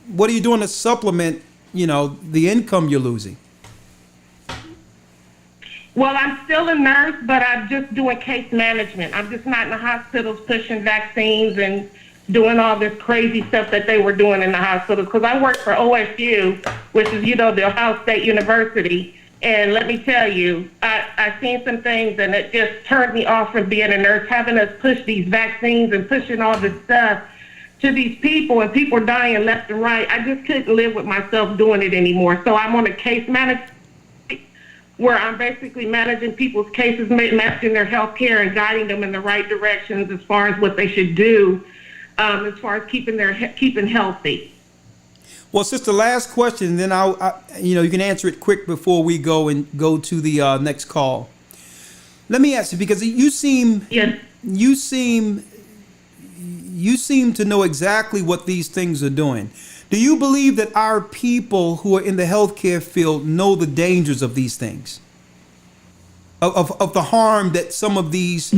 What are you doing to supplement, the income you're losing? Well, I'm still a nurse, but I'm just doing case management. I'm just not in the hospitals pushing vaccines and doing all this crazy stuff that they were doing in the hospitals. Because I work for OSU, which is, the Ohio State University. And let me tell you, I've seen some things, and it just turned me off from being a nurse, having us push these vaccines and pushing all this stuff to these people, and people dying left and right. I just couldn't live with myself doing it anymore. So I'm on a case management where I'm basically managing people's cases, managing their health care and guiding them in the right directions as far as what they should do, as far as keeping healthy. Well, sister, last question, then you can answer it quick before we go to the next call. Let me ask you, because you seem to know exactly what these things are doing. Do you believe that our people who are in the healthcare field know the dangers of these things? Of the harm that some of these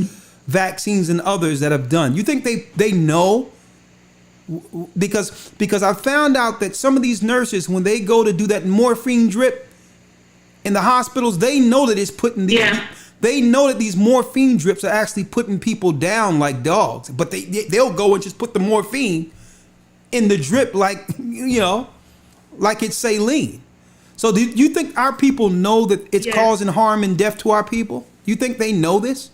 vaccines and others that have done? You think they know? Because I found out that some of these nurses, when they go to do that morphine drip in the hospitals, they know that it's putting they know that these morphine drips are actually putting people down like dogs. But they'll go and just put the morphine in the drip like it's saline. So do you think our people know that it's causing harm and death to our people? You think they know this?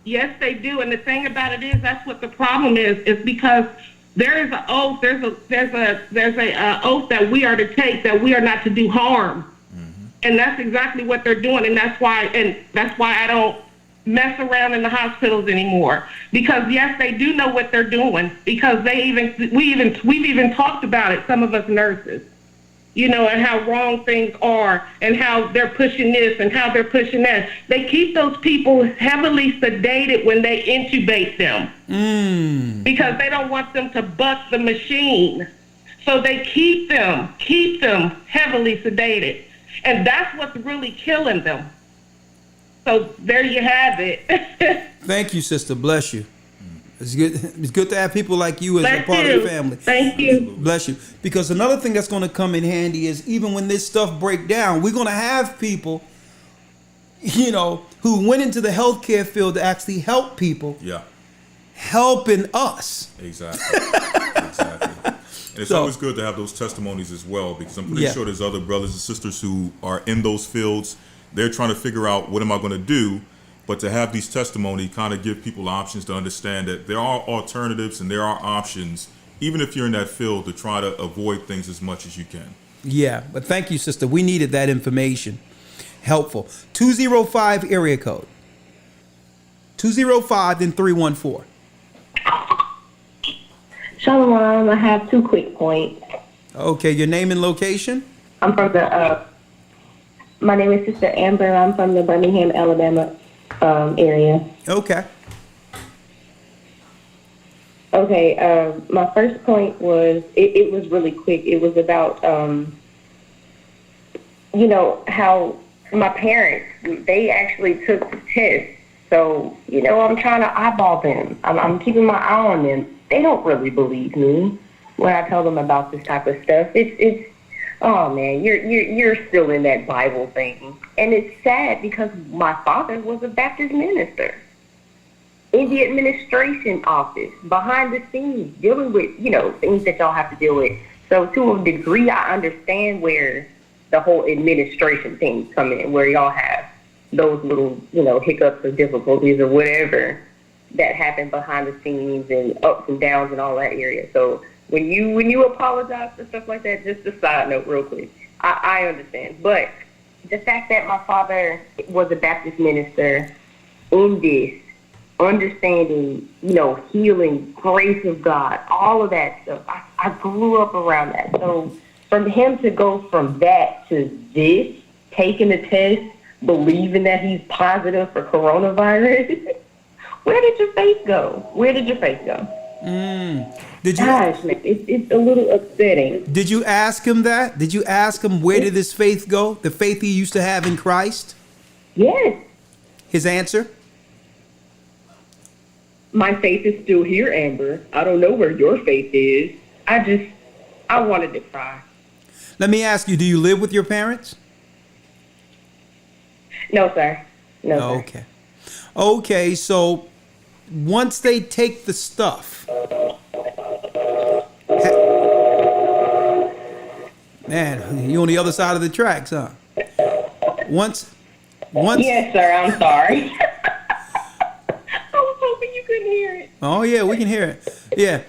Yes, they do. And the thing about it is, that's what the problem is because there is an oath. There's a oath that we are to take, that we are not to do harm. Mm-hmm. And that's exactly what they're doing. And that's why I don't mess around in the hospitals anymore, because yes, they do know what they're doing, because we've even talked about it, some of us nurses, and how wrong things are and how they're pushing this and how they're pushing that. They keep those people heavily sedated when they intubate them because they don't want them to bust the machine. So they keep them heavily sedated, and that's what's really killing them. So there you have it. Thank you, sister. Bless you. It's good. It's good to have people like you as a part of the family. Thank you. Bless you. Because another thing that's going to come in handy is, even when this stuff break down, we're going to have people, who went into the healthcare field to actually help people. Yeah. Helping us. Exactly. And it's always good to have those testimonies as well, because I'm pretty sure there's other brothers and sisters who are in those fields. They're trying to figure out, what am I going to do? But to have these testimonies kind of give people options to understand that there are alternatives and there are options, even if you're in that field, to try to avoid things as much as you can. Yeah, but thank you, sister. We needed that information. Helpful. 205 area code. 205 then 314. Shalom, I have 2 quick points. Okay, your name and location? I'm from my name is Sister Amber. I'm from the Birmingham, Alabama area. Okay. Okay, my first point was, it was really quick. It was about, how my parents, they actually took the test. So, I'm trying to eyeball them. I'm keeping my eye on them. They don't really believe me when I tell them about this type of stuff. It's oh man, you're still in that Bible thing. And it's sad because my father was a Baptist minister in the administration office, behind the scenes, dealing with, things that y'all have to deal with. So to a degree, I understand where the whole administration things come in, where y'all have those little, hiccups or difficulties or whatever that happen behind the scenes and ups and downs and all that area. So when you apologize for stuff like that, just a side note real quick, I understand. But the fact that my father was a Baptist minister in this, understanding, healing, grace of God, all of that stuff, I grew up around that. So from him to go from that to this, taking the test, believing that he's positive for coronavirus, where did your faith go? Did you? Gosh, man, it's a little upsetting. Did you ask him that? Did you ask him where did his faith go? The faith he used to have in Christ? Yes. His answer? My faith is still here, Amber. I don't know where your faith is. I wanted to cry. Let me ask you, do you live with your parents? No, sir. No, sir. Okay. Okay, so once they take the stuff, man, you on the other side of the tracks, huh? Once. Yes, sir. I'm sorry. I was hoping you couldn't hear it. Oh yeah, we can hear it. Yeah.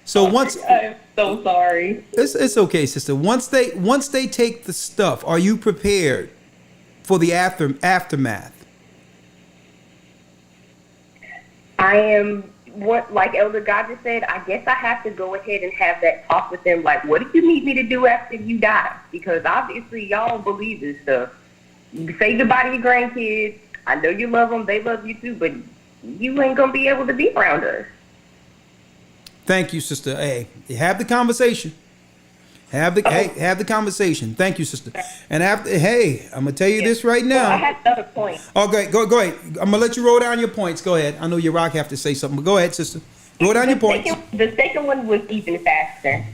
So once. I'm so sorry. It's okay, sister. Once they take the stuff, are you prepared for the aftermath? I am, like Elder Rawchaa said, I guess I have to go ahead and have that talk with them. Like, what do you need me to do after you die? Because obviously y'all don't believe this stuff. You say goodbye to your grandkids. I know you love them. They love you too, but you ain't going to be able to be around us. Thank you, sister. Hey, have the conversation. Have the conversation. Thank you, sister. And after, hey, I'm gonna tell you this right now. Well, I had another point. Okay, go ahead. I'm gonna let you roll down your points. Go ahead. I know your rock have to say something, but go ahead, sister. Roll down your points. The second one was even faster.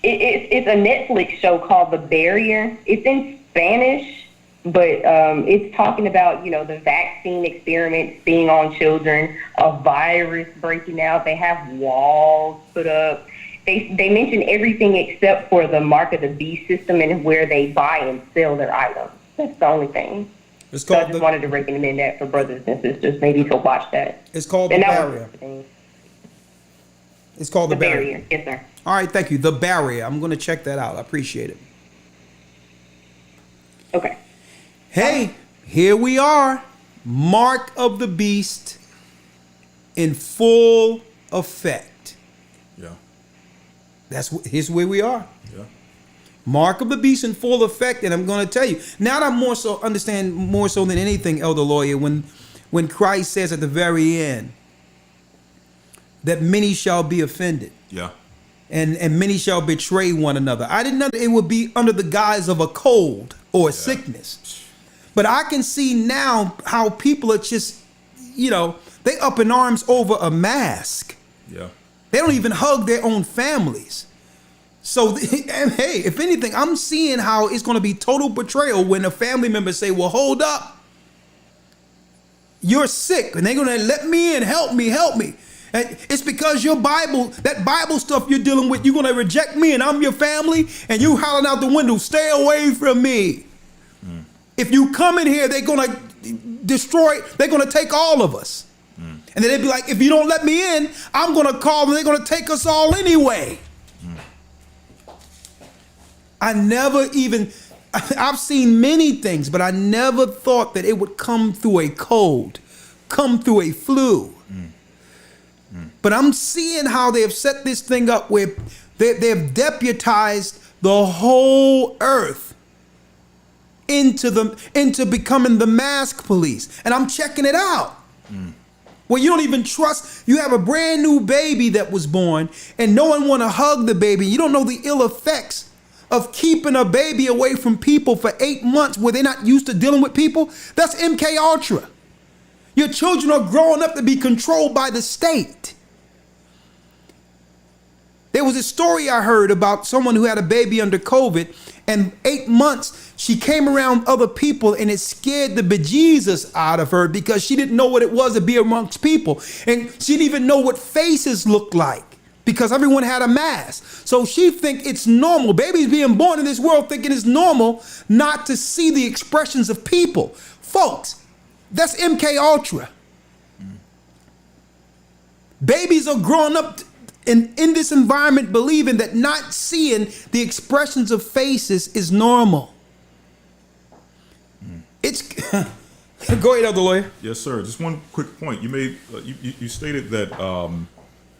It's a Netflix show called The Barrier. It's in Spanish, but it's talking about, the vaccine experiments being on children, a virus breaking out. They have walls put up. They mention everything except for the mark of the beast system and where they buy and sell their items. That's the only thing. So I just wanted to recommend that for brothers and sisters, maybe to watch that. It's called The Barrier. It's called The Barrier. Yes, sir. All right, thank you. The Barrier. I'm going to check that out. I appreciate it. Okay. Hey, here we are. Mark of the Beast in full effect. Yeah. Here's where we are. Yeah. Mark of the Beast in full effect, and I'm going to tell you now that I understand more so than anything, Elder Lawya, when Christ says at the very end that many shall be offended. Yeah. And many shall betray one another. I didn't know that it would be under the guise of a cold or a sickness. But I can see now how people are just, they up in arms over a mask. Yeah. They don't even hug their own families. So, hey, if anything, I'm seeing how it's going to be total betrayal when a family member say, well, hold up. You're sick. And they're going to let me in. Help me. And it's because that Bible stuff you're dealing with, you're going to reject me and I'm your family. And you howling out the window, stay away from me. Mm. If you come in here, they're going to destroy, they're going to take all of us. Mm. And then they'd be like, if you don't let me in, I'm going to call them. They're going to take us all anyway. I've seen many things, but I never thought that it would come through a cold, come through a flu. But I'm seeing how they have set this thing up where they've deputized the whole earth into becoming the mask police. And I'm checking it out. Well, you don't even trust. You have a brand new baby that was born and no one want to hug the baby. You don't know the ill effects of keeping a baby away from people for 8 months where they're not used to dealing with people. That's MK Ultra. Your children are growing up to be controlled by the state. There was a story I heard about someone who had a baby under COVID, and 8 months she came around other people and it scared the bejesus out of her because she didn't know what it was to be amongst people. And she didn't even know what faces looked like because everyone had a mask. So she think it's normal. Babies being born in this world thinking it's normal not to see the expressions of people. Folks, that's MK Ultra. Babies are growing up in this environment believing that not seeing the expressions of faces is normal. It's go ahead, Elder Lawya. Yes, sir. Just one quick point. You made you stated that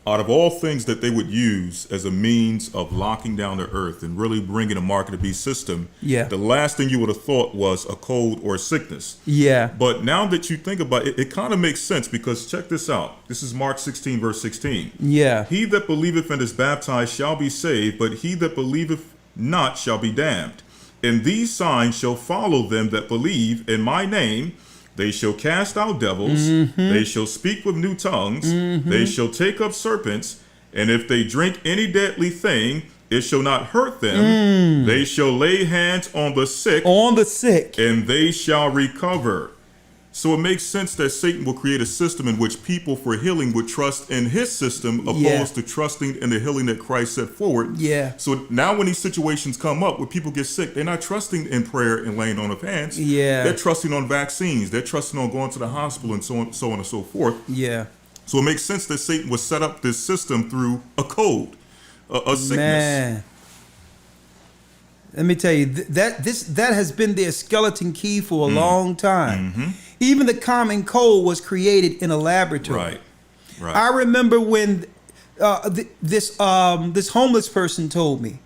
out of all things that they would use as a means of locking down the earth and really bringing a mark of the beast system, the last thing you would have thought was a cold or a sickness. Yeah. But now that you think about it, it kind of makes sense because check this out. This is Mark 16, verse 16. Yeah. He that believeth and is baptized shall be saved, but he that believeth not shall be damned. And these signs shall follow them that believe in my name. They shall cast out devils. They shall speak with new tongues. They shall take up serpents. And if they drink any deadly thing, it shall not hurt them. They shall lay hands on the sick. And they shall recover. So it makes sense that Satan will create a system in which people for healing would trust in his system opposed to trusting in the healing that Christ set forward. So now when these situations come up where people get sick, they're not trusting in prayer and laying on of hands. They're trusting on vaccines. They're trusting on going to the hospital and so on and so forth. So it makes sense that Satan would set up this system through a code, a sickness. Man. Let me tell you, that has been their skeleton key for a long time. Even the common cold was created in a laboratory. I remember when this homeless person told me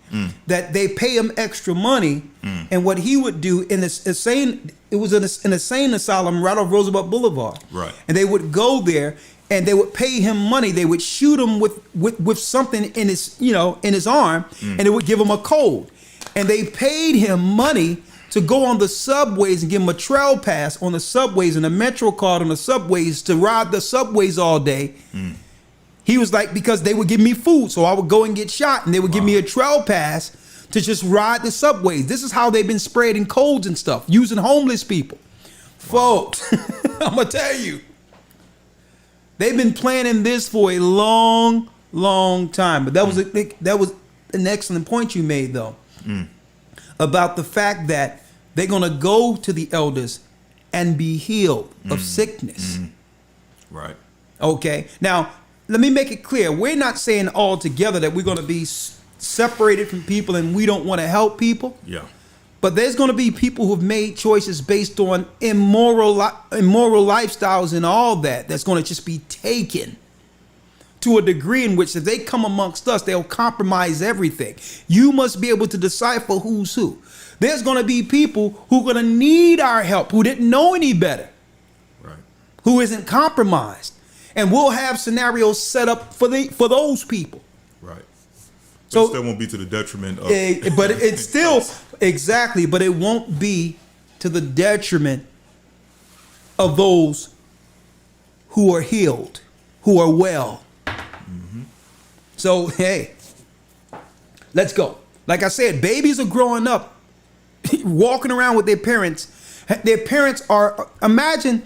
that they pay him extra money, and what he would do in this insane, it was an insane asylum right off Roosevelt Boulevard. And they would go there and they would pay him money. They would shoot him with something in his in his arm, and it would give him a cold. And they paid him money to go on the subways and give him a trail pass on the subways and a Metro card on the subways to ride the subways all day. He was like, because they would give me food, so I would go and get shot, and they would give me a trail pass to just ride the subways. This is how they've been spreading colds and stuff, using homeless people. Folks, I'm going to tell you, they've been planning this for a long, long time. But that was an excellent point you made, though. About the fact that they're going to go to the elders and be healed of sickness. Okay. Now, let me make it clear. We're not saying altogether that we're going to be separated from people and we don't want to help people. But there's going to be people who've made choices based on immoral lifestyles and all that. That's going to just be taken to a degree in which if they come amongst us, they'll compromise everything. You must be able to decipher who's who. There's going to be people who are going to need our help, who didn't know any better, who isn't compromised. And we'll have scenarios set up for those people. So it still won't be to the detriment of... but it's still... Exactly, but it won't be to the detriment of those who are healed, who are well. So, hey, let's go. Like I said, babies are growing up, walking around with their parents. Their parents are, imagine,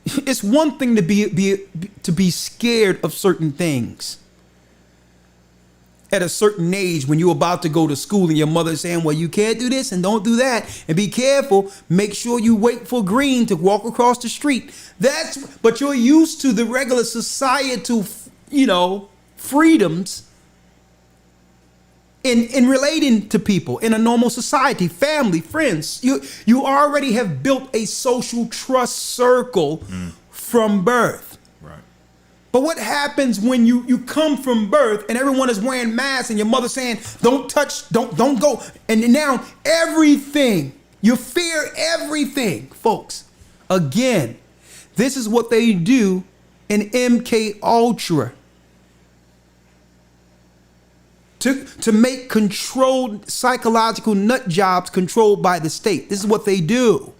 it's one thing to be scared of certain things at a certain age when you're about to go to school and your mother's saying, well, you can't do this and don't do that. And be careful. Make sure you wait for green to walk across the street. But you're used to the regular societal, freedoms in relating to people in a normal society, family, friends. You already have built a social trust circle from birth. But what happens when you come from birth and everyone is wearing masks and your mother saying, don't touch, don't go. And now everything, you fear everything, folks. Again, this is what they do in MK Ultra. To make controlled psychological nut jobs controlled by the state. This is what they do.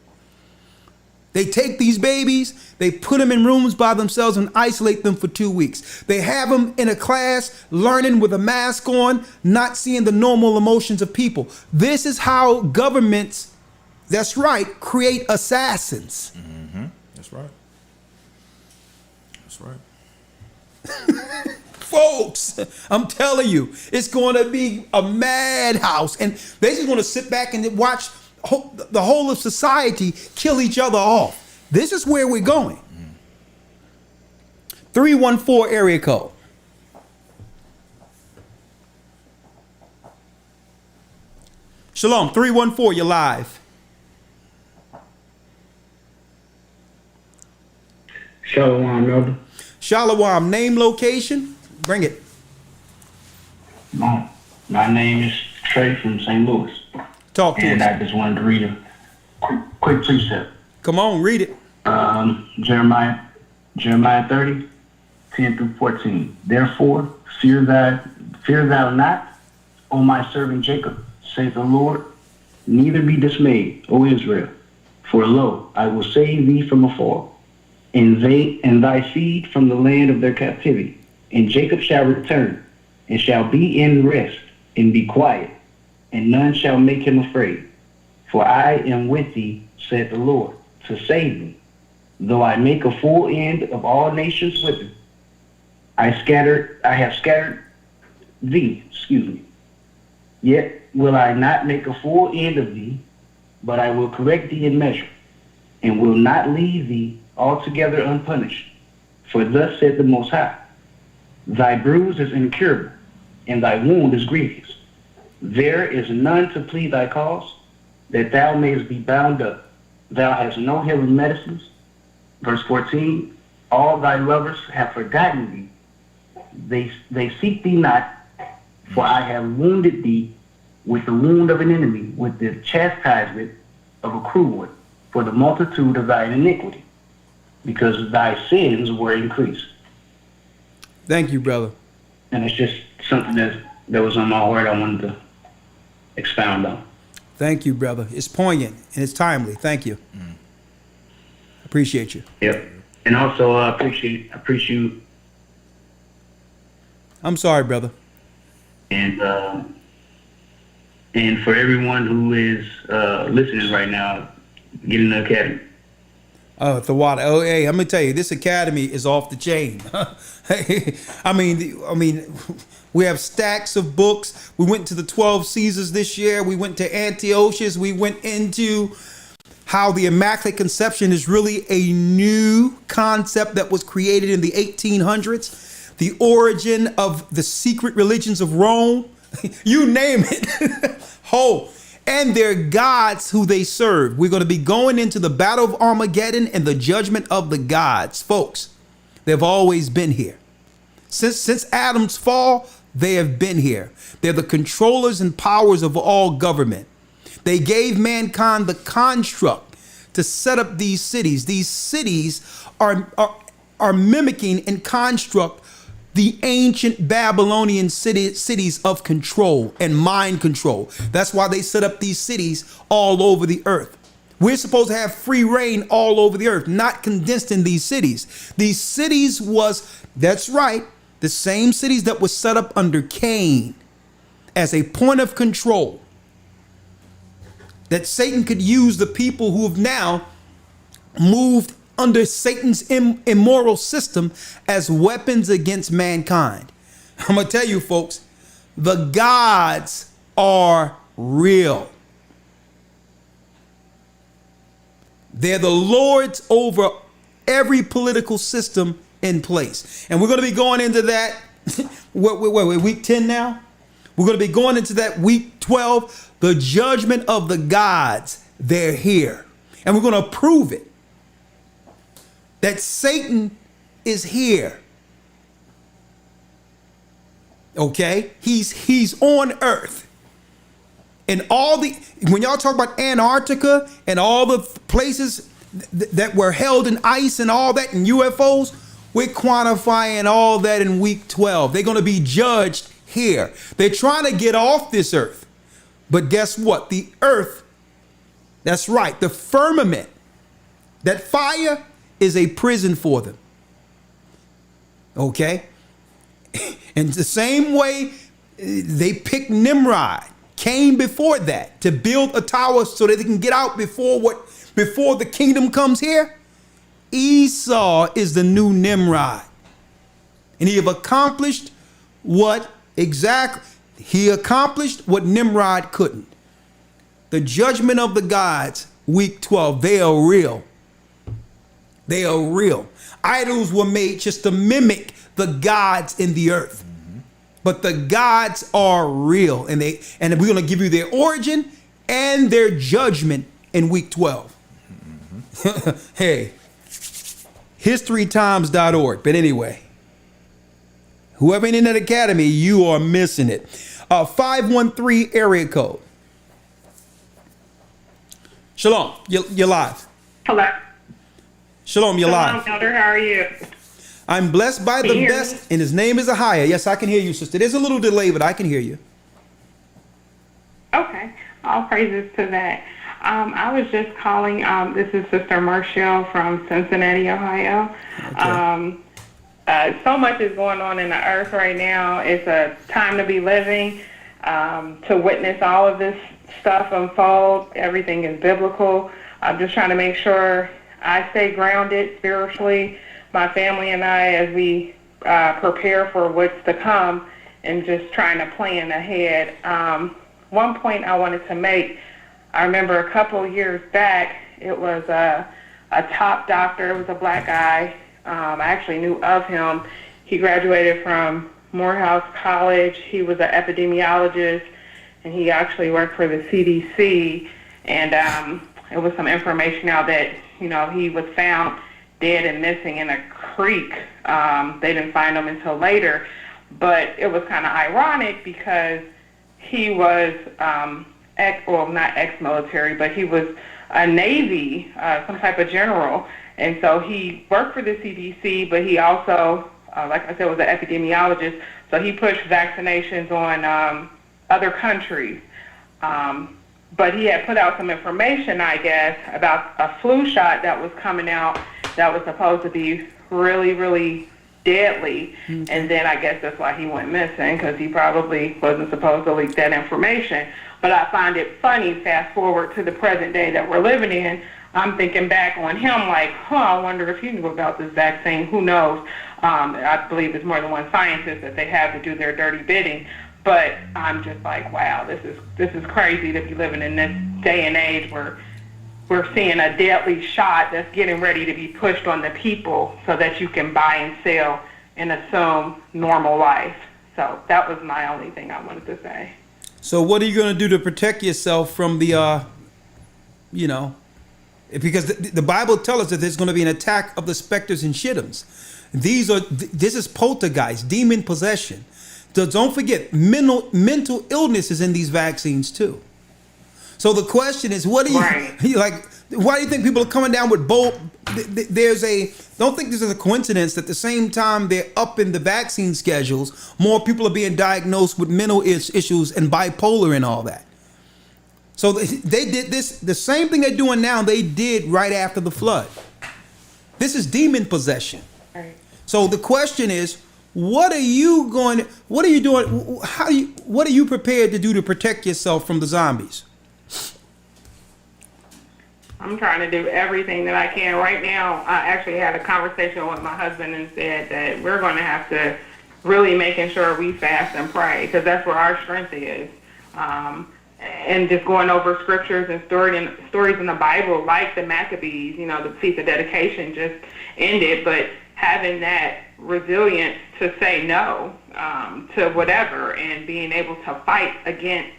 They take these babies, they put them in rooms by themselves and isolate them for 2 weeks. They have them in a class learning with a mask on, not seeing the normal emotions of people. This is how governments, that's right, create assassins. That's right. That's right. Folks, I'm telling you, it's going to be a madhouse. And they're just going to sit back and watch the whole of society kill each other off. This is where we're going. 314 area code. Shalom, 314, you're live. Shalom, Elder. Shalom, name, location, bring it. My name is Trey from St. Louis. Talk to us. And I just wanted to read a quick precept. Come on, read it. Jeremiah 30, 10 through 14. Therefore, fear thou not, O my servant Jacob, saith the Lord, neither be dismayed, O Israel. For lo, I will save thee from afar, and thy seed from the land of their captivity. And Jacob shall return, and shall be in rest, and be quiet, and none shall make him afraid. For I am with thee, said the Lord, to save thee. Though I make a full end of all nations with thee, I have scattered thee, Yet will I not make a full end of thee, but I will correct thee in measure, and will not leave thee altogether unpunished. For thus said the Most High, thy bruise is incurable, and thy wound is grievous. There is none to plead thy cause, that thou mayest be bound up. Thou hast no healing medicines. Verse 14, all thy lovers have forgotten thee. They seek thee not, for I have wounded thee with the wound of an enemy, with the chastisement of a cruel one, for the multitude of thine iniquity, because thy sins were increased. Thank you, brother. And it's just something that was on my heart I wanted to expound on. Thank you, brother. It's poignant and it's timely. Thank you. Appreciate you. Yep. And also appreciate you. I'm sorry, brother. And for everyone who is listening right now, get in the academy. Oh, the water. Oh, hey, I'm gonna tell you, this academy is off the chain. I mean, we have stacks of books. We went to the 12 Caesars this year. We went to Antiochus. We went into how the Immaculate Conception is really a new concept that was created in the 1800s. The origin of the secret religions of Rome. You name it. And their gods who they serve. We're going to be going into the Battle of Armageddon and the judgment of the gods. Folks, they've always been here. Since Adam's fall, they have been here. They're the controllers and powers of all government. They gave mankind the construct to set up these cities. These cities are mimicking and construct the ancient Babylonian cities of control and mind control. That's why they set up these cities all over the earth. We're supposed to have free reign all over the earth, not condensed in these cities. These cities that's right, the same cities that were set up under Cain as a point of control, that Satan could use the people who have now moved under Satan's immoral system as weapons against mankind. I'm going to tell you, folks, the gods are real. They're the lords over every political system in place. And we're going to be going into that. Wait, week 10 now? We're going to be going into that week 12. The judgment of the gods, they're here. And we're going to prove it. That Satan is here. Okay? He's on earth. And when y'all talk about Antarctica and all the places that were held in ice and all that and UFOs, we're quantifying all that in week 12. They're going to be judged here. They're trying to get off this earth. But guess what? The earth, that's right, the firmament, that fire is a prison for them. Okay? And the same way they picked Nimrod, came before that to build a tower so that they can get out before the kingdom comes here. Esau is the new Nimrod. And he have accomplished what exactly? He accomplished what Nimrod couldn't. The judgment of the gods, week 12, they are real. They are real. Idols were made just to mimic the gods in the earth. But the gods are real. And we're going to give you their origin and their judgment in week 12. Hey, historytimes.org. But anyway, whoever ain't in that academy, you are missing it. 513 area code. Shalom, you're live. Hello. Shalom, you're live. Elder, how are you? I'm blessed by the best, and his name is Ahaya. Yes, I can hear you, sister. There's a little delay, but I can hear you. Okay. All praises to that. I was just calling. This is Sister Marshall from Cincinnati, Ohio. Okay. So much is going on in the earth right now. It's a time to be living, to witness all of this stuff unfold. Everything is biblical. I'm just trying to make sure I stay grounded spiritually, my family and I, as we prepare for what's to come, and just trying to plan ahead. One point I wanted to make, I remember a couple of years back, it was a top doctor. It was a black guy. I actually knew of him. He graduated from Morehouse College. He was an epidemiologist, and he actually worked for the CDC. And it was some information out that, he was found dead and missing in a creek. They didn't find him until later. But it was kind of ironic because he was not ex-military, but he was a Navy, some type of general. And so he worked for the CDC, but he also, like I said, was an epidemiologist. So he pushed vaccinations on other countries. But he had put out some information, I guess, about a flu shot that was coming out that was supposed to be really, really deadly. Mm-hmm. And then I guess that's why he went missing, because he probably wasn't supposed to leak that information. But I find it funny, fast forward to the present day that we're living in, I'm thinking back on him like, I wonder if he knew about this vaccine. Who knows? I believe there's more than one scientist that they have to do their dirty bidding. But I'm just like, wow, this is crazy to be living in this day and age where we're seeing a deadly shot that's getting ready to be pushed on the people so that you can buy and sell and assume normal life. So that was my only thing I wanted to say. So what are you going to do to protect yourself from the, because the Bible tells us that there's going to be an attack of the specters and shittims. This is poltergeist, demon possession. So don't forget, mental illness is in these vaccines too. So the question is, what do you like? Why do you think people are coming down with both? Don't think this is a coincidence that at the same time they're up in the vaccine schedules, more people are being diagnosed with mental issues and bipolar and all that. So they did this, the same thing they're doing now, they did right after the flood. This is demon possession. Right. So the question is, what are you doing? What are you prepared to do to protect yourself from the zombies? I'm trying to do everything that I can. Right now, I actually had a conversation with my husband and said that we're going to have to really making sure we fast and pray, because that's where our strength is. And just going over scriptures and stories in the Bible, like the Maccabees, the Feast of Dedication just ended, but having that resilience to say no to whatever and being able to fight against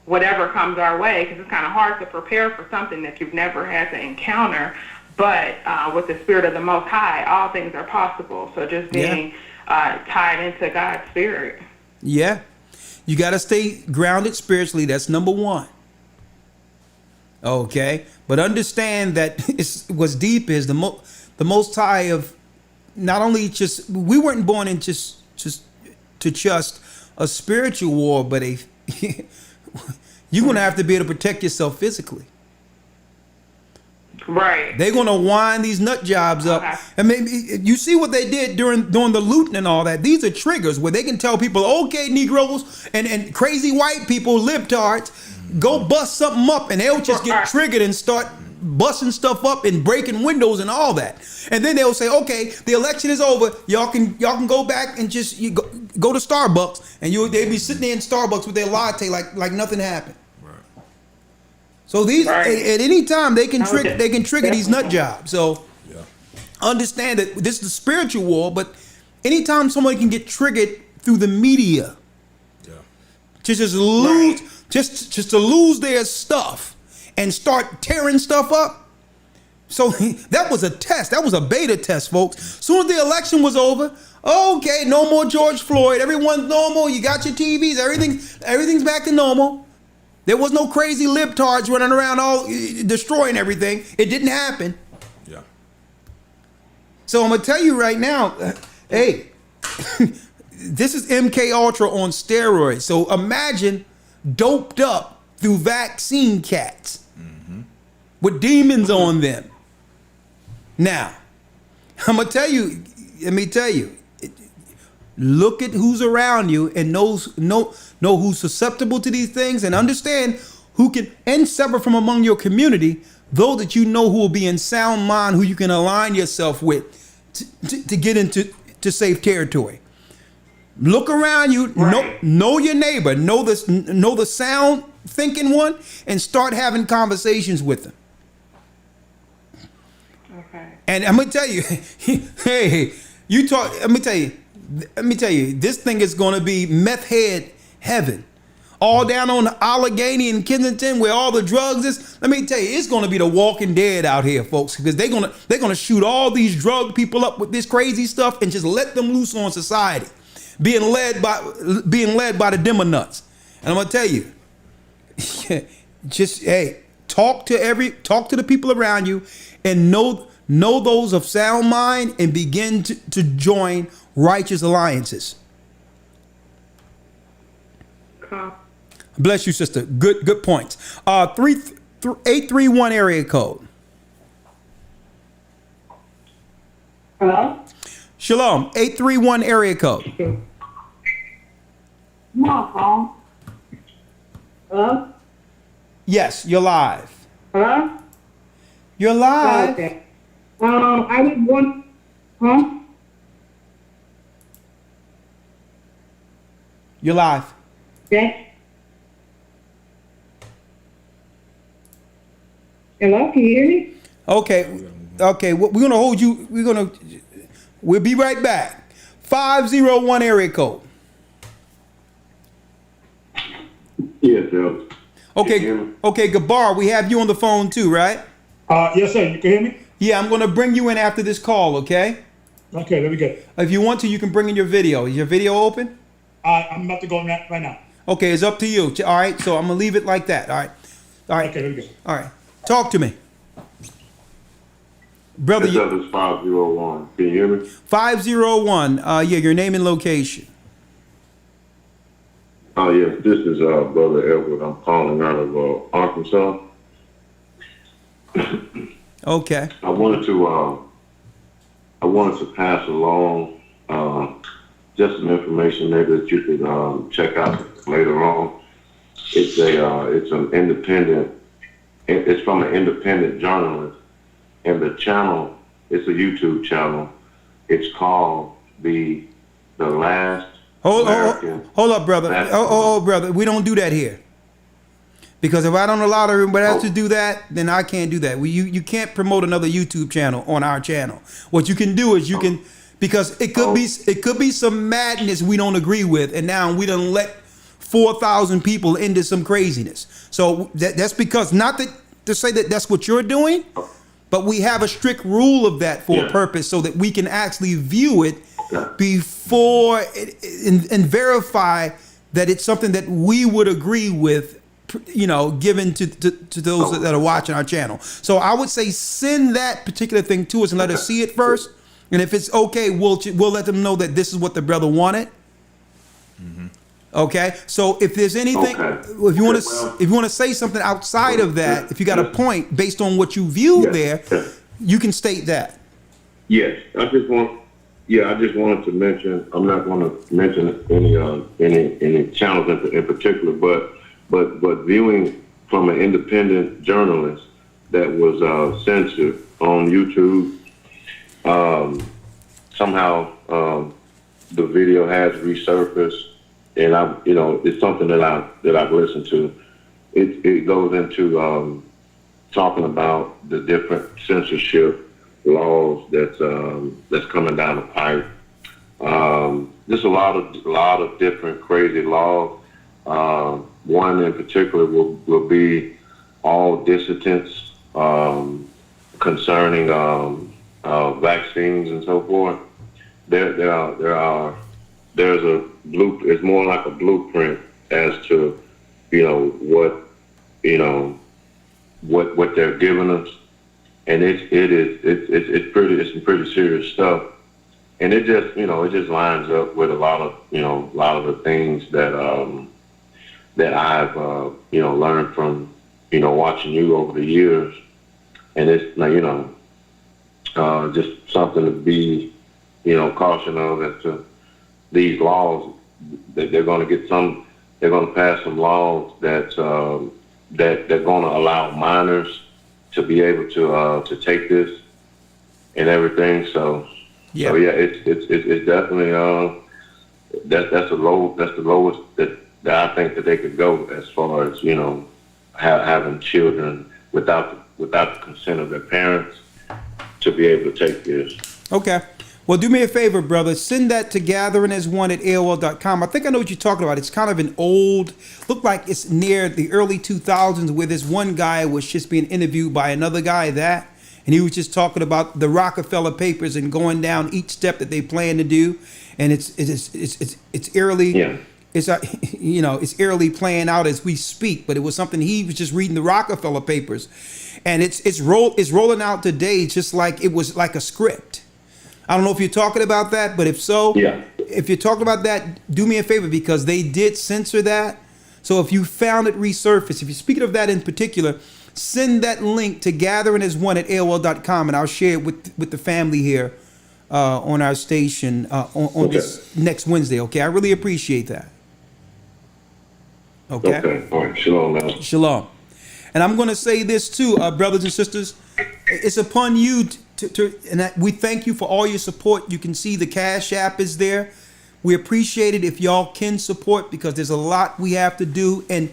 whatever comes our way, because it's kind of hard to prepare for something that you've never had to encounter. But with the Spirit of the Most High, all things are possible. So just being tied into God's Spirit. Yeah. You got to stay grounded spiritually. That's number one. Okay. But understand that what's deep is the Most High of not only just, we weren't born in just a spiritual war, but you're going to have to be able to protect yourself physically. Right. They're going to wind these nut jobs up. Okay. I mean, you see what they did during the looting and all that. These are triggers where they can tell people, okay, Negroes and crazy white people, libtards, go bust something up, and they'll just get triggered and start busting stuff up and breaking windows and all that. And then they'll say, okay, the election is over. Y'all can go back and just go to Starbucks, and they'll be sitting there in Starbucks with their latte like nothing happened. So these at any time they can trigger these nut jobs. So understand that this is a spiritual war, but anytime somebody can get triggered through the media, to just lose just to lose their stuff and start tearing stuff up. So that was a test. That was a beta test, folks. As soon as the election was over, okay, no more George Floyd. Everyone's normal. You got your TVs. Everything's back to normal. There was no crazy libtards running around all destroying everything. It didn't happen. Yeah. So I'm gonna tell you right now, hey, this is MK Ultra on steroids. So imagine doped up through vaccine cats. Mm-hmm. with demons on them. Now, I'm gonna tell you. Let me tell you. Look at who's around you and know who's susceptible to these things, and understand who can, and sever from among your community those that you know who will be in sound mind, who you can align yourself with to get into safe territory. Look around you, know your neighbor, know the sound thinking one, and start having conversations with them. Okay. And I'm gonna tell you, hey, you talk. Let me tell you, this thing is gonna be meth head heaven, all down on Allegheny and Kensington, where all the drugs is. Let me tell you, it's gonna be the Walking Dead out here, folks, because they're gonna shoot all these drug people up with this crazy stuff and just let them loose on society, being led by the demo nuts. And I'm gonna tell you, just talk to the people around you, and know those of sound mind, and begin to join righteous alliances. Bless you, sister. Good points. 831 area code. Hello? Shalom. 831 area code. Hello? Yes, you're live. Hello? You're live. Okay. I was one. Huh? You're live. Yes. Hello, can you hear me? Okay. We're gonna hold you. We'll be right back. 501 area code. Yes, sir. Okay, Gabar, we have you on the phone too, right? Yes, sir. You can hear me? Yeah, I'm gonna bring you in after this call, okay? Okay, very good. If you want to, you can bring in your video. Is your video open? I'm about to go right now. Okay, it's up to you. All right, so I'm gonna leave it like that. All right. Okay, very good. All right, talk to me, brother. This is 501. Can you hear me? 501. Yeah, your name and location. Oh yes, this is Brother Edward. I'm calling out of Arkansas. Okay. I wanted to pass along just some information maybe that you could check out later on. It's an independent. It's from an independent journalist, and the channel. It's a YouTube channel. It's called the Last. Hold up, brother. Oh, brother. We don't do that here. Because if I don't allow everybody else to do that, then I can't do that. You can't promote another YouTube channel on our channel. What you can do is because it could be some madness we don't agree with, and now we done let 4,000 people into some craziness. So that's because, not to say that that's what you're doing, but we have a strict rule of that for a purpose, so that we can actually view it before and verify that it's something that we would agree with, given to those that are watching our channel. So I would say send that particular thing to us and let us see it first. And if it's okay, we'll let them know that this is what the brother wanted. Mm-hmm. Okay. So if there's anything, if you want to say something outside of that, if you got a point based on what you viewed there, you can state that. Yes, I just wanted to mention. I'm not going to mention any channels in particular, but viewing from an independent journalist that was censored on YouTube. Somehow the video has resurfaced, and it's something that I've listened to. It goes into talking about the different censorship laws that's coming down the pipe. There's a lot of different crazy laws. One in particular will be all dissidents concerning vaccines and so forth. There's it's more like a blueprint as to what they're giving us, and it's some pretty serious stuff, and it just lines up with a lot of the things that I've learned from watching you over the years, and it's like, just something to be, caution of as to these laws that they're going to pass some laws that they're going to allow minors to be able to take this and everything. So it's definitely that's the lowest that I think that they could go as far as having children without the consent of their parents to be able to take this. Okay. Well, do me a favor, brother. Send that to gatheringasone@AOL.com. I think I know what you're talking about. It's kind of an old, look like it's near the early 2000s, where this one guy was just being interviewed by another guy and he was just talking about the Rockefeller papers and going down each step that they plan to do. And it's eerily, it's it's eerily playing out as we speak. But it was something he was just reading the Rockefeller papers, and it's rolling out today, just like it was like a script. I don't know if you're talking about that, but if so, if you're talking about that, do me a favor, because they did censor that. So if you found it resurfaced, if you're speaking of that in particular, send that link to gatheringasone@AOL.com, and I'll share it with the family here on our station on this next Wednesday. Okay, I really appreciate that. Okay. Okay. All right. Shalom, man. Shalom. And I'm going to say this too, brothers and sisters. It's upon you we thank you for all your support. You can see the Cash App is there. We appreciate it if y'all can support, because there's a lot we have to do, and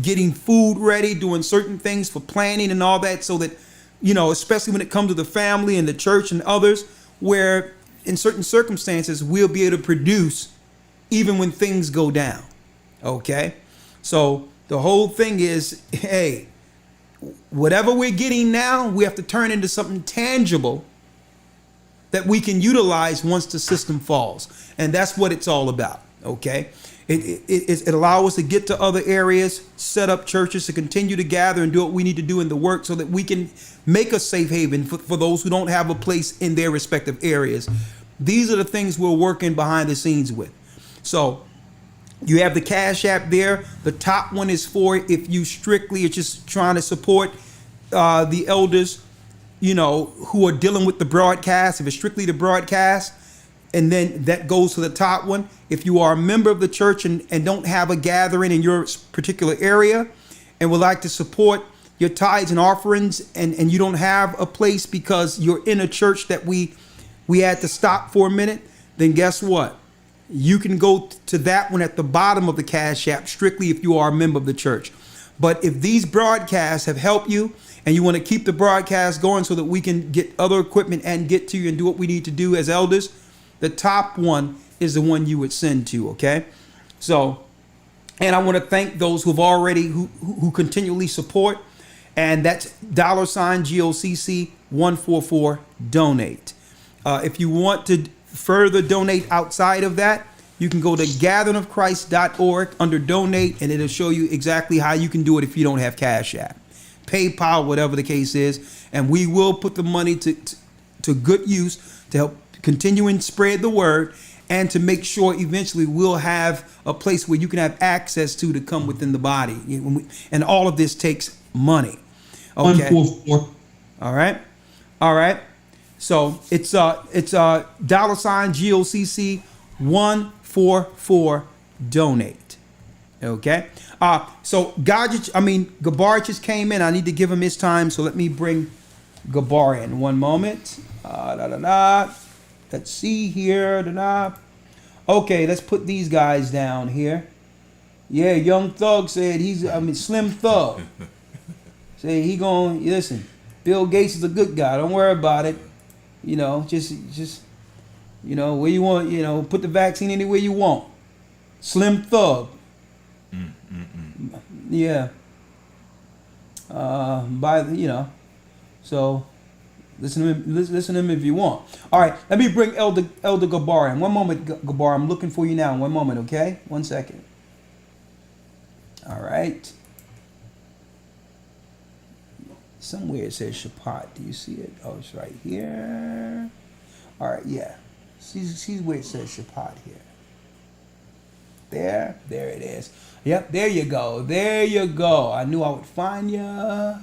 getting food ready, doing certain things for planning and all that, so that, especially when it comes to the family and the church and others, where in certain circumstances we'll be able to produce even when things go down. Okay? So the whole thing is, hey, whatever we're getting now, we have to turn into something tangible that we can utilize once the system falls. And that's what it's all about. Okay. It allows us to get to other areas, set up churches, to continue to gather and do what we need to do in the work, so that we can make a safe haven for those who don't have a place in their respective areas. These are the things we're working behind the scenes with. So you have the Cash App there. The top one is for if you strictly are just trying to support the elders, who are dealing with the broadcast. If it's strictly the broadcast, and then that goes to the top one. If you are a member of the church and don't have a gathering in your particular area and would like to support your tithes and offerings, and you don't have a place because you're in a church that we had to stop for a minute, then guess what? You can go to that one at the bottom of the Cash App, strictly if you are a member of the church. But if these broadcasts have helped you and you want to keep the broadcast going so that we can get other equipment and get to you and do what we need to do as elders, the top one is the one you would send to. Okay. So, and I want to thank those who've already, who continually support, and that's $GOCC 144 donate. If you want to further donate outside of that, you can go to gatheringofchrist.org under donate, and it'll show you exactly how you can do it if you don't have Cash App, PayPal, whatever the case is. And we will put the money to good use to help continue and spread the word, and to make sure eventually we'll have a place where you can have access to come within the body. And all of this takes money. Okay. 144. All right. All right. So it's $GOCC 144 donate. Okay. So Gabar just came in. I need to give him his time. So let me bring Gabar in. One moment. Let's see here. Okay, let's put these guys down here. Yeah, Young Thug said Slim Thug. Say he gonna listen. Bill Gates is a good guy. Don't worry about it. Just where you want. Put the vaccine anywhere you want. Slim Thug. Yeah. So listen to him. Listen to him if you want. All right. Let me bring Elder Gabar in. One moment, Gabar. I'm looking for you now. One moment. Okay. 1 second. All right. Somewhere it says Shabbat. Do you see it? Oh, it's right here. All right, yeah. See where it says Shabbat here. There it is. Yep, there you go. There you go. I knew I would find you.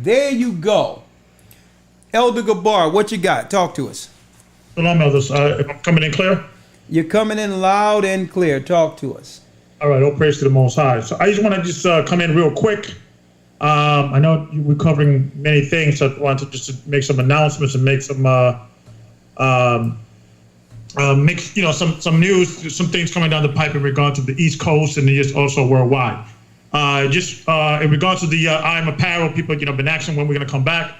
there you go. Elder Gabar, what you got? Talk to us. Shalom, elders. If I'm coming in clear? You're coming in loud and clear. Talk to us. All right, all praise to the Most High. So I just want to come in real quick. I know we're covering many things, so I want to just make some announcements and make some some news, some things coming down the pipe in regard to the East Coast and just also worldwide. In regards to the I Am Apparel, people been asking when we're going to come back.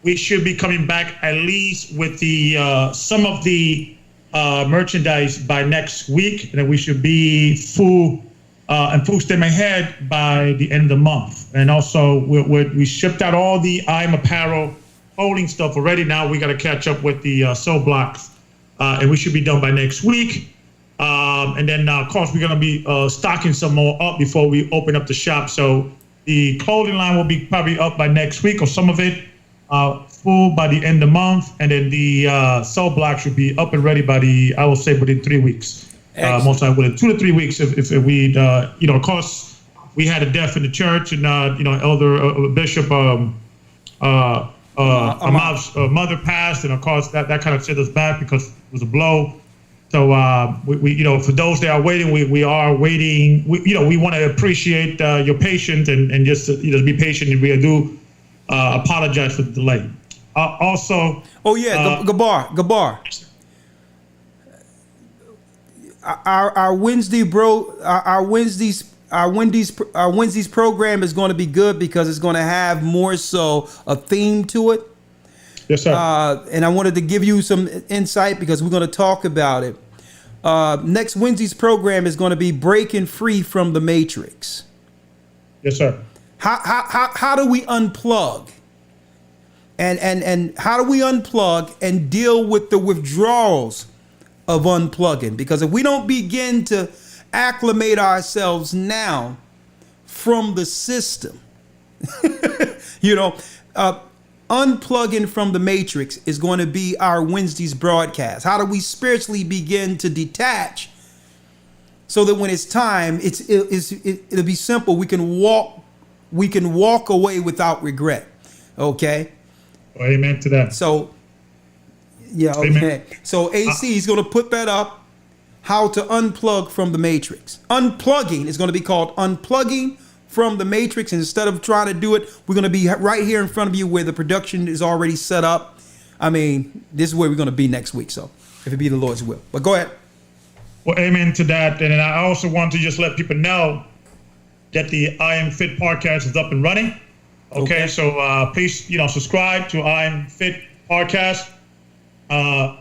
We should be coming back at least with the some of the merchandise by next week, and then we should be full steam ahead by the end of the month. And also, we shipped out all the I Am Apparel holding stuff already. Now we got to catch up with the cell blocks, and we should be done by next week. And then, of course, we're going to be stocking some more up before we open up the shop. So the clothing line will be probably up by next week, or some of it full by the end of the month. And then the cell block should be up and ready by I will say within 3 weeks. Most likely within 2 to 3 weeks if we, of course, we had a death in the church, and, Elder Bishop Ahmad's mother passed, and of course that kind of set us back because it was a blow. So we for those that are waiting, we are waiting. We want to appreciate your patience and just be patient, and we do apologize for the delay. Also, Gabar. Our Wednesdays program is going to be good because it's going to have more so a theme to it. Yes, sir. And I wanted to give you some insight because we're going to talk about it. Next Wednesday's program is going to be breaking free from the matrix. Yes, sir. How do we unplug? And how do we unplug and deal with the withdrawals of unplugging? Because if we don't begin to acclimate ourselves now from the system, unplugging from the matrix is going to be our Wednesday's broadcast. How do we spiritually begin to detach so that when it's time, it'll be simple. We can walk away without regret. Okay. Amen to that. So, yeah. Okay. Amen. So AC is going to put that up. How to unplug from the matrix. Unplugging is going to be called unplugging from the matrix. And instead of trying to do it, we're going to be right here in front of you where the production is already set up. I mean, this is where we're going to be next week. So if it be the Lord's will, but go ahead. Well, amen to that. And I also want to just let people know that the I Am Fit podcast is up and running. Okay. So please, subscribe to I Am Fit podcast.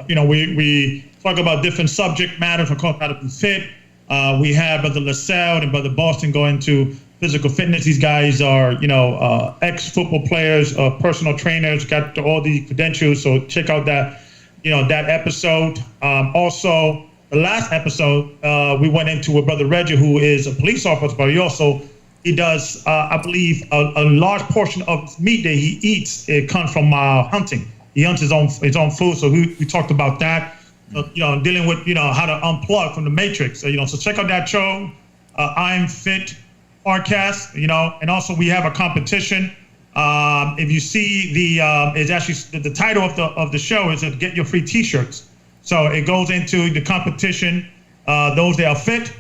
We talk about different subject matters, of course, how to be fit. We have Brother LaSalle and Brother Boston going to physical fitness. These guys are, ex-football players, personal trainers, got all the credentials. So check out that episode. Also, the last episode, we went into with Brother Reggie, who is a police officer, but he does, I believe, a large portion of meat that he eats. It comes from hunting. He hunts his own food. So we talked about that. Dealing with how to unplug from the matrix. So check out that show, I Am Fit podcast. And also we have a competition. If you see it's actually the title of the show is Get Your Free T-shirts. So it goes into the competition. Those that are fit,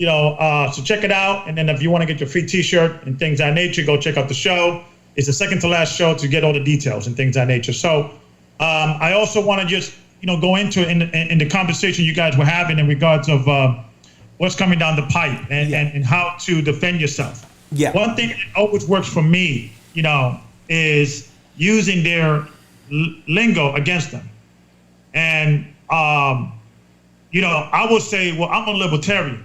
so check it out. And then if you want to get your free T-shirt and things of that nature, go check out the show. It's the second to last show to get all the details and things of that nature. So I also want to just go into in the conversation you guys were having in regards of what's coming down the pipe and how to defend yourself. Yeah. One thing that always works for me, is using their lingo against them. And, I would say, well, I'm a libertarian.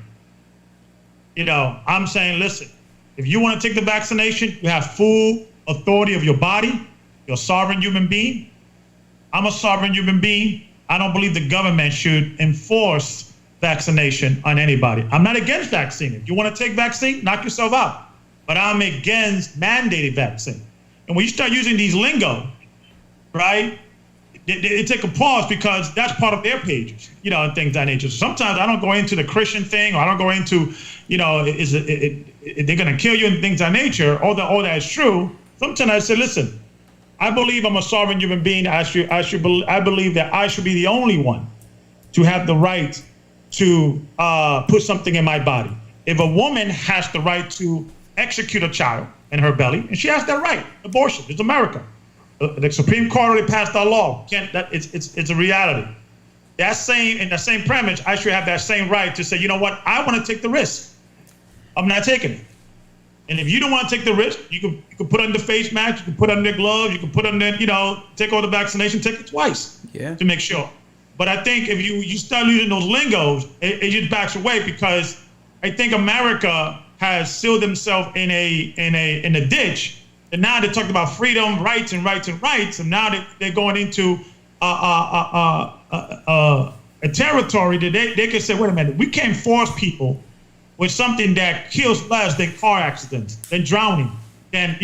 I'm saying, listen, if you want to take the vaccination, you have full authority of your body. You're a sovereign human being. I'm a sovereign human being. I don't believe the government should enforce vaccination on anybody. I'm not against vaccine. If you want to take vaccine, knock yourself out. But I'm against mandated vaccine. And when you start using these lingo, right, it take a pause because that's part of their pages, and things of that nature. Sometimes I don't go into the Christian thing, or I don't go into, they're going to kill you and things of that nature. All that is true. sometimes I say, listen, I believe I'm a sovereign human being. I believe that I should be the only one to have the right to put something in my body. If a woman has the right to execute a child in her belly, and she has that right, abortion, it's America. The Supreme Court already passed that law. It's a reality. In the same premise, I should have that same right to say, you know what, I want to take the risk. I'm not taking it. And if you don't want to take the risk, you can put on the face mask, you can put on the gloves, you can put on the, take all the vaccination, take it twice to make sure. But I think if you start using those lingos, it just backs away, because I think America has sealed themselves in a ditch. And now they're talking about freedom, rights, and now they're going into a territory that they can say, wait a minute, we can't force people with something that kills less than car accidents, than drowning, than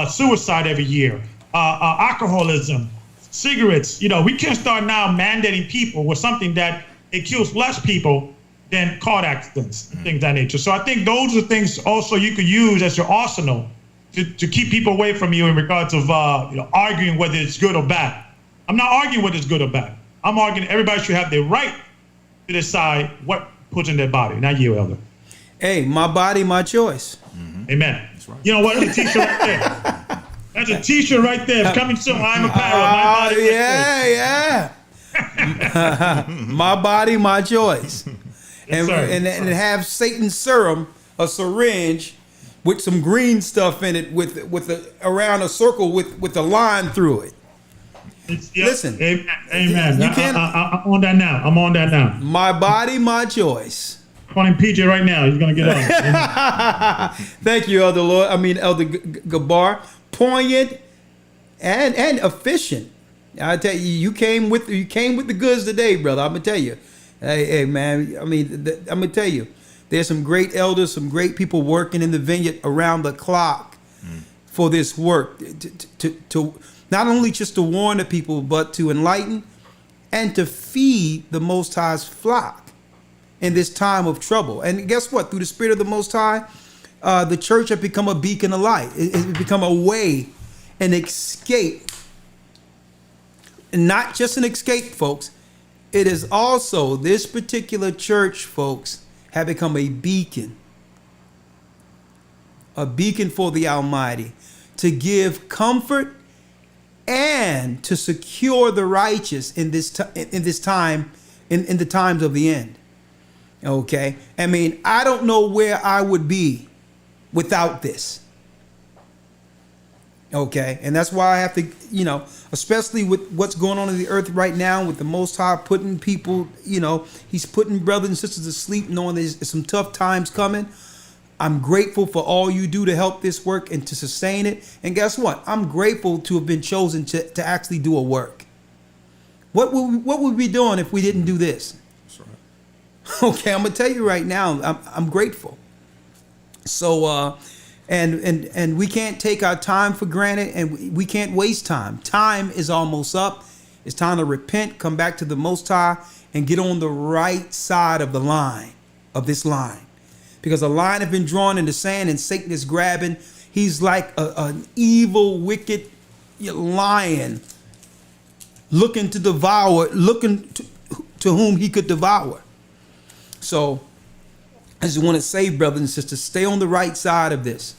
suicide every year, alcoholism, cigarettes. We can't start now mandating people with something that it kills less people than car accidents and things of that nature. So I think those are things also you could use as your arsenal to keep people away from you in regards of arguing whether it's good or bad. I'm not arguing whether it's good or bad. I'm arguing everybody should have the right to decide what puts in their body. Not you, Elder. Hey, my body, my choice. Amen. That's right. You know what? That's a t-shirt right there. That's a t-shirt right there. It's coming soon. I'm apparel. My body, yeah. My body, my choice. Yes, and have Satan's serum, a syringe with some green stuff in it, with around a circle with a line through it. Listen, amen. You can't. I'm on that now. My body, my choice. Calling PJ right now. He's gonna get on. Thank you, Elder Gabar. Poignant and efficient. I tell you, you came with the goods today, brother. I'm gonna tell you. Hey, man. I'm gonna tell you, there's some great elders, some great people working in the vineyard around the clock for this work to not only just to warn the people, but to enlighten and to feed the Most High's flock in this time of trouble. And guess what? Through the Spirit of the Most High, the church has become a beacon of light. It's become a way, an escape. And not just an escape, folks. It is also, this particular church, folks, have become a beacon for the Almighty, to give comfort and to secure the righteous in the times of the end. Okay, I don't know where I would be without this. Okay, and that's why I have to, especially with what's going on in the earth right now, with the Most High putting people, He's putting brothers and sisters to sleep, knowing there's some tough times coming. I'm grateful for all you do to help this work and to sustain it. And guess what? I'm grateful to have been chosen to actually do a work. What would we be doing if we didn't do this? That's right. Okay, I'm gonna tell you right now, I'm grateful. So and we can't take our time for granted, and we can't waste time. Time is almost up. It's time to repent, come back to the Most High, and get on the right side of the line, of this line. Because a line has been drawn in the sand and Satan is grabbing. He's like an evil, wicked lion looking to devour, looking to whom he could devour. So I just want to say, brothers and sisters, stay on the right side of this.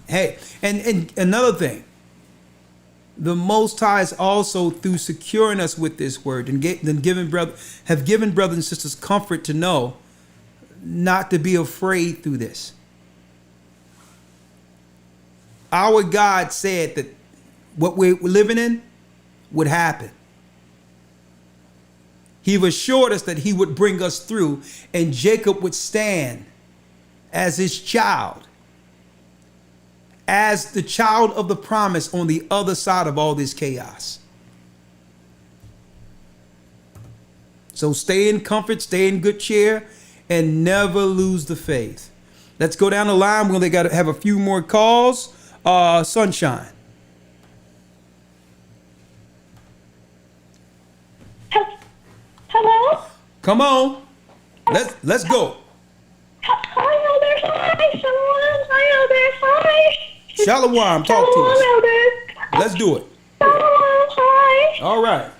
Hey, and another thing, the Most High is also, through securing us with this word and given brothers and sisters comfort to know not to be afraid through this. Our God said that what we're living in would happen. He assured us that He would bring us through, and Jacob would stand as His child, as the child of the promise on the other side of all this chaos. So stay in comfort, stay in good cheer, and never lose the faith. Let's go down the line. We're going to have a few more calls. Sunshine. Hello? Come on. Let's go. Hi, Elder. Hi, Sean. Hi, Elder. Shalom, talk to us. Elders. Let's do it. Shalom, hi. All right.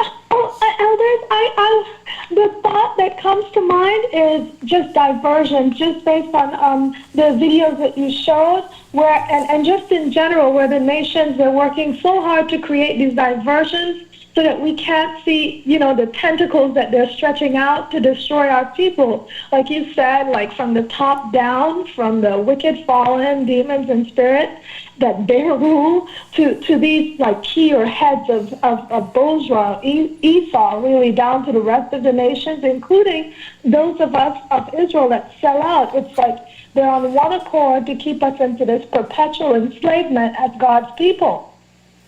Elders, the thought that comes to mind is just diversion, just based on the videos that you showed, where and just in general, where the nations are working so hard to create these diversions so that we can't see, the tentacles that they're stretching out to destroy our people. Like you said, like from the top down, from the wicked fallen demons and spirits that bear rule to these like key or heads of Bozrah, Esau, really down to the rest of the nations, including those of us of Israel that sell out. It's like they're on one accord to keep us into this perpetual enslavement as God's people.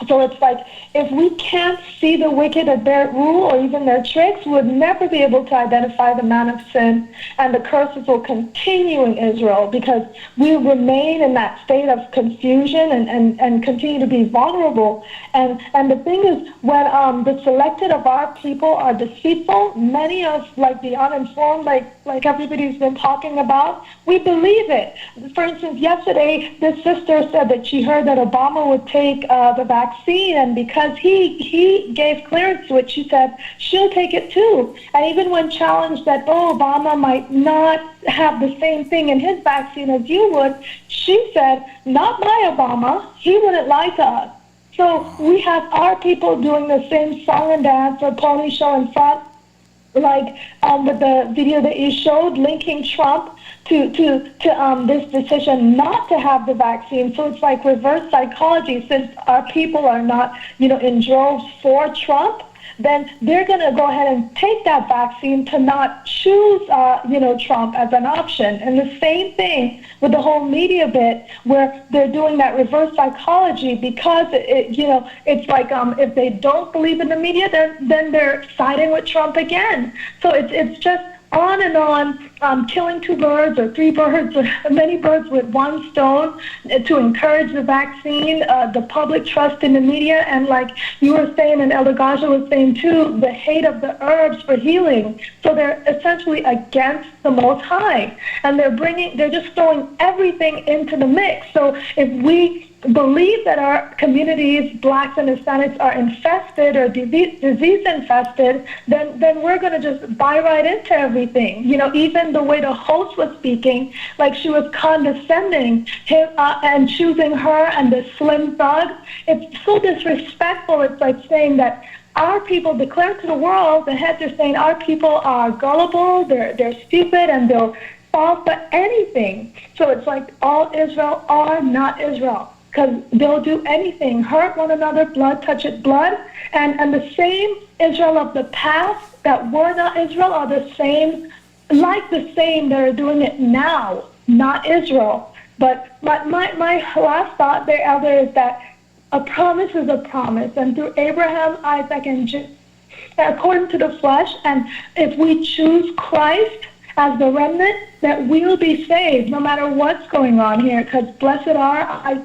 So it's like, if we can't see the wicked at their rule or even their tricks, we would never be able to identify the man of sin, and the curses will continue in Israel because we remain in that state of confusion and continue to be vulnerable. And the thing is, when the selected of our people are deceitful, many of like the uninformed, like everybody's been talking about, we believe it. For instance, yesterday, this sister said that she heard that Obama would take the vaccine, and because he gave clearance to it, she said she'll take it too. And even when challenged that, Obama might not have the same thing in his vaccine as you would, she said, not my Obama, he wouldn't lie to us. So we have our people doing the same song and dance or pony show in front, like with the video that you showed, linking Trump to this decision not to have the vaccine. So it's like reverse psychology. Since our people are not, in droves for Trump, then they're going to go ahead and take that vaccine to not choose, Trump as an option. And the same thing with the whole media bit, where they're doing that reverse psychology because it's like if they don't believe in the media, then they're siding with Trump again. So it's just on and on, killing two birds or three birds, or many birds with one stone, to encourage the vaccine, the public trust in the media, and like you were saying and Elder Rawchaa was saying too, the hate of the herbs for healing. So they're essentially against the Most High, and they're just throwing everything into the mix. So if we believe that our communities, blacks and Hispanics, are infested or disease infested, then we're going to just buy right into everything. Even the way the host was speaking, like she was condescending him and choosing her and the slim thug. It's so disrespectful. It's like saying that our people declare to the world, the heads are saying our people are gullible, they're stupid, and they'll fall for anything. So it's like all Israel are not Israel, because they'll do anything, hurt one another, blood toucheth blood, and the same Israel of the past that were not Israel are the same that are doing it now, not Israel. But my last thought there, Elder, is that a promise is a promise, and through Abraham, Isaac, and Jacob, according to the flesh, and if we choose Christ as the remnant, that we'll be saved no matter what's going on here, because blessed are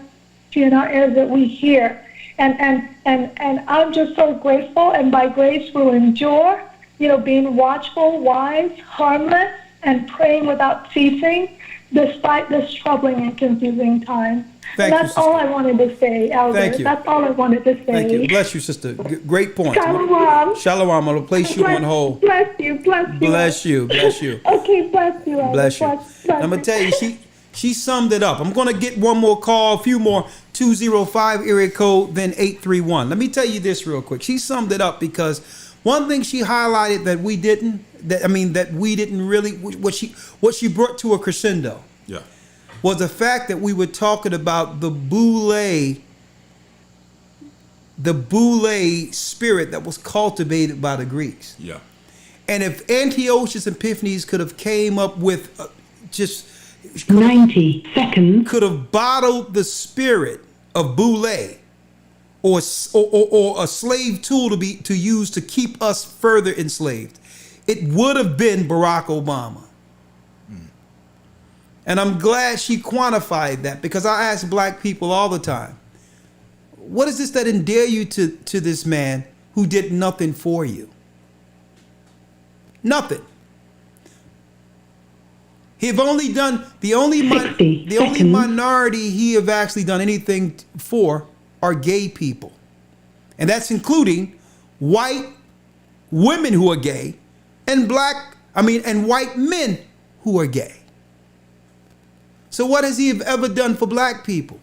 in our ears that we hear. And I'm just so grateful, and by grace we'll endure, being watchful, wise, harmless, and praying without ceasing, despite this troubling and confusing time. That's all I wanted to say, Elder. Thank you. That's all I wanted to say. Thank you. Bless you, sister. Great point. Shalom. Shalom. I'm going to place you on hold. Bless you. Bless you. Okay, bless you, Elder. Bless you. I'm going to tell you, she summed it up. I'm going to get one more call, a few more, 205 area code, then 831. Let me tell you this real quick. She summed it up because one thing she highlighted that we didn't really, what she brought to a crescendo. Yeah. Was the fact that we were talking about the boule spirit that was cultivated by the Greeks. Yeah. And if Antiochus Epiphanes could have came up with just 90 seconds, could have bottled the spirit of boule or a slave tool to use to keep us further enslaved, it would have been Barack Obama. And I'm glad she quantified that, because I ask black people all the time, what is this that endear you to this man who did nothing for you? Nothing. He've only done the only minority he have actually done anything for are gay people, and that's including white women who are gay and white men who are gay. So what has he ever done for black people?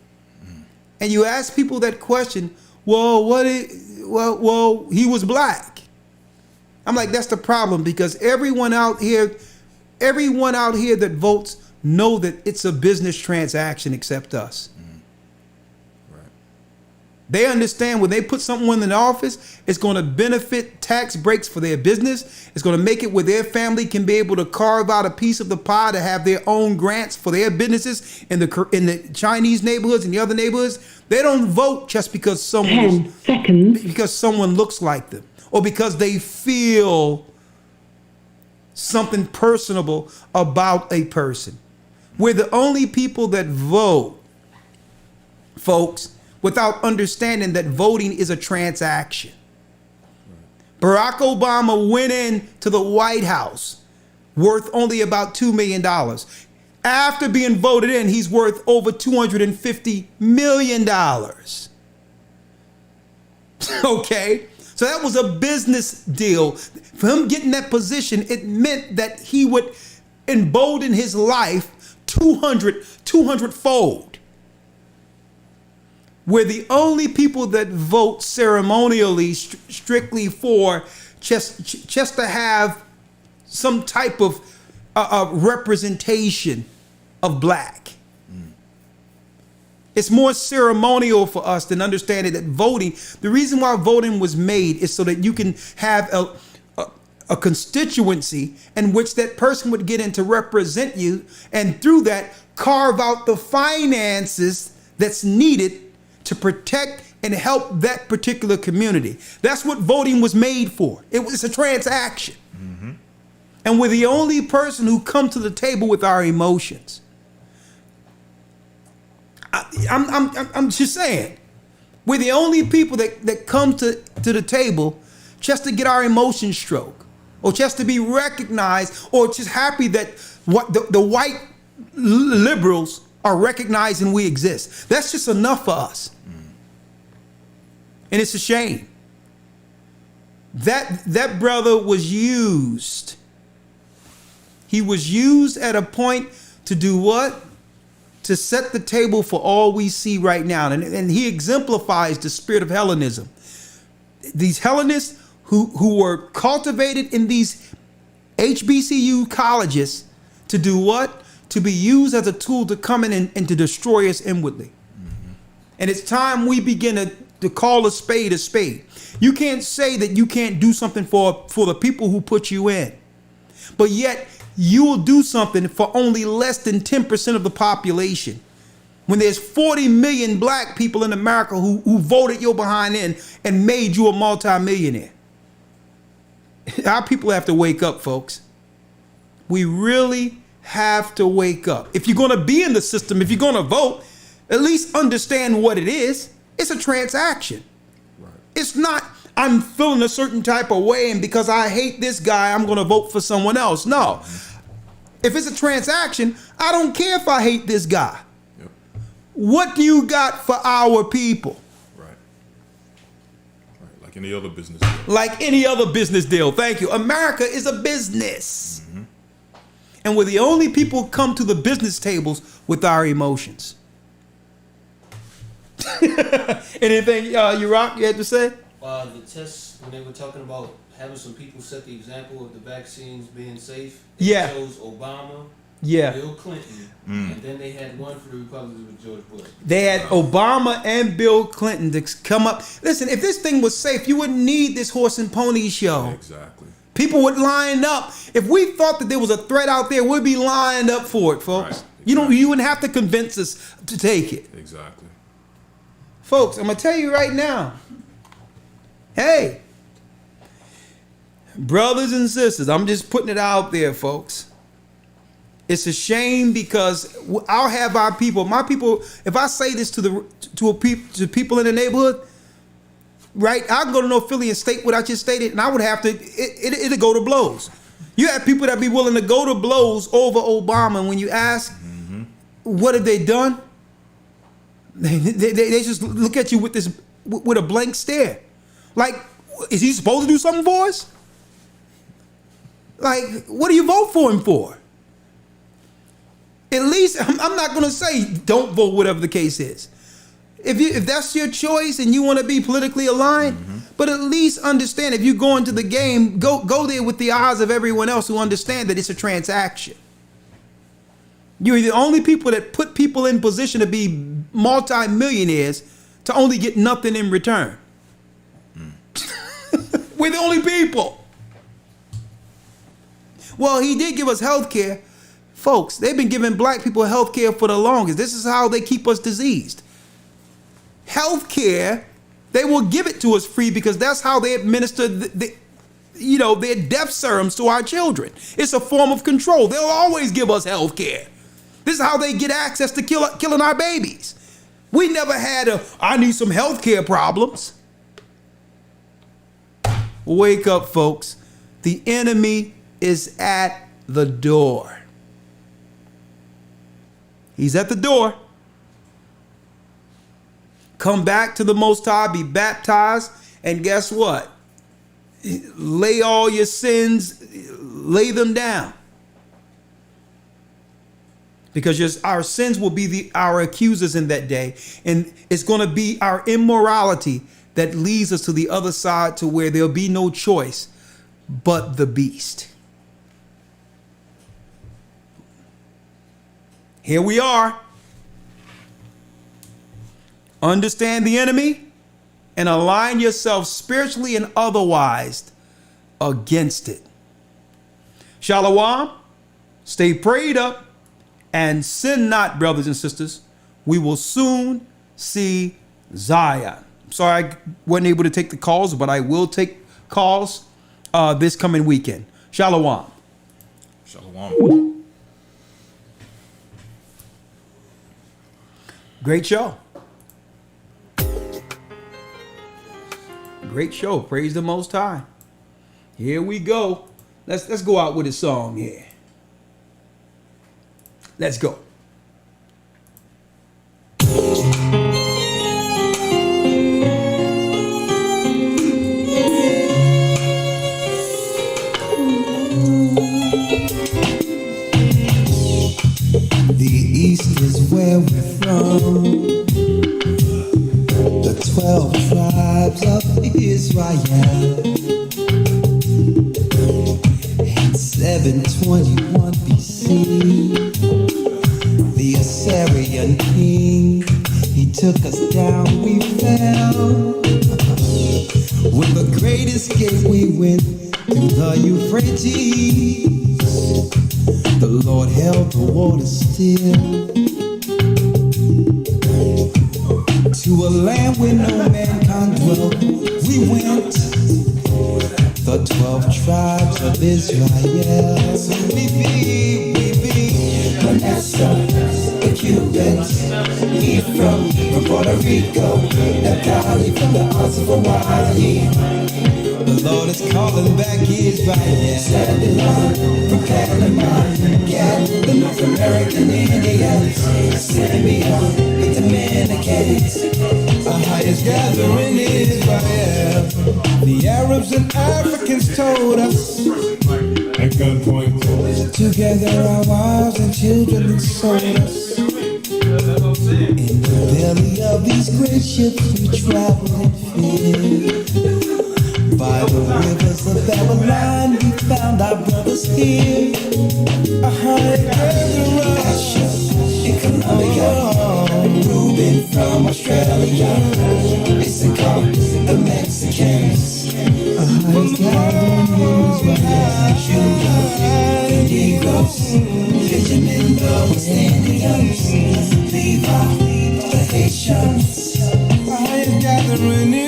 And you ask people that question, well, he was black. I'm like, that's the problem, because everyone out here that votes know that it's a business transaction except us. They understand when they put someone in the office, it's going to benefit tax breaks for their business. It's going to make it where their family can be able to carve out a piece of the pie to have their own grants for their businesses in the Chinese neighborhoods and the other neighborhoods. They don't vote just because someone looks like them or because they feel something personable about a person. We're the only people that vote, folks, without understanding that voting is a transaction. Barack Obama went into the White House worth only about $2 million. After being voted in, he's worth over $250 million. Okay? So that was a business deal. For him getting that position, it meant that he would embolden his life 200-fold. We're the only people that vote ceremonially, strictly for just to have some type of representation of black. It's more ceremonial for us than understanding that voting, the reason why voting was made is so that you can have a constituency in which that person would get in to represent you, and through that carve out the finances that's needed to protect and help that particular community. That's what voting was made for. It's a transaction. And we're the only person who come to the table with our emotions. I'm just saying, we're the only people that come to the table just to get our emotions stroked, or just to be recognized, or just happy that what the white liberals are recognizing we exist. That's just enough for us. And it's a shame. That brother was used. He was used at a point to do what? To set the table for all we see right now. And he exemplifies the spirit of Hellenism. These Hellenists who were cultivated in these HBCU colleges to do what? To be used as a tool to come in and to destroy us inwardly. And it's time we begin to call a spade a spade. You can't say that you can't do something for the people who put you in, but yet you will do something for only less than 10% of the population. When there's 40 million black people in America who voted your behind in and made you a multimillionaire. Our people have to wake up, folks. We really have to wake up. If you're going to be in the system, if you're going to vote, at least understand what it is. It's a transaction. Right. It's not, I'm feeling a certain type of way, and because I hate this guy, I'm going to vote for someone else. No. If it's a transaction, I don't care if I hate this guy. Yep. What do you got for our people? Right. Like any other business deal. Like any other business deal. Thank you. America is a business. And we're the only people who come to the business tables with our emotions. Anything you had to say? The tests, when they were talking about having some people set the example of the vaccines being safe, yeah, chose Obama, yeah, Bill Clinton, and then they had one for the Republicans with George Bush. They had Obama and Bill Clinton to come up. Listen, if this thing was safe, you wouldn't need this horse and pony show. Exactly. People would line up. If we thought that there was a threat out there, we'd be lined up for it, folks. Right. Exactly. You wouldn't have to convince us to take it. Exactly. Folks, I'm going to tell you right now. Hey, brothers and sisters, I'm just putting it out there, folks. It's a shame because I'll have our people, my people, if I say this to people in the neighborhood, right, I'll go to North Philly and state what I just stated, and I would have to, it'll go to blows. You have people that be willing to go to blows over Obama. And when you ask, what have they done? They just look at you with a blank stare. Like, is he supposed to do something for us? Like, what do you vote for him for? At least, I'm not going to say don't vote, whatever the case is. If that's your choice and you want to be politically aligned, but at least understand if you go into the game, go there with the eyes of everyone else who understand that it's a transaction. You're the only people that put people in position to be multi-millionaires to only get nothing in return. We're the only people. Well, he did give us health care. Folks, they've been giving black people health care for the longest. This is how they keep us diseased. Health care, they will give it to us free because that's how they administer their death serums to our children. It's a form of control. They'll always give us health care. This is how they get access to killing our babies. We never had I need some health care problems. Wake up, folks. The enemy is at the door. He's at the door. Come back to the Most High, be baptized, and guess what? Lay all your sins, lay them down. Because our sins will be our accusers in that day. And it's going to be our immorality that leads us to the other side to where there'll be no choice but the beast. Here we are. Understand the enemy and align yourself spiritually and otherwise against it. Shalom. Stay prayed up and sin not, brothers and sisters. We will soon see Zion. I'm sorry I wasn't able to take the calls, but I will take calls this coming weekend. Shalom. Shalom. Great show. Great show. Praise the Most High. Here we go. Let's go out with a song here. Let's go. The East is where we're from. The 12 tribes of Israel. In 721 BC, the Assyrian king, he took us down, we fell. With the great escape we went through the Euphrates. The Lord held the water still. To a land where no man can dwell, we went. The 12 tribes of Israel. We be Vanessa, the Cubans. We from Puerto Rico, the Cali, from the Isles of Hawaii. The Lord is calling back Israel. Babylon, from Panama, yeah, the North American Indians, Simeon, the Dominicans, the highest gathering in Israel. The Arabs and Africans told us At gunpoint. together our wives and children and sold us. In the belly of these great ships we traveled and filled. By the rivers of Babylon we found our brothers here. Asher in Colombia, Reuben from Australia, Issachar, the Mexicans, Judah, the Negroes, Benjamin, the West Indians, Levi, the Haitians. I am gathering in